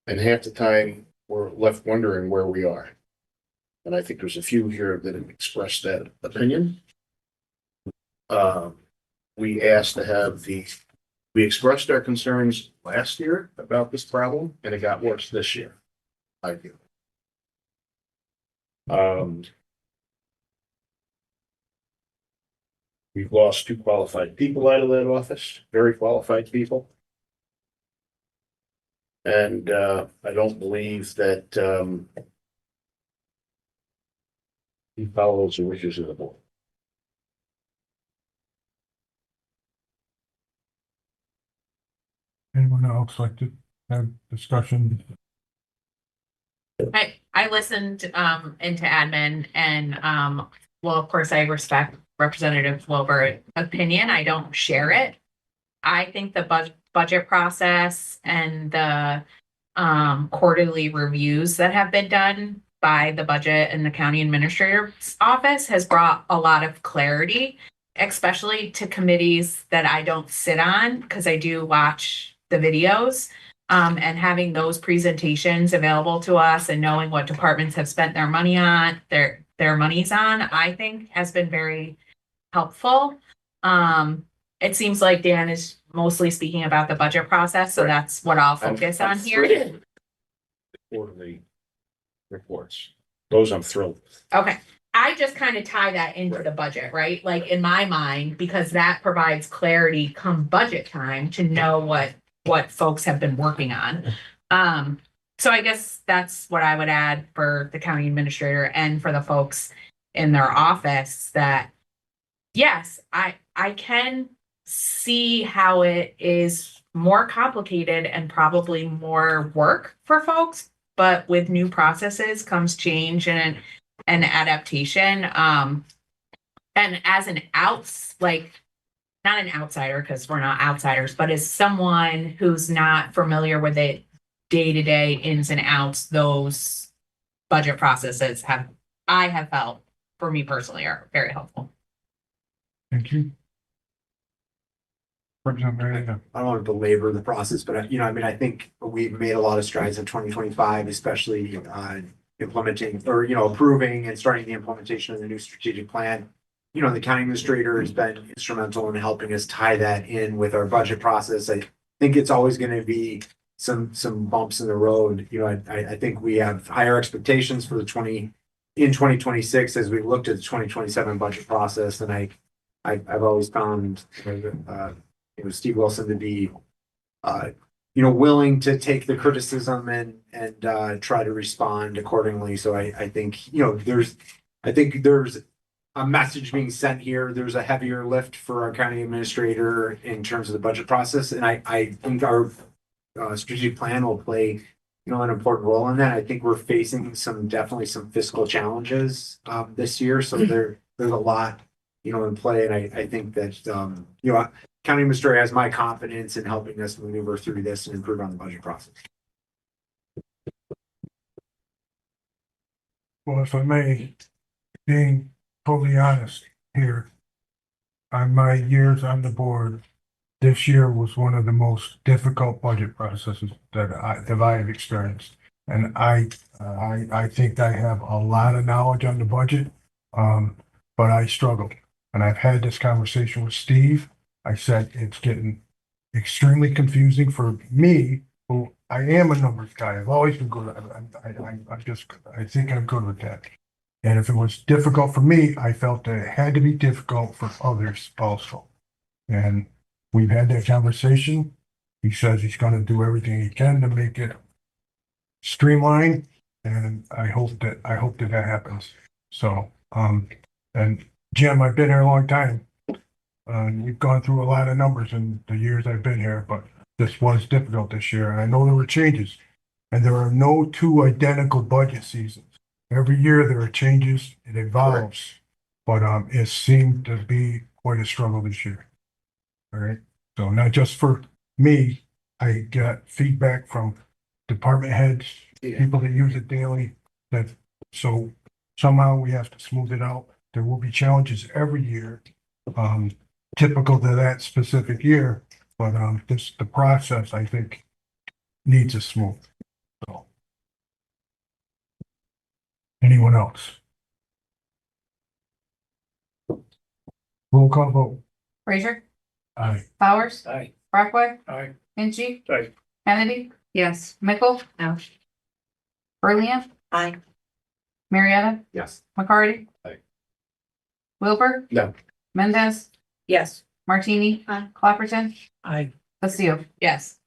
And half the time, we're left wondering where we are. And I think there's a few here that have expressed that opinion. We asked to have we expressed our concerns last year about this problem, and it got worse this year. I feel. We've lost two qualified people out of that office, very qualified people. And I don't believe that he follows the wishes of the board. Anyone else like to have discussion? I listened into admin and well, of course, I respect Representative Wilbur's opinion. I don't share it. I think the budget process and the quarterly reviews that have been done by the budget and the county administrator's office has brought a lot of clarity, especially to committees that I don't sit on because I do watch the videos. And having those presentations available to us and knowing what departments have spent their money on, their monies on, I think has been very helpful. It seems like Dan is mostly speaking about the budget process, so that's what I'll focus on here. Quarterly reports. Those I'm thrilled with. Okay. I just kind of tie that into the budget, right? Like in my mind, because that provides clarity come budget time to know what folks have been working on. So I guess that's what I would add for the county administrator and for the folks in their office that, yes, I can see how it is more complicated and probably more work for folks, but with new processes comes change and adaptation. And as an not an outsider, because we're not outsiders, but as someone who's not familiar with it day-to-day ins and outs, those budget processes I have felt, for me personally, are very helpful. Thank you. Representative Marietta. I don't want to belabor the process, but I think we've made a lot of strides in 2025, especially implementing or, approving and starting the implementation of the new strategic plan. The county administrator has been instrumental in helping us tie that in with our budget process. I think it's always going to be some bumps in the road. I think we have higher expectations for in 2026 as we looked at the 2027 budget process. And I've always found Steve Wilson to be willing to take the criticism and try to respond accordingly. So I think there's a message being sent here. There's a heavier lift for our county administrator in terms of the budget process. And I think our strategic plan will play, an important role in that. I think we're facing definitely some fiscal challenges this year. So there's a lot, in play. And I think that, county administrator has my confidence in helping us maneuver through this and improve on the budget process. Well, if I may, being totally honest here, on my years on the board, this year was one of the most difficult budget processes that I have experienced. And I think I have a lot of knowledge on the budget, but I struggled. And I've had this conversation with Steve. I said it's getting extremely confusing for me, who I am a numbers guy. I've always been good. I think I'm good with that. And if it was difficult for me, I felt that it had to be difficult for others also. And we've had that conversation. He says he's going to do everything he can to make it streamlined, and I hope that happens. So, and Jim, I've been here a long time. We've gone through a lot of numbers in the years I've been here, but this was difficult this year, and I know there were changes, and there are no two identical budget seasons. Every year there are changes, it evolves, but it seemed to be quite a struggle this year. All right, so not just for me, I got feedback from department heads, people that use it daily, so somehow we have to smooth it out. There will be challenges every year, typical to that specific year, but the process, I think, needs a smooth. So. Anyone else? Roll call vote. Frazier? Aye. Powers? Aye. Brockway? Aye. Minchie? Aye. Kennedy? Yes. Mickle? No. Burlian? Aye. Marietta? Yes. McCarty? Aye. Wilbur? No. Mendez? Yes. Martini. Aye. Clapperton. I, Lucille. Yes.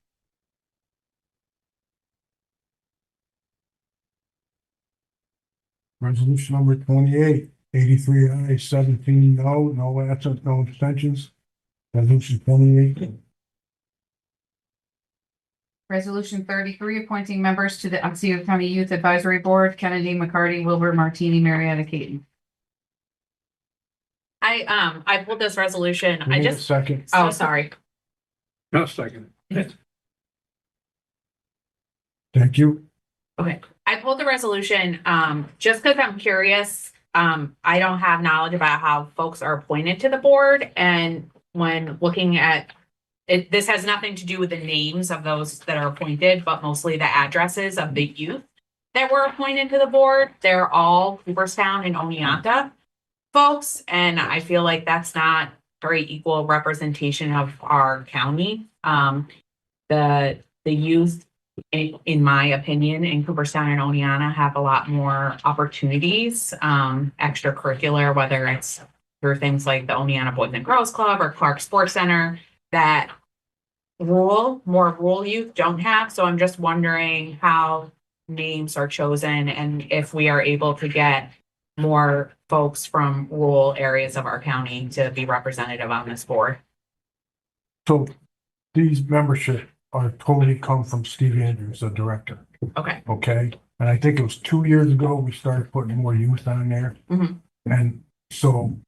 Resolution number 28, 83 ayes, 17 no, no absent, no abstentions. Resolution 28. Resolution 33, appointing members to the Otsego County Youth Advisory Board, Kennedy, McCarty, Wilbur, Martini, Marietta, Caton. I pulled this resolution. We I need a just, second. oh, sorry. No second. Thank you. Okay, I pulled the resolution, just because I'm curious. I don't have knowledge about how folks are appointed to the board, and when looking at it, this has nothing to do with the names of those that are appointed, but mostly the addresses of the youth that were appointed to the board. They're all Cooperstown and Oneonta folks, and I feel like that's not very equal representation of our county. The youth, in my opinion, in Cooperstown and Oneonta have a lot more opportunities, extracurricular, whether it's through things like the Oneonta Boys and Girls Club or Clark Sports Center, that more rural youth don't have. So I'm just wondering how names are chosen and if we are able to get more folks from rural areas of our county to be representative on this board. So these membership are totally come from Steve Andrews, the director. Okay. Okay, and I think it was 2 years ago, we started putting more youth on there. Mhm. And so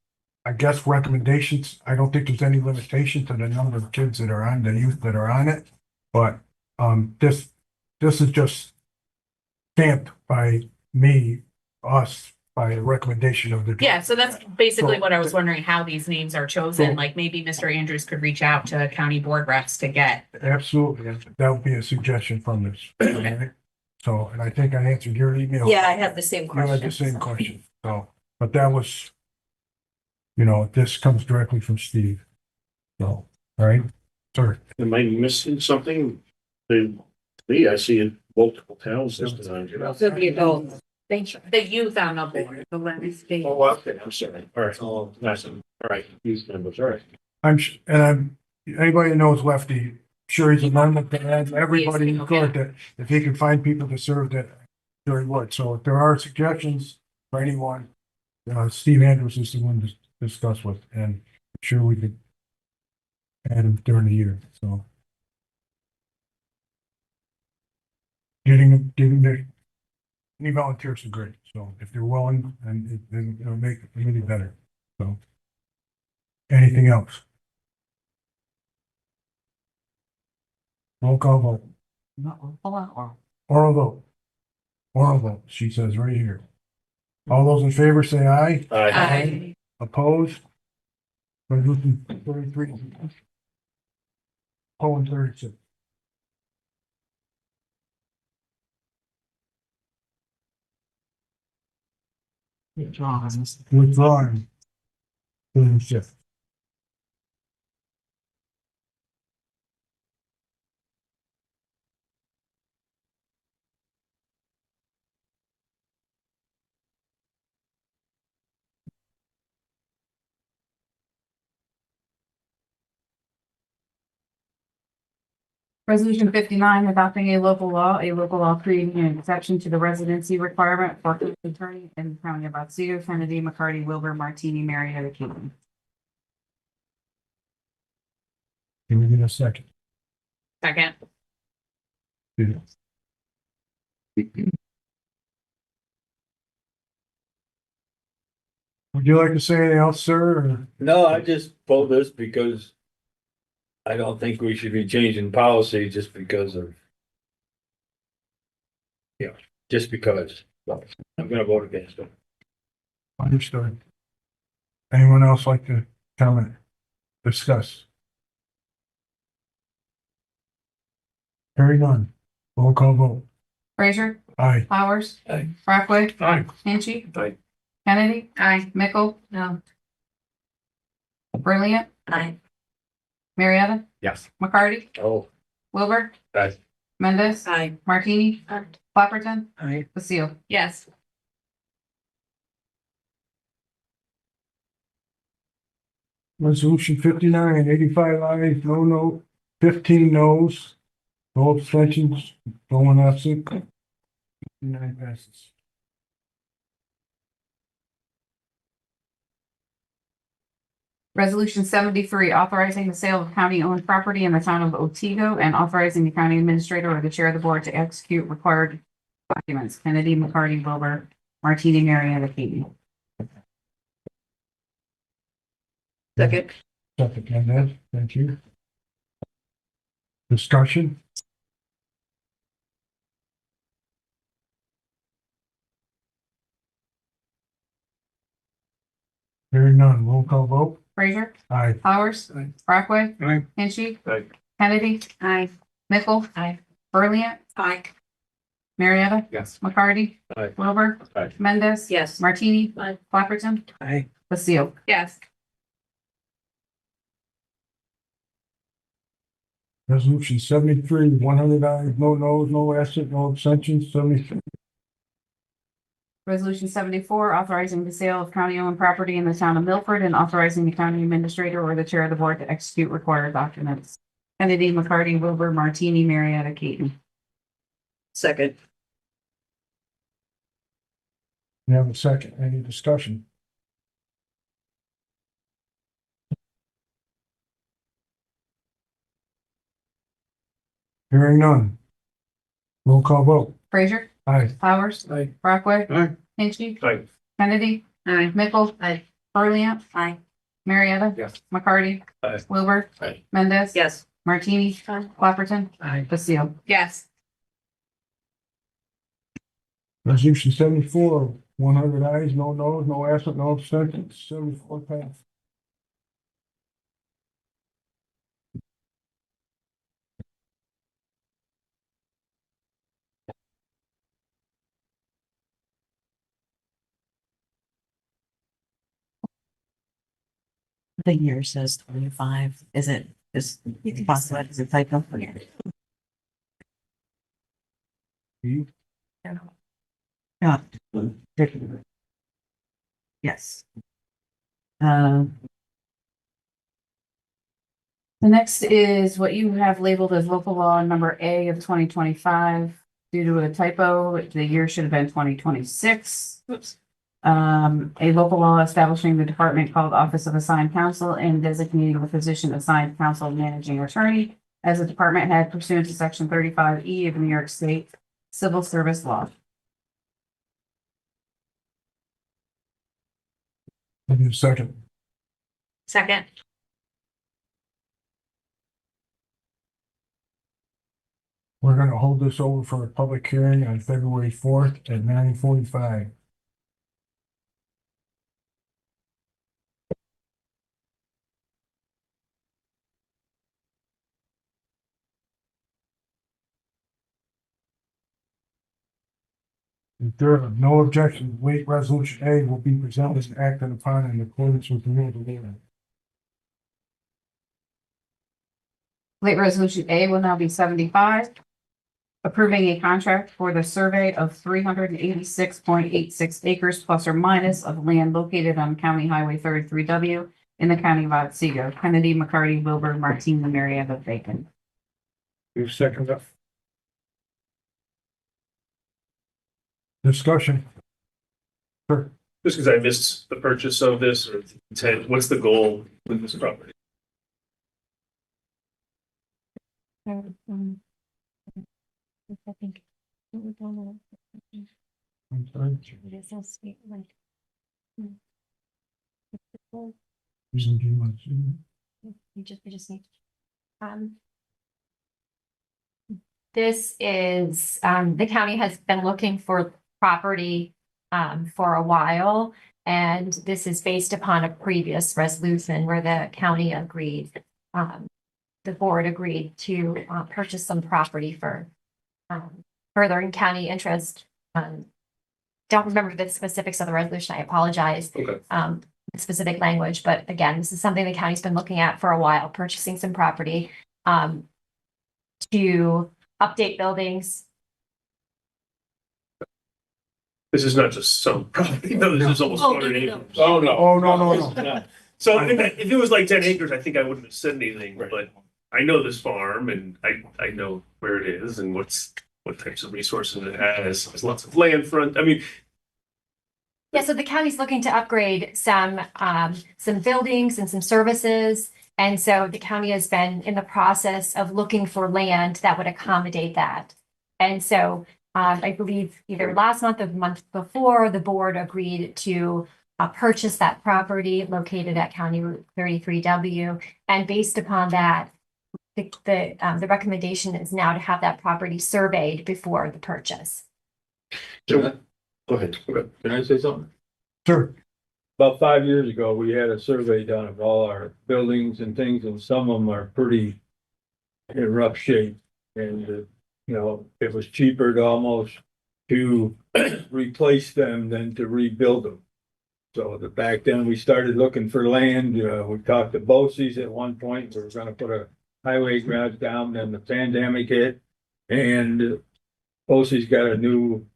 I guess recommendations, I don't think there's any limitation to the number of kids that are on, the youth that are on it. But, this is just stamped by me, us, by a recommendation of the. Yeah, so that's basically So- what I was wondering, how these names are chosen. So- Like maybe Mr. Andrews could reach out to county board reps to get. Absolutely, that would be a suggestion from this. Alright? So, and I think I answered your email. Yeah, I had the same You had the same question, so, but that was, this comes directly from Steve. So, all right, sorry. Am I missing something? Me, I see in multiple towns this time. So the adults. The youth on the board. The last page. Oh, okay, I'm sorry. All right, nice. All right, youth members, all right. Anybody that knows Lefty, sure he's a member to add everybody in court that if he can find people to serve that, sure he would. So if there are suggestions for anyone, Steve Andrews is the one to discuss with, and I'm sure we could add him during the year, so. Getting any volunteers are great, so if they're willing, and then it'll make the committee better, so. Anything else? Roll call vote. Oral vote. Oral vote, she says right here. All those in favor say aye. Aye. Opposed? Resolution 33. Colon 36. Withdrawn. 36. Resolution 59, adopting a local law creating an exception to the residency requirement for county attorney in the county of Otsego, Kennedy, McCarty, Wilbur, Martini, Marietta, Caton. Can we get a second? Second. Would you like to say anything else, sir? or- No, I just pulled this because I don't think we should be changing policy just because of. Yeah, just because. I'm gonna vote against it. Understood. Anyone else like to comment, discuss? Hearing none. Roll call vote. Frazier. Aye. Flowers. Aye. Brockway. Aye. Hanchey. Aye. Kennedy. Aye. Mickle. No. Brilliant. Aye. Marietta. Yes. McCarty. Oh. Wilbur. Aye. Mendez. Aye. Martini. Aye. Clapperton. I, Lucille. Yes. Resolution 59, 85 ayes, no, 15 noes, no abstentions, no one absent. 59 passes. Resolution 73, authorizing the sale of county-owned property in the town of Otsego and authorizing the county administrator or the chair of the board to execute required documents. Kennedy, McCarty, Wilbur, Martini, Marietta, Katie. Second. Second, Kenneth, thank you. Discussion? Hearing none, roll call vote. Frazier, Aye. Flowers, Aye. Brockway, Aye. Hinchey, Aye. Kennedy, Aye. Mickle, Aye. Burliant, Aye. Marietta, Yes. McCarty, Aye. Wilbur, Aye. Mendez. Yes. Martini, Aye. Clapperton, Aye. Basile. Yes. Resolution 73, 100 ayes, no noes, no absent, no abstentions, 73. Resolution 74, authorizing the sale of county-owned property in the town of Milford and authorizing the county administrator or the chair of the board to execute required documents. Kennedy, McCarty, Wilbur, Martini, Marietta, Keaton. Second. We have a second, any discussion? Hearing none. Roll call vote. Frazier, Aye. Flowers, Aye. Brockway, Aye. Hinchey, Aye. Kennedy, Aye. Mickle, Burliant, Aye. Marietta, Yes. McCarty, Aye. Wilbur, Aye. Mendez. Yes. Martini, Aye. Clapperton, Aye. Basile. Yes. Resolution 74, 100 ayes, no noes, no absent, no abstentions, 74 pass. The year says 25. Is it, is possible, is it typo? You? Yeah. Yes. The next is what you have labeled as local law number A of 2025. Due to a typo, the year should have been 2026. Oops. A local law establishing the department called Office of Assigned Counsel and designating the position assigned counsel managing attorney as a department head pursuant to section 35E of New York State Civil Service Law. I need a second. Second. We're gonna hold this over for a public hearing on February 4th at 9:45. If there are no objections, late resolution A will be presented and acted upon in accordance with the rules of order. Late resolution A will now be 75. Approving a contract for the survey of 386.86 acres plus or minus of land located on County Highway 33W in the county of Otsego. Kennedy, McCarty, Wilbur, Martini, Marietta, Bacon. You second that? Discussion. Sure. Just because I missed the purchase of this or the intent, what's the goal with this property? I think. I'm sorry. We just need. This is, the county has been looking for property, for a while. And this is based upon a previous resolution where the county agreed, the board agreed to, purchase some property for, furthering county interest. Don't remember the specifics of the resolution. I apologize. Okay. The specific language, but again, this is something the county's been looking at for a while, purchasing some property, to update buildings. This is not just some property, no, this is almost Oh, 100 no. acres. Oh, no. Oh, no. So if it was like 10 acres, I think I wouldn't have said anything, but I know this farm and I know where it is and what types of resources it has. There's lots of land front. I mean, Yeah, so the county's looking to upgrade some buildings and some services. And so the county has been in the process of looking for land that would accommodate that. And so I believe either last month or the month before, the board agreed to purchase that property located at County Route 33W. And based upon that, the recommendation is now to have that property surveyed before the purchase. So, go ahead. Can I say something? Sure. About 5 years ago, we had a survey done of all our buildings and things, and some of them are pretty in rough shape. And, it was cheaper to replace them than to rebuild them. So back then we started looking for land. We talked to Bosse's at one point. We were gonna put a highway garage down, then the pandemic hit. And Bosse's got a new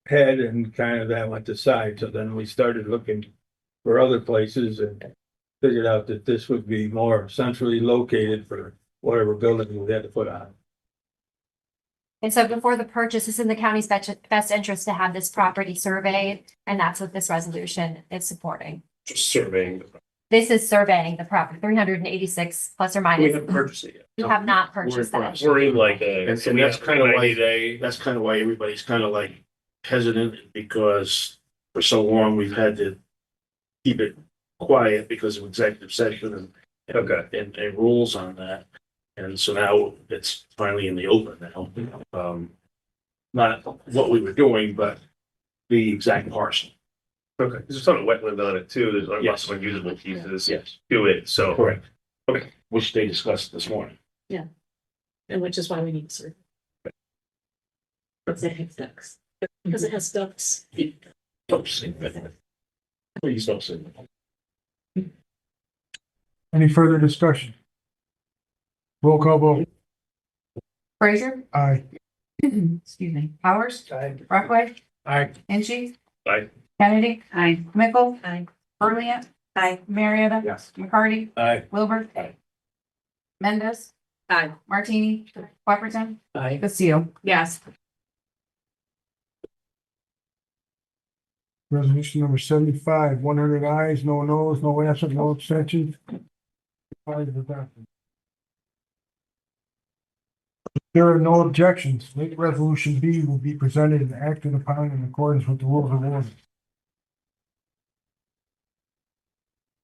head and kind of that went aside. So then we started looking for other places and figured out that this would be more centrally located for whatever building we had to put on. And so before the purchase, it's in the county's best interest to have this property surveyed, and that's what this resolution is supporting. just surveying. This is surveying the property, 386 plus or We minus. haven't purchased it yet. You have not purchased that. We're in like a. And so we that's have kind of 90 why, day. that's kind of why everybody's kind of like hesitant, because for so long we've had to keep it quiet because of executive session and rules on that. And so now it's finally in the open now. Not what we were doing, but the exact parcel. Okay, there's a ton of wetland on it too. There's lots Yes. of unusable pieces Yes. to it, so. Correct. Okay. Which they discussed this morning. Yeah. And which is why we need to survey. Because it has ducks. Because it has ducks. Please don't say that. Any further discussion? Roll call vote. Frazier, Aye. excuse me, Powers, Brockway, Aye. Angie, Aye. Kennedy, Aye. Mickle, Aye. Brilliant, Aye. Marietta, Yes. McCarty, Aye. Wilbur, Mendez, Aye. Martini, Waperton, Aye. Castillo. Yes. Resolution number 75, 100 ayes, no noes, no absent, no abstentions. Five adopted. If there are no objections, late resolution B will be presented and acted upon in accordance with the rules of order.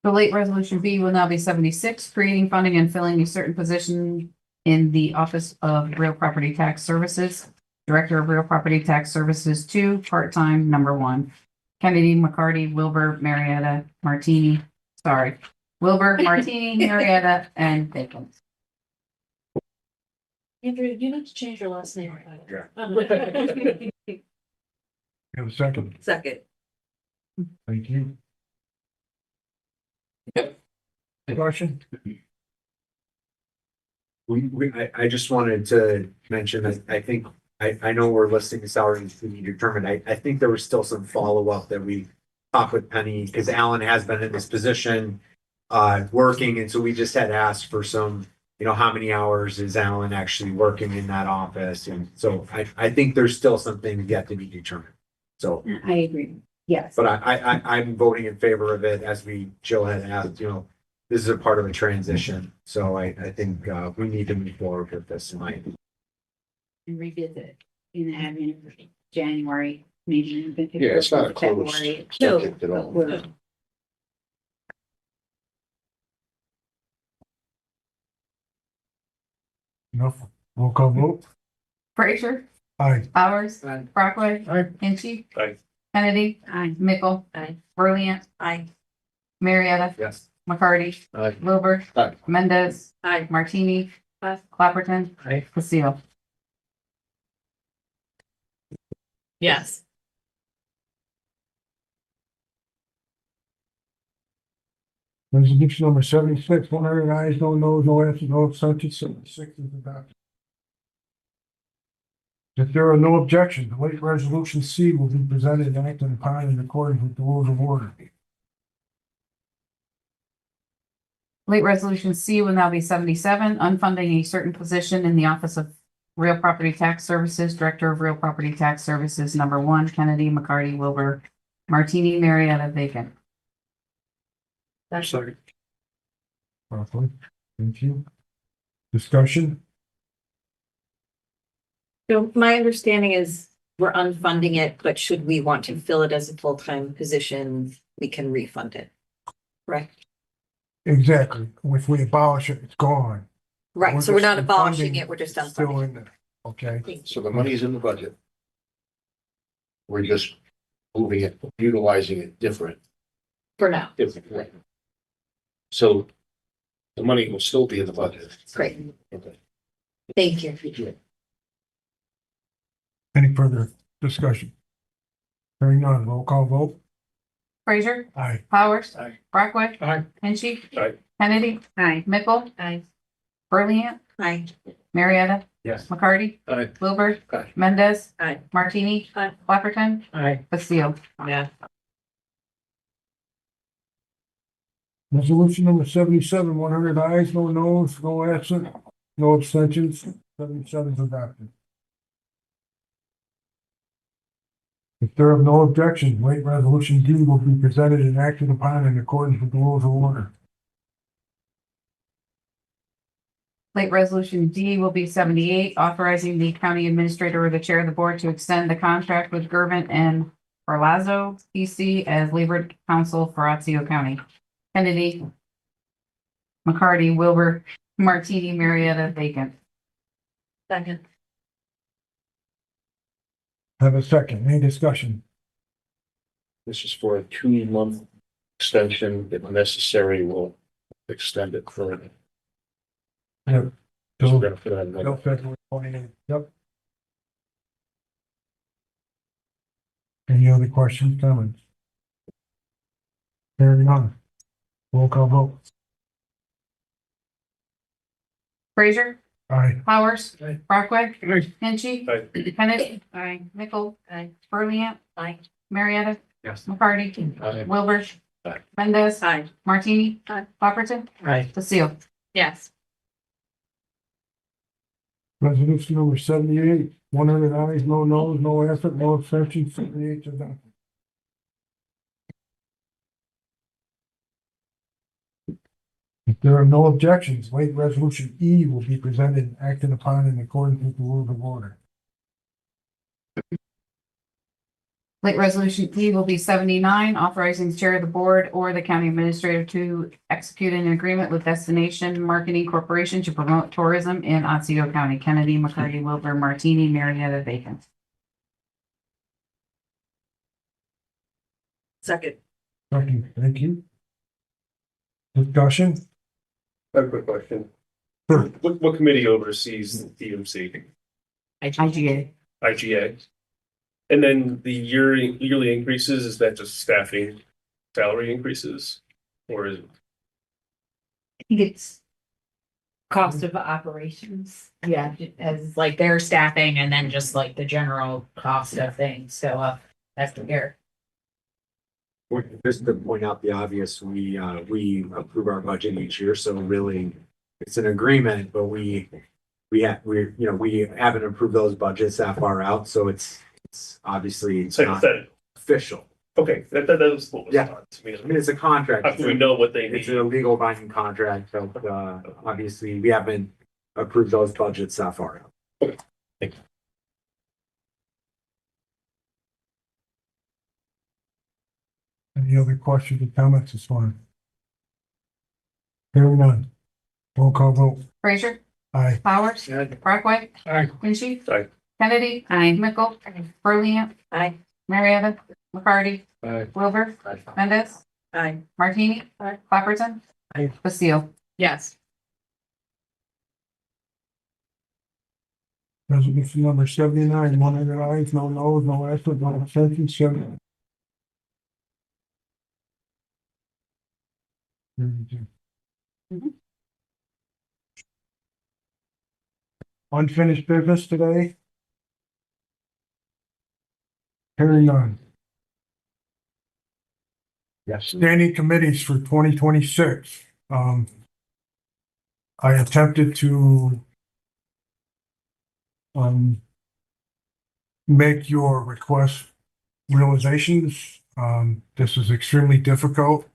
The late resolution B will now be 76, creating funding and filling a certain position in the Office of Real Property Tax Services. Director of Real Property Tax Services 2, part-time, number 1. Kennedy, McCarty, Wilbur, Marietta, Martini, Wilbur, Martini, Marietta, and Bacon. Andrew, you need to change your last name. Yeah. You have a second? Second. Thank you. Question? I just wanted to mention that I think, I know we're listing the salaries to be determined. I think there was still some follow-up that we talked with Penny, because Alan has been in this position, working, and so we just had asked for some, how many hours is Alan actually working in that office? And so I think there's still some things yet to be determined. So, I agree. Yes. but I'm voting in favor of it, as Jill had asked, this is a part of a transition. So I think, we need to move forward with this in my opinion. And revisit in the admin January meeting. Yeah, it's not a closed February. subject at No, all. but we're- No. Roll call vote. Frazier, Aye. Powers, Aye. Brockway, Aye. Angie, Aye. Kennedy, Aye. Mickle, Aye. Brilliant, Aye. Marietta, Yes. McCarty, Aye. Wilbur, Aye. Mendez, Aye. Martini, Aye. Clapperton, Aye. Castillo. Yes. Resolution number 76, 100 ayes, no noes, no absent, no abstentions, 76 is adopted. If there are no objections, the late resolution C will be presented and acted upon in accordance with the rules of order. Late resolution C will now be 77, unfunding a certain position in the Office of Real Property Tax Services, Director of Real Property Tax Services, number 1, Kennedy, McCarty, Wilbur, Martini, Marietta, vacant. Second. Roughly. Thank you. Discussion? So my understanding is we're unfunding it, but should we want to fill it as a full-time position, we can refund it. Correct? Exactly. If we abolish it, it's gone. Right, so we're not just abolishing funding it, we're just Still unfunding. in there. Okay. So the money's in the budget. We're just moving it, utilizing it different. For now. Different. So the money will still be in the budget. Great, Okay. thank you. Any further discussion? Hearing none, roll call vote. Frazier, Aye. Powers, Aye. Brockway, Aye. Hinchey, Aye. Kennedy, Aye. Mickle, Aye. Burley, Aye. Marietta, Yes. McCarty, Aye. Wilbur, Aye. Mendez, Aye. Martini, Aye. Clapperton, Aye. Basile. Yeah. Resolution number 77, 100 ayes, no noes, no absent, no abstentions, 77 is adopted. If there are no objections, late resolution D will be presented and acted upon in accordance with the rules of order. Late resolution D will be 78, authorizing the county administrator or the chair of the board to extend the contract with Gervin and Orlazzo PC as labor counsel for Otsego County. Kennedy, McCarty, Wilbur, Martini, Marietta, vacant. Second. Have a second, any discussion? This is for a 2-month extension. If necessary, we'll extend it further. Yep. Because we're gonna put it on Till February 28th, yep. Any other questions, comments? Hearing none. Roll call vote. Frazier, Aye. Powers, Aye. Brockway, Aye. Hinchey, Aye. Kennedy, Aye. Mickle, Aye. Burley, Aye. Marietta, Yes. McCarty, Aye. Wilbur, Aye. Mendez, Aye. Martini, Aye. Clapperton, Aye. Basile. Yes. Resolution number 78, 100 ayes, no noes, no absent, no abstentions, 78 is adopted. If there are no objections, late resolution E will be presented and acted upon in accordance with the rules of order. Late resolution E will be 79, authorizing the chair of the board or the county administrator to execute an agreement with Destination Marketing Corporation to promote tourism in Otsego County. Kennedy, McCarty, Wilbur, Martini, Marietta, vacant. Second. Second, thank you. Discussion? I have a quick question. Sure. What committee oversees the EMC? IGA. IGA? And then the yearly increases, is that just staffing salary increases? Or is it? I think it's cost of operations. Yeah, as like their staffing and then just like the general cost of things. So that's the year. Just to point out the obvious, we approve our budget each year, so really it's an agreement, but we haven't approved those budgets that far out, so it's obviously it's not Hypothetical. official. Okay, that was what was Yeah. thought to me. I mean, it's a contract. How can we know what they need? It's a legal binding contract, so obviously we haven't approved those budgets that far out. Thank you. Any other questions or comments this morning? Hearing none. Roll call vote. Frazier, Aye. Powers, Aye. Brockway, Aye. Hinchey, Aye. Kennedy, Aye. Mickle, Burley, Aye. Marietta, McCarty, Aye. Wilbur, Aye. Mendez, Aye. Martini, Clapperton, Aye. Basile. Yes. Resolution number 79, 100 ayes, no noes, no absent, no abstentions, 7. Unfinished business today? Hearing none. Yes. Standing committees for 2026. I attempted to make your request realizations. This is extremely difficult.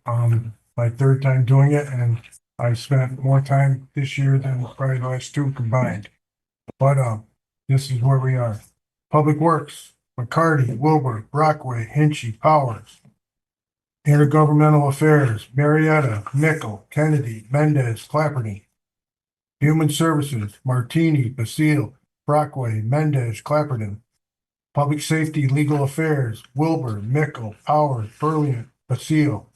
My third time doing it, and I spent more time this year than probably the last two combined. But, this is where we are. Public Works, McCarty, Wilbur, Brockway, Hinchy, Powers. Intergovernmental Affairs, Marietta, Nickel, Kennedy, Mendez, Clapperty. Human Services, Martini, Basile, Brockway, Mendez, Clapperton. Public Safety, Legal Affairs, Wilbur, Mickle, Powers, Burley, Basile.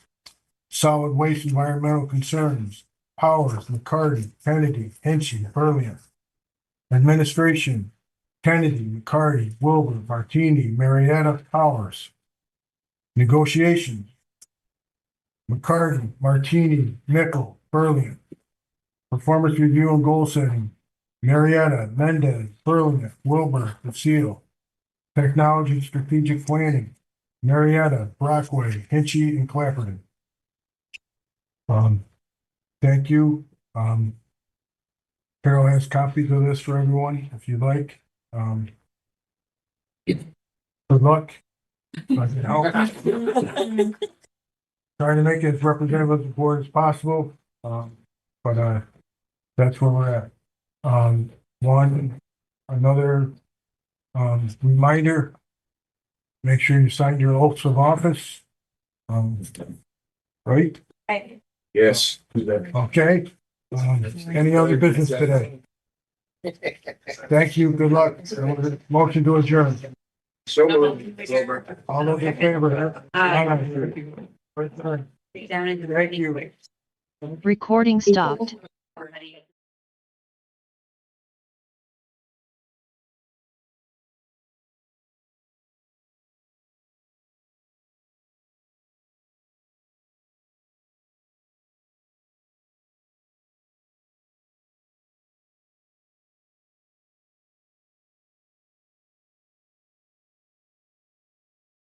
Solid Waste Environmental Concerns, Powers, McCarty, Kennedy, Hinchy, Burley. Administration, Kennedy, McCarty, Wilbur, Martini, Marietta, Powers. Negotiations, McCarty, Martini, Mickle, Burley. Performance Review and Goal Setting, Marietta, Mendez, Burley, Wilbur, Basile. Technology Strategic Planning, Marietta, Brockway, Hinchy, and Clapperton. Thank you. Carol has copies of this for everyone, if you'd like. Good luck. If I can help. Trying to make it as representative of the board as possible, but that's where we're at. Another reminder, make sure you sign your oaths of office. Right? Yes. Okay. Any other business today? Thank you. Good luck. Motion to adjourn. So moved. All those in favor? Down in the. Thank you. Recording stopped. Already.